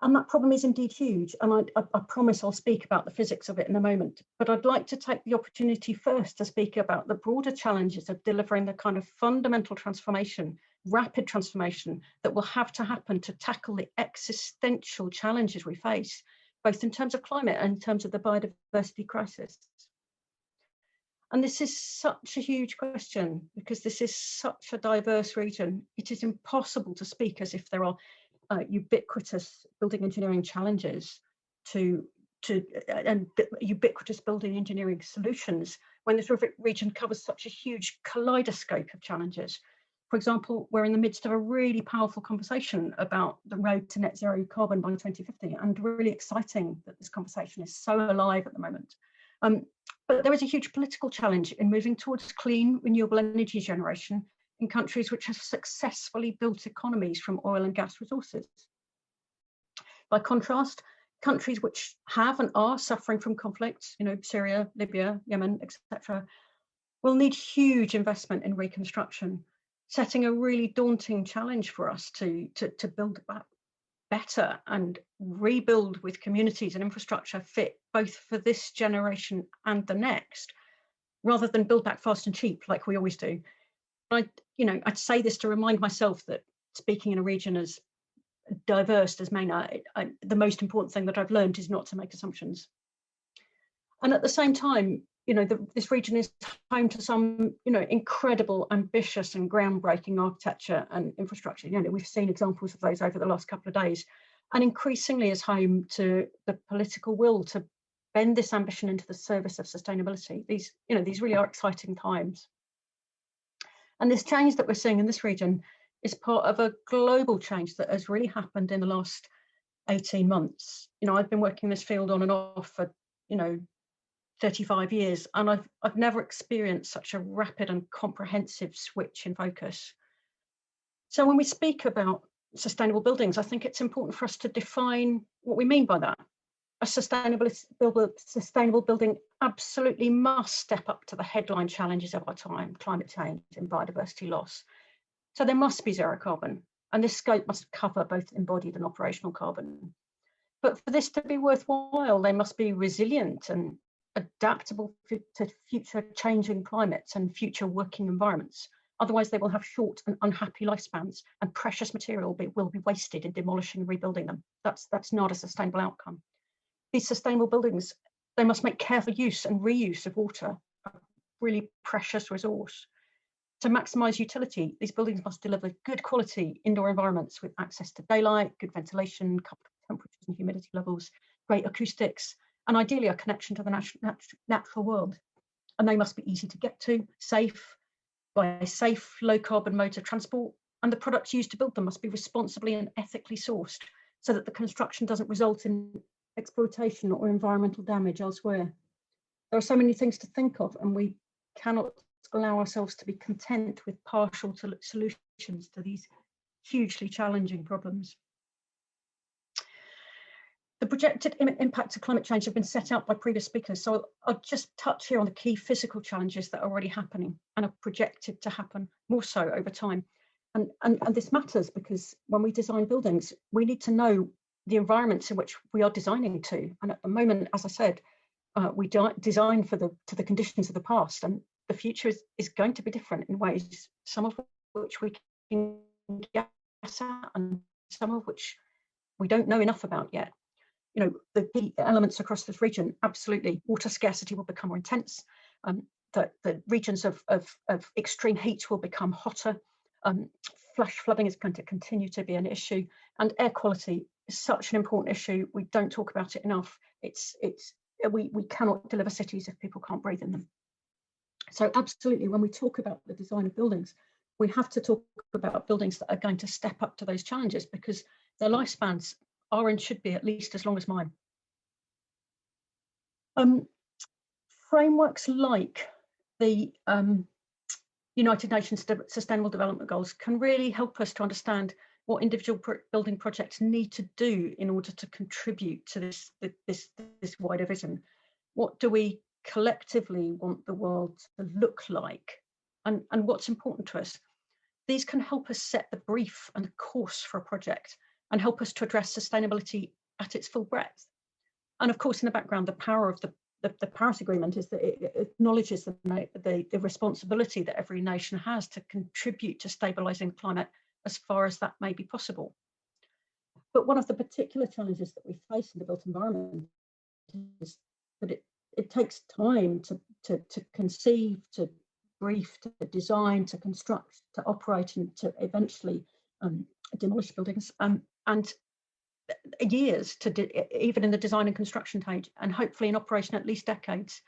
[SPEAKER 10] And that problem is indeed huge. And I promise I'll speak about the physics of it in a moment. But I'd like to take the opportunity first to speak about the broader challenges of delivering the kind of fundamental transformation, rapid transformation that will have to happen to tackle the existential challenges we face, both in terms of climate and in terms of the biodiversity crisis. And this is such a huge question because this is such a diverse region. It is impossible to speak as if there are ubiquitous building engineering challenges and ubiquitous building engineering solutions when this region covers such a huge kaleidoscope of challenges. For example, we're in the midst of a really powerful conversation about the road to net zero carbon by 2050, and really exciting that this conversation is so alive at the moment. But there is a huge political challenge in moving towards clean, renewable energy generation in countries which have successfully built economies from oil and gas resources. By contrast, countries which have and are suffering from conflicts, Syria, Libya, Yemen, etc., will need huge investment in reconstruction, setting a really daunting challenge for us to build back better and rebuild with communities and infrastructure fit both for this generation and the next, rather than build back fast and cheap like we always do. I'd say this to remind myself that speaking in a region as diverse as MENA, the most important thing that I've learned is not to make assumptions. And at the same time, this region is home to some, incredible, ambitious and groundbreaking architecture and infrastructure. We've seen examples of those over the last couple of days, and increasingly is home to the political will to bend this ambition into the service of sustainability. These really are exciting times. And this change that we're seeing in this region is part of a global change that has really happened in the last 18 months. I've been working in this field on and off for, 35 years, and I've never experienced such a rapid and comprehensive switch in focus. So when we speak about sustainable buildings, I think it's important for us to define what we mean by that. A sustainable building absolutely must step up to the headline challenges of our time, climate change and biodiversity loss. So there must be zero carbon, and this scope must cover both embodied and operational carbon. But for this to be worthwhile, they must be resilient and adaptable to future changing climates and future working environments. Otherwise, they will have short and unhappy lifespans, and precious material will be wasted in demolishing and rebuilding them. That's not a sustainable outcome. These sustainable buildings, they must make careful use and reuse of water, a really precious resource. To maximise utility, these buildings must deliver good quality indoor environments with access to daylight, good ventilation, coupled with temperatures and humidity levels, great acoustics, and ideally a connection to the natural world. And they must be easy to get to, safe, by safe, low carbon modes of transport, and the products used to build them must be responsibly and ethically sourced so that the construction doesn't result in exploitation or environmental damage elsewhere. There are so many things to think of, and we cannot allow ourselves to be content with partial solutions to these hugely challenging problems. The projected impacts of climate change have been set out by previous speakers, so I'll just touch here on the key physical challenges that are already happening and are projected to happen more so over time. And this matters because when we design buildings, we need to know the environments in which we are designing to. And at the moment, as I said, we design to the conditions of the past, and the future is going to be different in ways, some of which we can guess at and some of which we don't know enough about yet. The key elements across this region, absolutely, water scarcity will become more intense, the regions of extreme heat will become hotter, flash flooding is going to continue to be an issue, and air quality is such an important issue. We don't talk about it enough. We cannot deliver cities if people can't breathe in them. So absolutely, when we talk about the design of buildings, we have to talk about buildings that are going to step up to those challenges because their lifespans are and should be at least as long as mine. Frameworks like the United Nations Sustainable Development Goals can really help us to understand what individual building projects need to do in order to contribute to this wider vision. What do we collectively want the world to look like, and what's important to us? These can help us set the brief and the course for a project and help us to address sustainability at its full breadth. And of course, in the background, the power of the Paris Agreement is that it acknowledges the responsibility that every nation has to contribute to stabilising climate as far as that may be possible. But one of the particular challenges that we face in the built environment is that it takes time to conceive, to brief, to design, to construct, to operate, and to eventually demolish buildings, and years even in the design and construction stage, and hopefully in operation at least decades.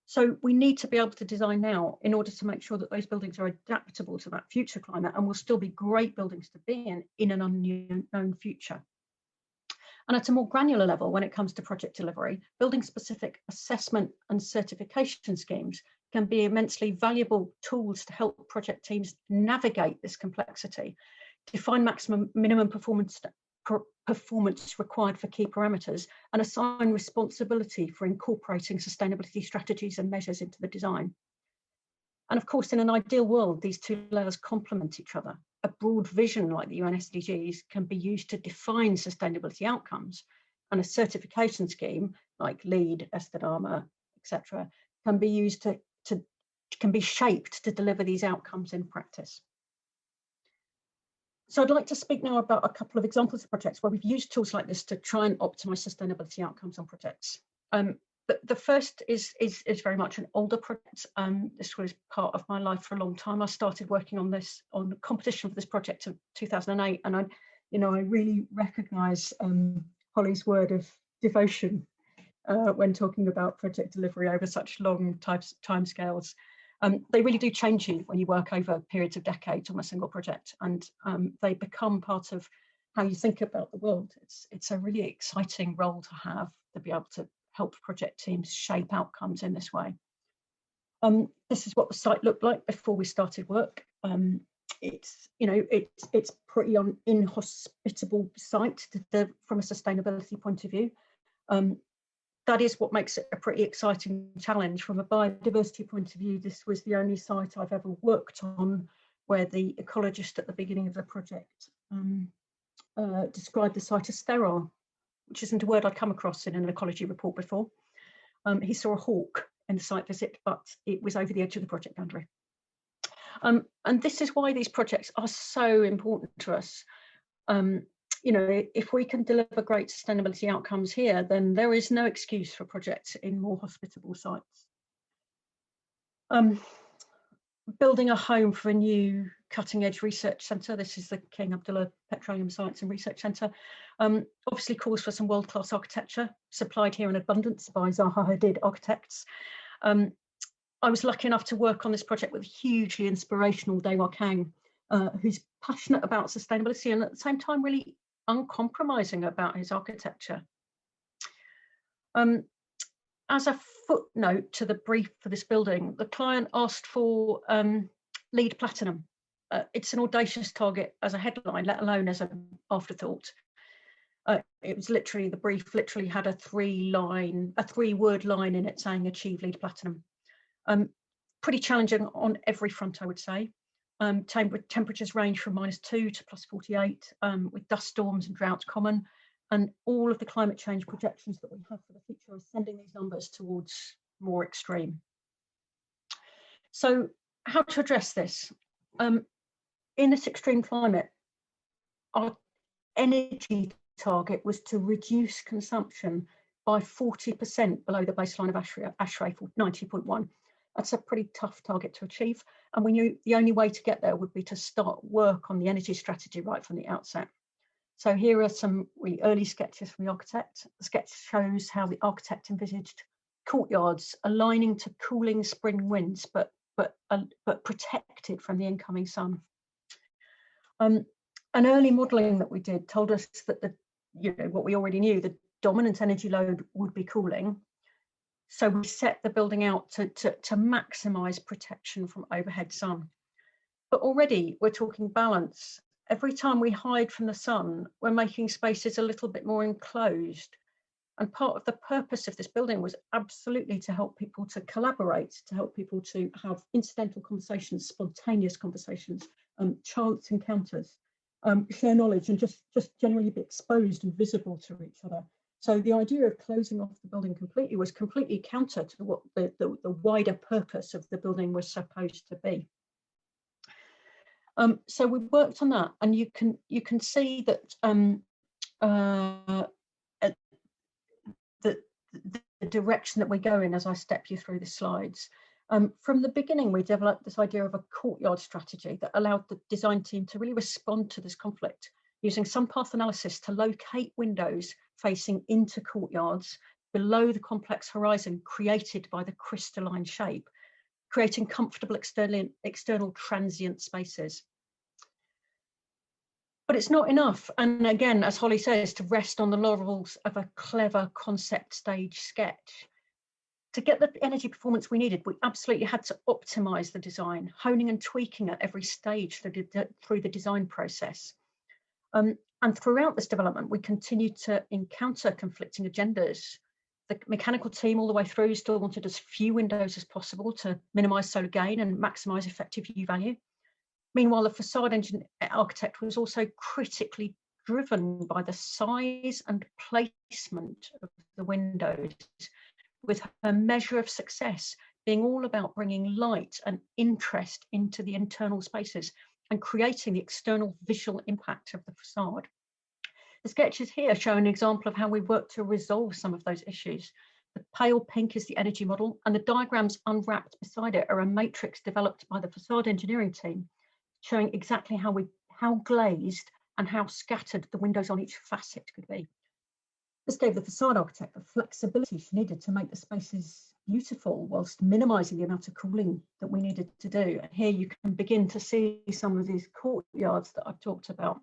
[SPEAKER 10] So we need to be able to design now in order to make sure that those buildings are adaptable to that future climate and will still be great buildings to be in an unknown future. And at a more granular level, when it comes to project delivery, building-specific assessment and certification schemes can be immensely valuable tools to help project teams navigate this complexity, define minimum performance required for key parameters, and assign responsibility for incorporating sustainability strategies and measures into the design. And of course, in an ideal world, these two layers complement each other. A broad vision like the UN SDGs can be used to define sustainability outcomes, and a certification scheme like LEED, Estadama, etc., can be used can be shaped to deliver these outcomes in practice. So I'd like to speak now about a couple of examples of projects where we've used tools like this to try and optimize sustainability outcomes on projects. But the first is very much an older project. This was part of my life for a long time. I started working on the competition for this project in 2008, and I really recognise Holly's word of devotion when talking about project delivery over such long timescales. They really do change you when you work over periods of decades on a single project, and they become part of how you think about the world. It's a really exciting role to have, to be able to help project teams shape outcomes in this way. This is what the site looked like before we started work. It's pretty inhospitable site from a sustainability point of view. That is what makes it a pretty exciting challenge. From a biodiversity point of view, this was the only site I've ever worked on where the ecologist at the beginning of the project described the site as sterile, which isn't a word I'd come across in an ecology report before. He saw a hawk in the site visit, but it was over the edge of the project boundary. And this is why these projects are so important to us. If we can deliver great sustainability outcomes here, then there is no excuse for projects in more hospitable sites. Building a home for a new cutting-edge research centre. This is the King Abdullah Petroleum Science and Research Centre. Obviously calls for some world-class architecture, supplied here in abundance by Zaha Hadid architects. I was lucky enough to work on this project with a hugely inspirational Dewa Kang, who's passionate about sustainability and at the same time really uncompromising about his architecture. As a footnote to the brief for this building, the client asked for LEED Platinum. It's an audacious target as a headline, let alone as an afterthought. It was literally, the brief literally had a three-word line in it saying achieve LEED Platinum. Pretty challenging on every front, I would say. Temperatures range from -2 to +48, with dust storms and droughts common. And all of the climate change projections that we have for the future are sending these numbers towards more extreme. So how to address this? In this extreme climate, our energy target was to reduce consumption by 40% below the baseline of ASHRAE for 90.1. That's a pretty tough target to achieve. And we knew the only way to get there would be to start work on the energy strategy right from the outset. So here are some really early sketches from the architect. The sketch shows how the architect envisaged courtyards aligning to cooling spring winds, but protected from the incoming sun. An early modelling that we did told us that what we already knew, the dominant energy load would be cooling. So we set the building out to maximise protection from overhead sun. But already we're talking balance. Every time we hide from the sun, we're making spaces a little bit more enclosed. And part of the purpose of this building was absolutely to help people to collaborate, to help people to have incidental conversations, spontaneous conversations, chance encounters, share knowledge, and just generally be exposed and visible to each other. So the idea of closing off the building completely was completely counter to what the wider purpose of the building was supposed to be. So we worked on that, and you can see that the direction that we go in as I step you through the slides. From the beginning, we developed this idea of a courtyard strategy that allowed the design team to really respond to this conflict, using some path analysis to locate windows facing into courtyards below the complex horizon created by the crystalline shape, creating comfortable external transient spaces. But it's not enough. And again, as Holly says, to rest on the laurels of a clever concept stage sketch. To get the energy performance we needed, we absolutely had to optimize the design, honing and tweaking at every stage through the design process. And throughout this development, we continued to encounter conflicting agendas. The mechanical team all the way through still wanted as few windows as possible to minimize solar gain and maximize effective U value. Meanwhile, the facade architect was also critically driven by the size and placement of the windows, with her measure of success being all about bringing light and interest into the internal spaces and creating the external visual impact of the facade. The sketches here show an example of how we work to resolve some of those issues. The pale pink is the energy model, and the diagrams unwrapped beside it are a matrix developed by the facade engineering team, showing exactly how glazed and how scattered the windows on each facet could be. This gave the facade architect the flexibility she needed to make the spaces beautiful whilst minimizing the amount of cooling that we needed to do. And here you can begin to see some of these courtyards that I've talked about.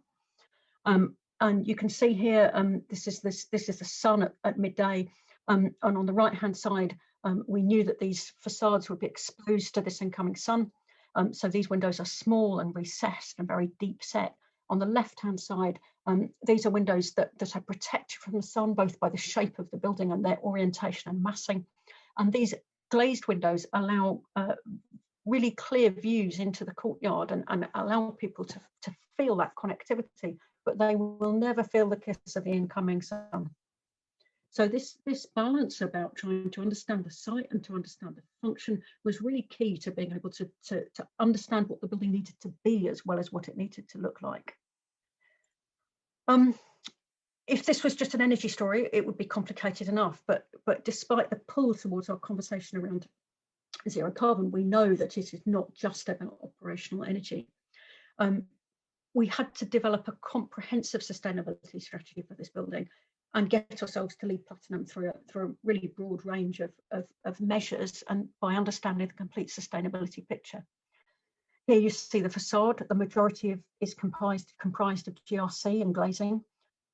[SPEAKER 10] And you can see here, this is the sun at midday. And on the right-hand side, we knew that these facades would be exposed to this incoming sun. So these windows are small and recessed and very deep set. On the left-hand side, these are windows that are protected from the sun, both by the shape of the building and their orientation and massing. And these glazed windows allow really clear views into the courtyard and allow people to feel that connectivity, but they will never feel the kiss of the incoming sun. So this balance about trying to understand the site and to understand the function was really key to being able to understand what the building needed to be as well as what it needed to look like. If this was just an energy story, it would be complicated enough, but despite the pull towards our conversation around zero carbon, we know that it is not just about operational energy. We had to develop a comprehensive sustainability strategy for this building and get ourselves to LEED Platinum through a really broad range of measures and by understanding the complete sustainability picture. Here you see the facade. The majority is comprised of GRC and glazing,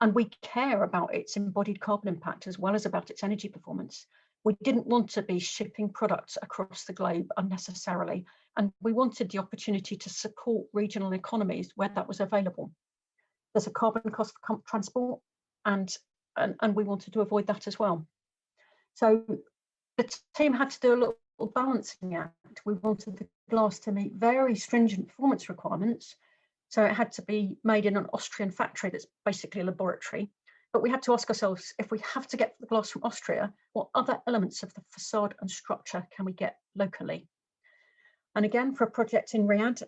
[SPEAKER 10] and we care about its embodied carbon impact as well as about its energy performance. We didn't want to be shipping products across the globe unnecessarily, and we wanted the opportunity to support regional economies where that was available. There's a carbon cost for transport, and we wanted to avoid that as well. So the team had to do a little balancing act. We wanted the glass to meet very stringent performance requirements. So it had to be made in an Austrian factory that's basically a laboratory. But we had to ask ourselves, if we have to get the glass from Austria, what other elements of the facade and structure can we get locally? And again, for a project in Riyadh,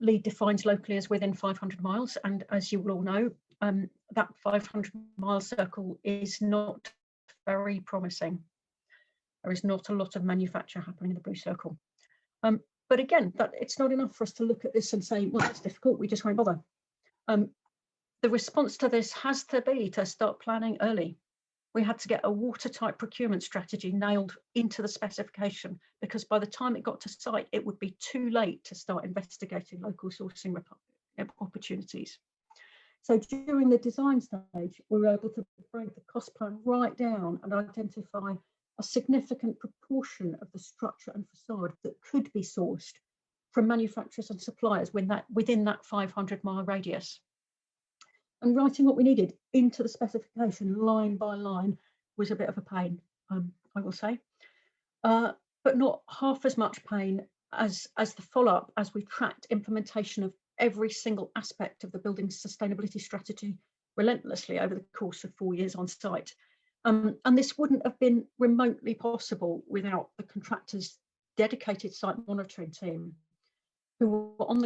[SPEAKER 10] LEED defines locally as within 500 miles. And as you will all know, that 500-mile circle is not very promising. There is not a lot of manufacture happening in the blue circle. But again, it's not enough for us to look at this and say, well, it's difficult, we just won't bother. The response to this has to be to start planning early. We had to get a watertight procurement strategy nailed into the specification, because by the time it got to site, it would be too late to start investigating local sourcing opportunities. So during the design stage, we were able to break the cost plan right down and identify a significant proportion of the structure and facade that could be sourced from manufacturers and suppliers within that 500-mile radius. And writing what we needed into the specification line by line was a bit of a pain, I will say, but not half as much pain as the follow-up as we tracked implementation of every single aspect of the building sustainability strategy relentlessly over the course of 4 years on site. And this wouldn't have been remotely possible without the contractor's dedicated site monitoring team, who were on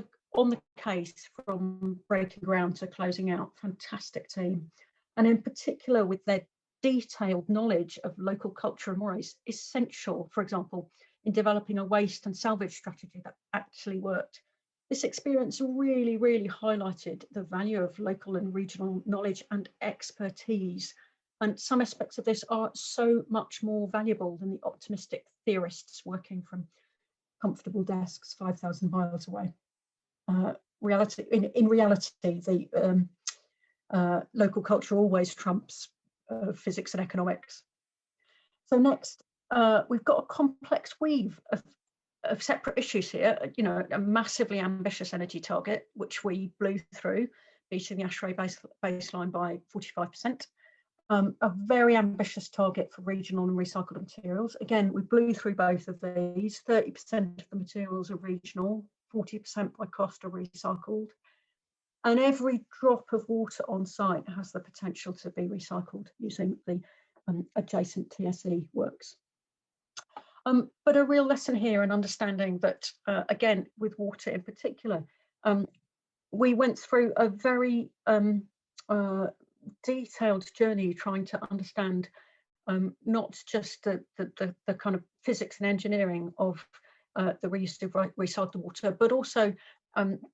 [SPEAKER 10] the case from breaking ground to closing out. Fantastic team. And in particular with their detailed knowledge of local culture and mores, essential, for example, in developing a waste and salvage strategy that actually worked. This experience really, really highlighted the value of local and regional knowledge and expertise. And some aspects of this are so much more valuable than the optimistic theorists working from comfortable desks 5,000 miles away. In reality, the local culture always trumps physics and economics. So next, we've got a complex weave of separate issues here. You know, a massively ambitious energy target, which we blew through, beating the ASHRAE baseline by 45%. A very ambitious target for regional and recycled materials. Again, we blew through both of these. 30% of the materials are regional, 40% by cost are recycled. And every drop of water on site has the potential to be recycled using the adjacent TSE works. But a real lesson here in understanding that, again, with water in particular, we went through a very detailed journey trying to understand not just the kind of physics and engineering of the reuse of recycled water, but also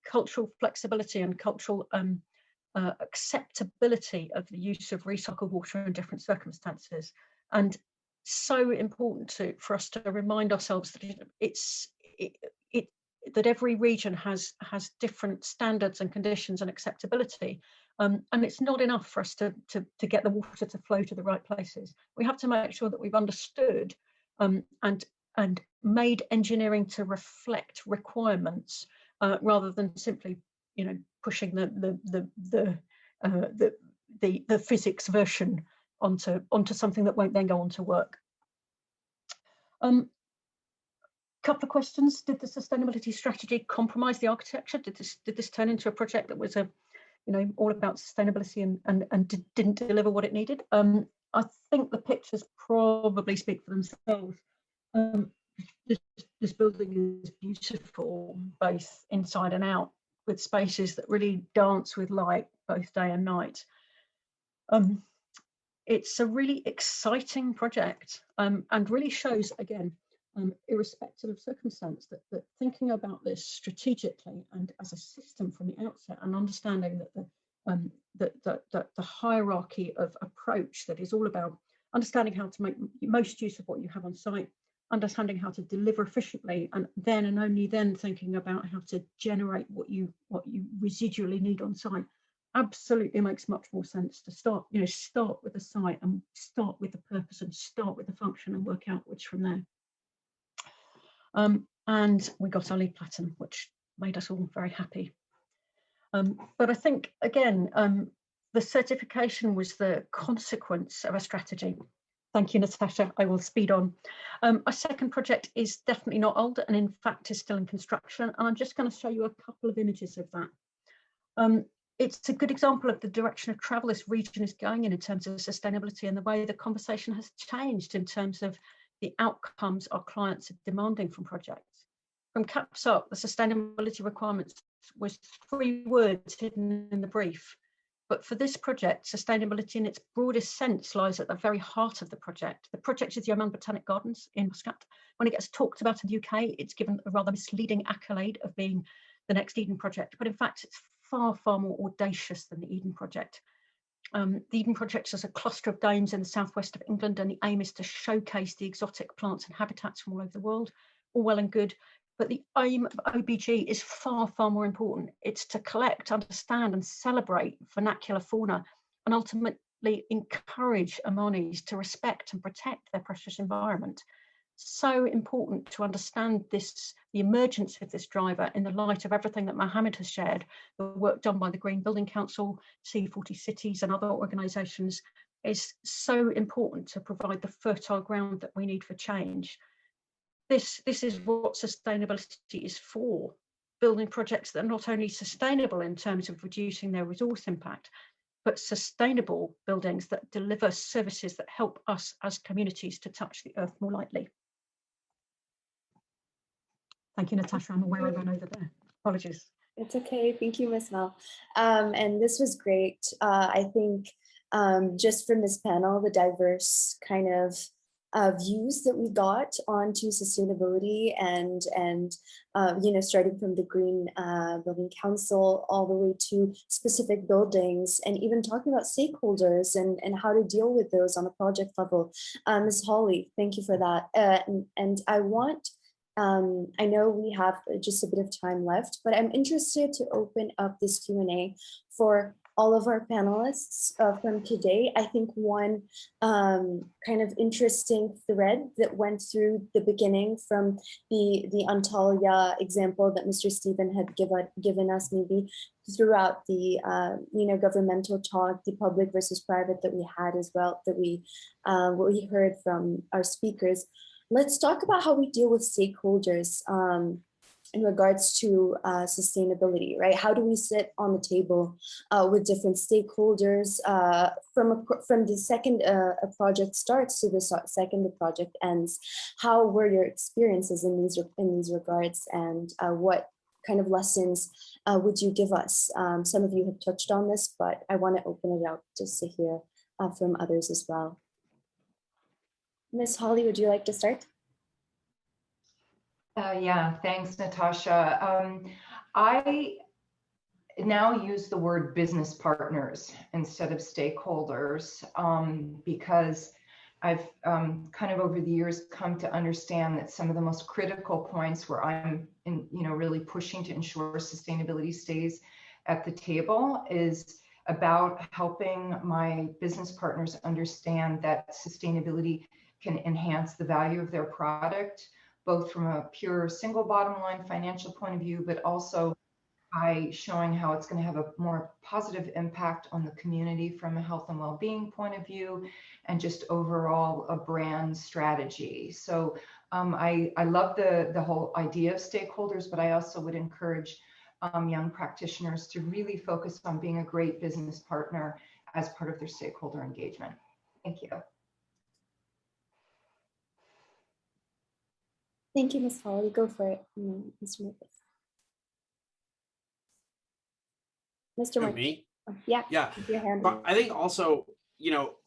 [SPEAKER 10] cultural flexibility and cultural acceptability of the use of recycled water in different circumstances. And so important for us to remind ourselves that that every region has different standards and conditions and acceptability. And it's not enough for us to get the water to flow to the right places. We have to make sure that we've understood and made engineering to reflect requirements rather than simply, you know, pushing the physics version onto something that won't then go on to work. Couple of questions. Did the sustainability strategy compromise the architecture? Did this turn into a project that was all about sustainability and didn't deliver what it needed? I think the pictures probably speak for themselves. This building is beautiful, both inside and out, with spaces that really dance with light, both day and night. It's a really exciting project and really shows, again, irrespective of circumstance, that thinking about this strategically and as a system from the outset, and understanding that the hierarchy of approach that is all about understanding how to make most use of what you have on site, understanding how to deliver efficiently, and then and only then thinking about how to generate what you residually need on site, absolutely makes much more sense to start with the site and start with the purpose and start with the function and work outwards from there. And we got our LEED Platinum, which made us all very happy. But I think, again, the certification was the consequence of a strategy. Thank you, Natasha. I will speed on. Our second project is definitely not old and in fact is still in construction. And I'm just going to show you a couple of images of that. It's a good example of the direction of travel this region is going in terms of sustainability and the way the conversation has changed in terms of the outcomes our clients are demanding from projects. From caps up, the sustainability requirements was 3 words hidden in the brief. But for this project, sustainability in its broadest sense lies at the very heart of the project. The project is the Oman Botanic Gardens in Muscat. When it gets talked about in the UK, it's given a rather misleading accolade of being the next Eden project. But in fact, it's far, far more audacious than the Eden project. The Eden project is a cluster of dames in the southwest of England, and the aim is to showcase the exotic plants and habitats from all over the world. All well and good, but the aim of OBG is far, far more important. It's to collect, understand and celebrate vernacular fauna and ultimately encourage Omanis to respect and protect their precious environment. so important to understand this, the emergence of this driver in the light of everything that Mohammed has shared, the work done by the Green Building Council, C40 Cities and other organisations, is so important to provide the fertile ground that we need for change. This is what sustainability is for, building projects that are not only sustainable in terms of reducing their resource impact, but sustainable buildings that deliver services that help us as communities to touch the earth more lightly. Thank you, Natasha. I'm aware I ran over there. Apologies.
[SPEAKER 1] It's okay. Thank you, Ms. Mel. And this was great. I think just from this panel, the diverse kind of views that we got onto sustainability and you know, starting from the Green Building Council all the way to specific buildings, and even talking about stakeholders and how to deal with those on a project level. Ms. Holly, thank you for that. And I want, I know we have just a bit of time left, but I'm interested to open up this Q&A for all of our panelists from today. I think one kind of interesting thread that went through the beginning from the Antalya example that Mr. Stephen had given us, maybe throughout the you know, governmental talk, the public versus private that we had as well, that what we heard from our speakers. Let's talk about how we deal with stakeholders in regards to sustainability, right? How do we sit on the table with different stakeholders from the second a project starts to the second the project ends? How were your experiences in these regards, and what kind of lessons would you give us? Some of you have touched on this, but I want to open it out just to hear from others as well. Ms. Holly, would you like to start?
[SPEAKER 9] Yeah, thanks, Natasha. I now use the word business partners instead of stakeholders because I've kind of over the years come to understand that some of the most critical points where I'm really pushing to ensure sustainability stays at the table is about helping my business partners understand that sustainability can enhance the value of their product, both from a pure single bottom line financial point of view, but also by showing how it's going to have a more positive impact on the community from a health and well-being point of view, and just overall a brand strategy. So I love the whole idea of stakeholders, but I also would encourage young practitioners to really focus on being a great business partner as part of their stakeholder engagement. Thank you.
[SPEAKER 1] Thank you, Ms. Holly. Go for it, Mr. Marcus. Mr. Marcus.
[SPEAKER 6] Me?
[SPEAKER 1] Yeah.
[SPEAKER 6] Yeah.
[SPEAKER 1] Your hand.
[SPEAKER 6] But I think also,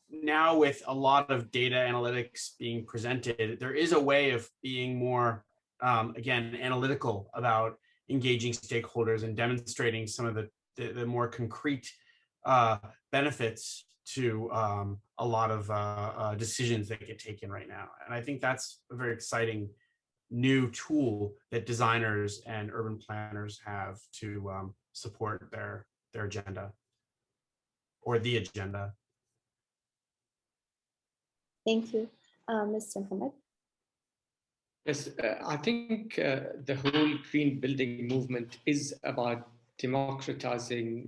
[SPEAKER 6] now with a lot of data analytics being presented, there is a way of being more, again, analytical about engaging stakeholders and demonstrating some of the more concrete benefits to a lot of decisions that get taken right now. And I think that's a very exciting new tool that designers and urban planners have to support their agenda or the agenda.
[SPEAKER 1] Thank you. Mr. Mohammed.
[SPEAKER 8] Yes, I think the whole green building movement is about democratizing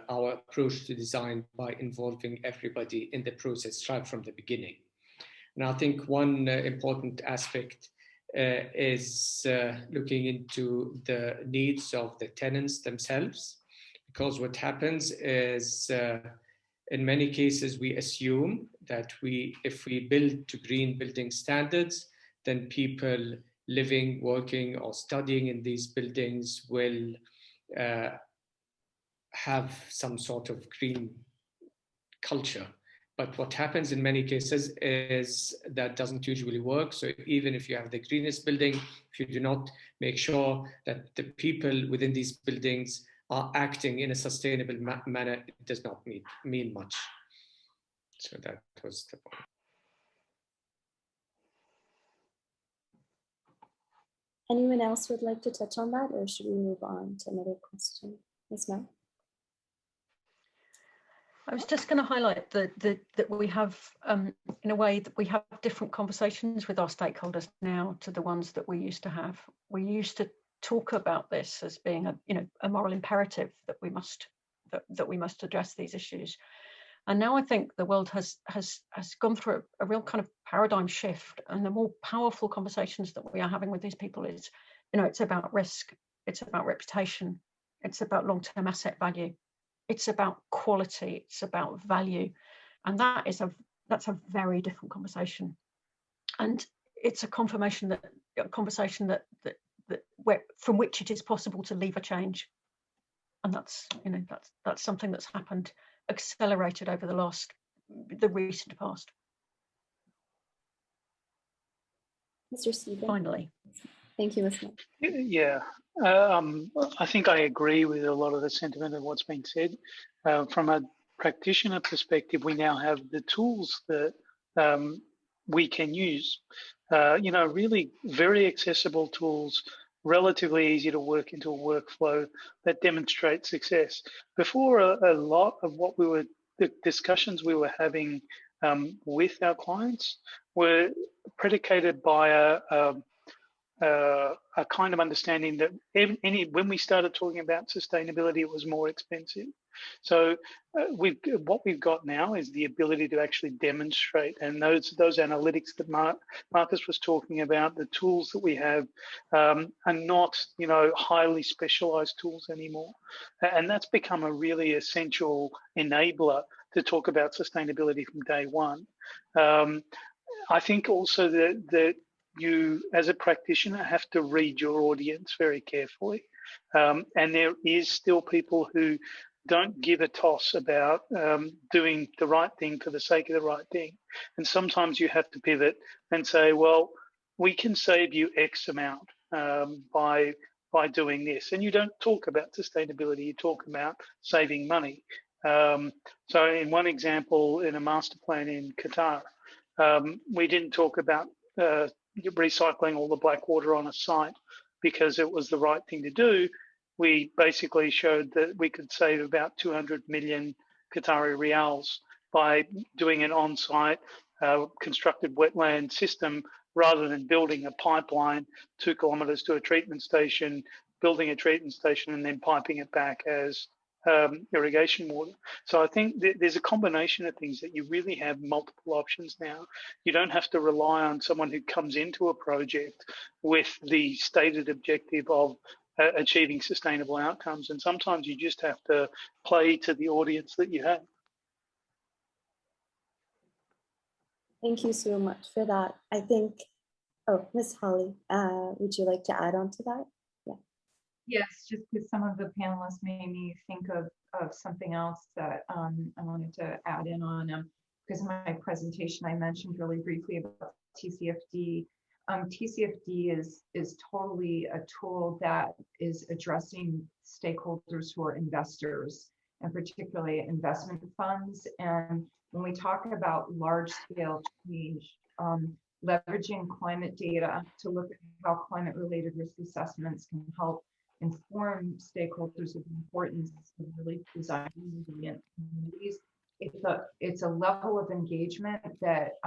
[SPEAKER 8] our approach to design by involving everybody in the process right from the beginning. And I think one important aspect is looking into the needs of the tenants themselves, because what happens is in many cases we assume that if we build to green building standards, then people living, working, or studying in these buildings will have some sort of green culture. But what happens in many cases is that doesn't usually work. So even if you have the greenest building, if you do not make sure that the people within these buildings are acting in a sustainable manner, it does not mean much. So that was the point.
[SPEAKER 1] Anyone else would like to touch on that, or should we move on to another question? Ms. Mel?
[SPEAKER 10] I was just going to highlight that we have, in a way, that we have different conversations with our stakeholders now to the ones that we used to have. We used to talk about this as being a moral imperative that we must address these issues. And now I think the world has gone through a real kind of paradigm shift, and the more powerful conversations that we are having with these people is, it's about risk, it's about reputation, it's about long-term asset value, it's about quality, it's about value, and that's a very different conversation. And it's a conversation that from which it is possible to lever change, and that's something that's happened, accelerated over the recent past.
[SPEAKER 1] Mr. Stephen.
[SPEAKER 10] Finally.
[SPEAKER 1] Thank you, Ms. Miller.
[SPEAKER 3] Yeah, I think I agree with a lot of the sentiment of what's been said. From a practitioner perspective, we now have the tools that we can use. Really very accessible tools, relatively easy to work into a workflow that demonstrates success. Before, a lot of the discussions we were having with our clients were predicated by a kind of understanding that when we started talking about sustainability, it was more expensive. So what we've got now is the ability to actually demonstrate, and those analytics that Marcus was talking about, the tools that we have are not highly specialized tools anymore, and that's become a really essential enabler to talk about sustainability from day one. I think also that you, as a practitioner, have to read your audience very carefully. And there is still people who don't give a toss about doing the right thing for the sake of the right thing. And sometimes you have to pivot and say, well, we can save you X amount by doing this. And you don't talk about sustainability, you talk about saving money. So in one example, in a master plan in Qatar, we didn't talk about recycling all the black water on a site because it was the right thing to do. We basically showed that we could save about 200 million Qatari riyals by doing an on-site constructed wetland system rather than building a pipeline 2 kilometers to a treatment station, building a treatment station and then piping it back as irrigation water. So I think there's a combination of things that you really have multiple options now. You don't have to rely on someone who comes into a project with the stated objective of achieving sustainable outcomes. And sometimes you just have to play to the audience that you have.
[SPEAKER 1] Thank you so much for that. I think, Ms. Holly, would you like to add on to that?
[SPEAKER 9] Yes, just because some of the panelists made me think of something else that I wanted to add in on. Because in my presentation, I mentioned really briefly about TCFD. TCFD is totally a tool that is addressing stakeholders who are investors, and particularly investment funds. And when we talk about large-scale change, leveraging climate data to look at how climate-related risk assessments can help inform stakeholders of the importance of really designing resilient communities. It's a level of engagement that,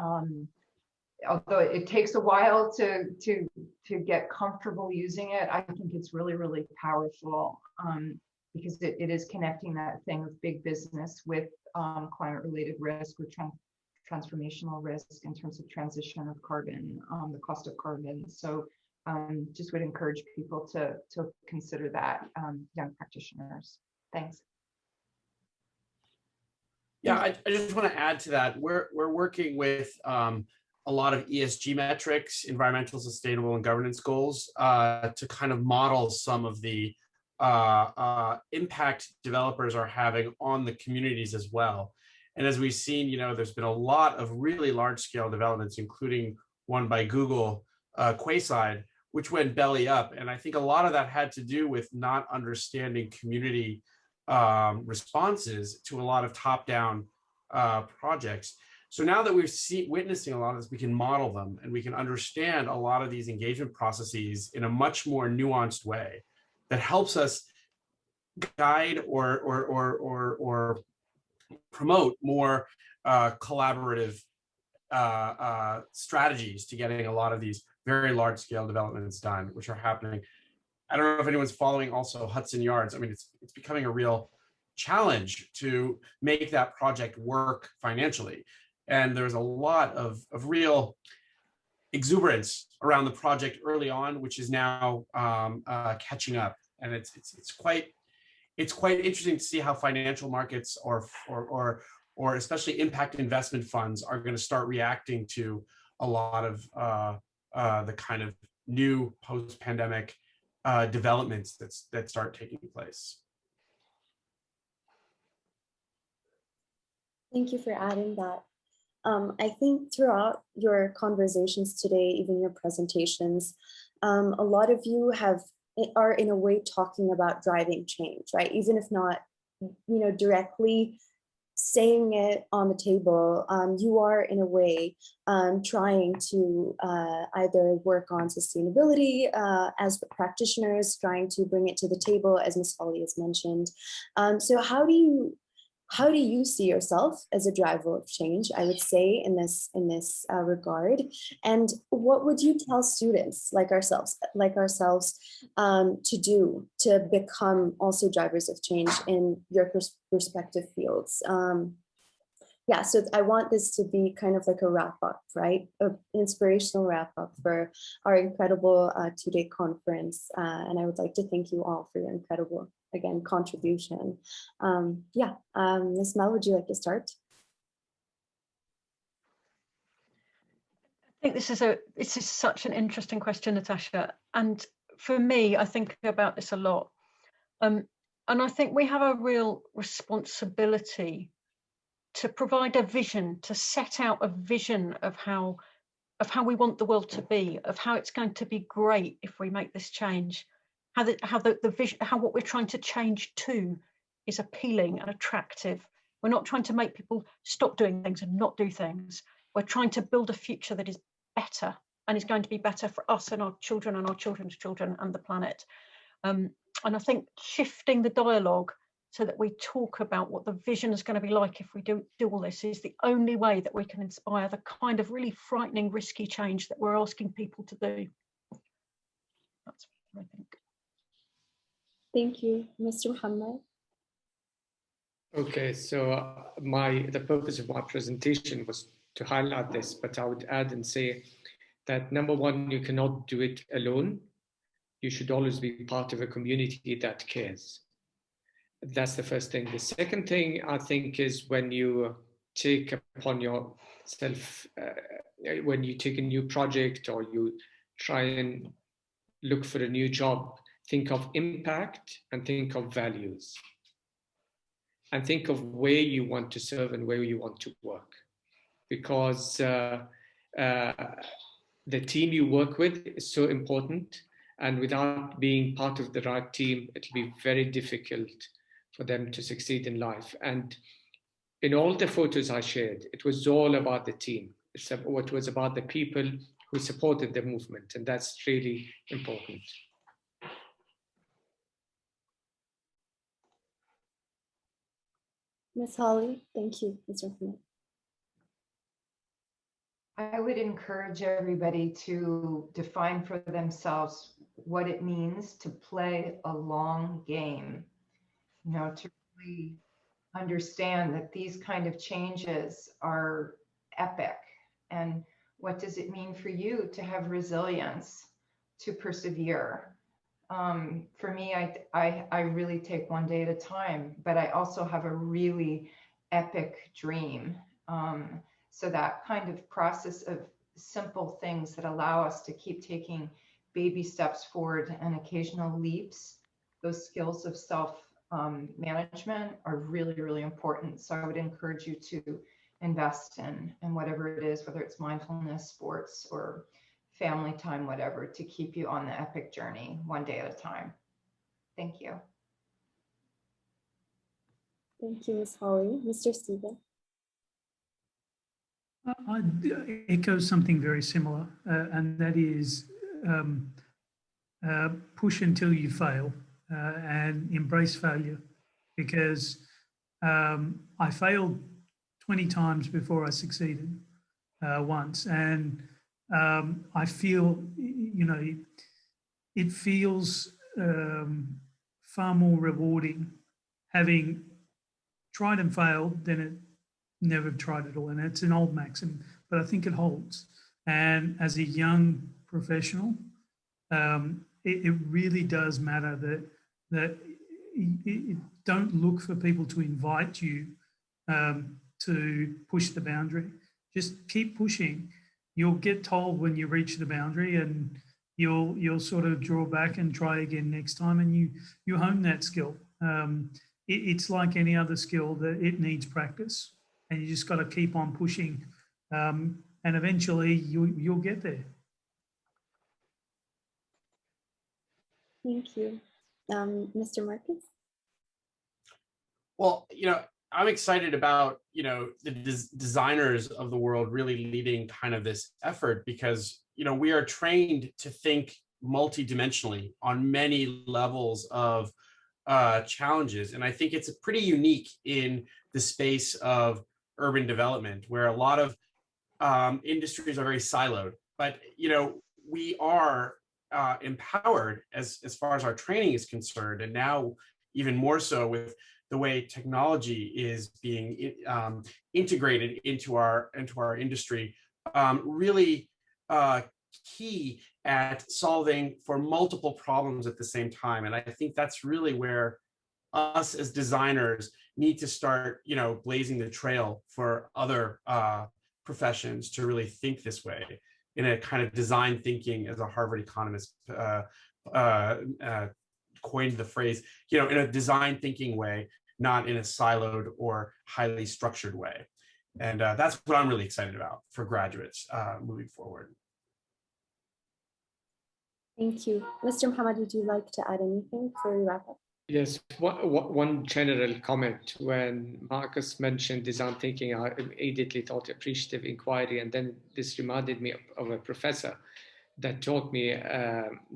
[SPEAKER 9] although it takes a while to get comfortable using it, I think it's really, really powerful because it is connecting that thing of big business with climate-related risk, with transformational risk in terms of transition of carbon, the cost of carbon. So just would encourage people to consider that, young practitioners. Thanks.
[SPEAKER 6] Yeah, I just want to add to that. We're working with a lot of ESG metrics, environmental, sustainable, and governance goals to kind of model some of the impact developers are having on the communities as well. And as we've seen, there's been a lot of really large-scale developments, including one by Google, Quayside, which went belly up. And I think a lot of that had to do with not understanding community responses to a lot of top-down projects. So now that we're witnessing a lot of this, we can model them and we can understand a lot of these engagement processes in a much more nuanced way that helps us guide or promote more collaborative strategies to getting a lot of these very large scale developments done, which are happening. I don't know if anyone's following also Hudson Yards. I mean, it's becoming a real challenge to make that project work financially. And there's a lot of real exuberance around the project early on, which is now catching up. And it's quite interesting to see how financial markets or especially impact investment funds are going to start reacting to a lot of the kind of new post-pandemic developments that start taking place.
[SPEAKER 1] Thank you for adding that. I think throughout your conversations today, even your presentations, a lot of you are in a way talking about driving change, right? Even if not, directly saying it on the table, you are in a way trying to either work on sustainability as practitioners, trying to bring it to the table, as Ms. Holly has mentioned. So how do you see yourself as a driver of change, I would say, in this regard? And what would you tell students like ourselves to do to become also drivers of change in your respective fields? Yeah, so I want this to be kind of like a wrap up, right? An inspirational wrap up for our incredible two-day conference. And I would like to thank you all for your incredible, again, contribution. Ms. Mel, would you like to start?
[SPEAKER 10] I think this is such an interesting question, Natasha. And for me, I think about this a lot. And I think we have a real responsibility to provide a vision, to set out a vision of how we want the world to be, of how it's going to be great if we make this change, how the vision, how what we're trying to change to is appealing and attractive. We're not trying to make people stop doing things and not do things. We're trying to build a future that is better and is going to be better for us and our children and our children's children and the planet. And I think shifting the dialogue so that we talk about what the vision is going to be like if we do all this is the only way that we can inspire the kind of really frightening, risky change that we're asking people to do. That's what I think.
[SPEAKER 1] Thank you, Mr. Muhammad.
[SPEAKER 8] Okay, so the purpose of my presentation was to highlight this, but I would add and say that number one, you cannot do it alone. You should always be part of a community that cares. That's the first thing. The second thing, I think, is when you take upon yourself, when you take a new project or you try and look for a new job, think of impact and think of values. And think of where you want to serve and where you want to work. Because the team you work with is so important. And without being part of the right team, it'll be very difficult for them to succeed in life. And in all the photos I shared, it was all about the team. It was about the people who supported the movement. And that's really important.
[SPEAKER 1] Ms. Holly, thank you, Mr. Ahmed.
[SPEAKER 9] I would encourage everybody to define for themselves what it means to play a long game, to really understand that these kind of changes are epic. And what does it mean for you to have resilience, to persevere? For me, I really take one day at a time, but I also have a really epic dream. So that kind of process of simple things that allow us to keep taking baby steps forward and occasional leaps, those skills of self-management are really, really important. So I would encourage you to invest in whatever it is, whether it's mindfulness, sports, or family time, whatever, to keep you on the epic journey one day at a time. Thank you.
[SPEAKER 1] Thank you, Ms. Holly. Mr. Stephen.
[SPEAKER 11] I'd echo something very similar, and that is push until you fail and embrace failure, because I failed 20 times before I succeeded once. And I feel, you know, it feels far more rewarding having tried and failed than it never tried at all. And it's an old maxim, but I think it holds. And as a young professional, it really does matter that don't look for people to invite you to push the boundary. Just keep pushing. You'll get told when you reach the boundary, and you'll sort of draw back and try again next time, and you hone that skill. It's like any other skill, that it needs practice, and you just got to keep on pushing, and eventually you'll get there.
[SPEAKER 1] Thank you. Mr. Marcus?
[SPEAKER 6] Well, you know, I'm excited about, you know, the designers of the world really leading kind of this effort, because, you know, we are trained to think multidimensionally on many levels of challenges. And I think it's pretty unique in the space of urban development, where a lot of industries are very siloed. But, you know, we are empowered as far as our training is concerned, and now even more so with the way technology is being integrated into our industry, really key at solving for multiple problems at the same time. And I think that's really where us as designers need to start, you know, blazing the trail for other professions to really think this way, in a kind of design thinking, as a Harvard economist coined the phrase, you know, in a design thinking way, not in a siloed or highly structured way. And that's what I'm really excited about for graduates moving forward.
[SPEAKER 1] Thank you. Mr. Muhammad, would you like to add anything before we wrap up?
[SPEAKER 8] Yes, one general comment. When Marcus mentioned design thinking, I immediately thought appreciative inquiry, and then this reminded me of a professor that taught me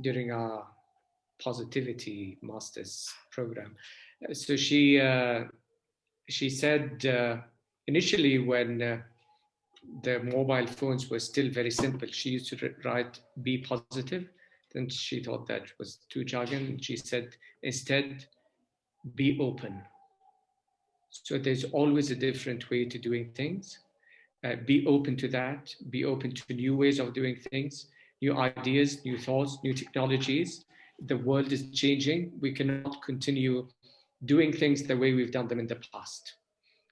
[SPEAKER 8] during our positivity master's program. So she said initially, when the mobile phones were still very simple, she used to write "be positive." Then she thought that was too jargon. She said, instead, be open. So there's always a different way to doing things. Be open to that. Be open to new ways of doing things, new ideas, new thoughts, new technologies. The world is changing. We cannot continue doing things the way we've done them in the past.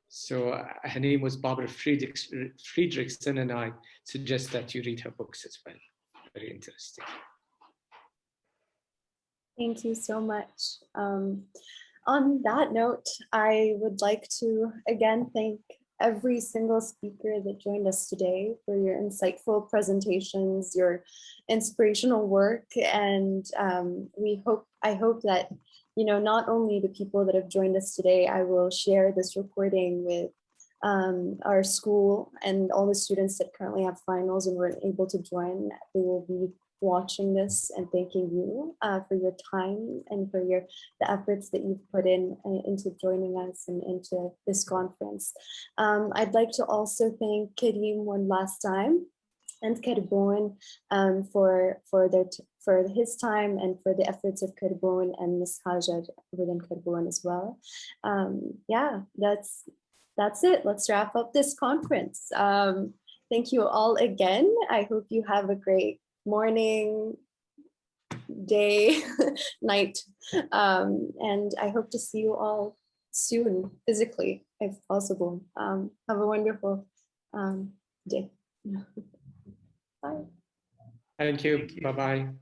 [SPEAKER 8] So her name was Barbara Friedrichsen, and I suggest that you read her books as well. Very interesting.
[SPEAKER 1] Thank you so much. On that note, I would like to again thank every single speaker that joined us today for your insightful presentations, your inspirational work, and I hope that, you know, not only the people that have joined us today, I will share this recording with our school and all the students that currently have finals and weren't able to join. They will be watching this and thanking you for your time and for the efforts that you've put into joining us and into this conference. I'd like to also thank Karim one last time, and Carboun for his time and for the efforts of Carboun and Ms. Hajar within Carboun as well. Yeah, that's it. Let's wrap up this conference. Thank you all again. I hope you have a great morning, day, night, and I hope to see you all soon, physically, if possible. Have a wonderful day. Bye.
[SPEAKER 8] Thank you. Bye-bye.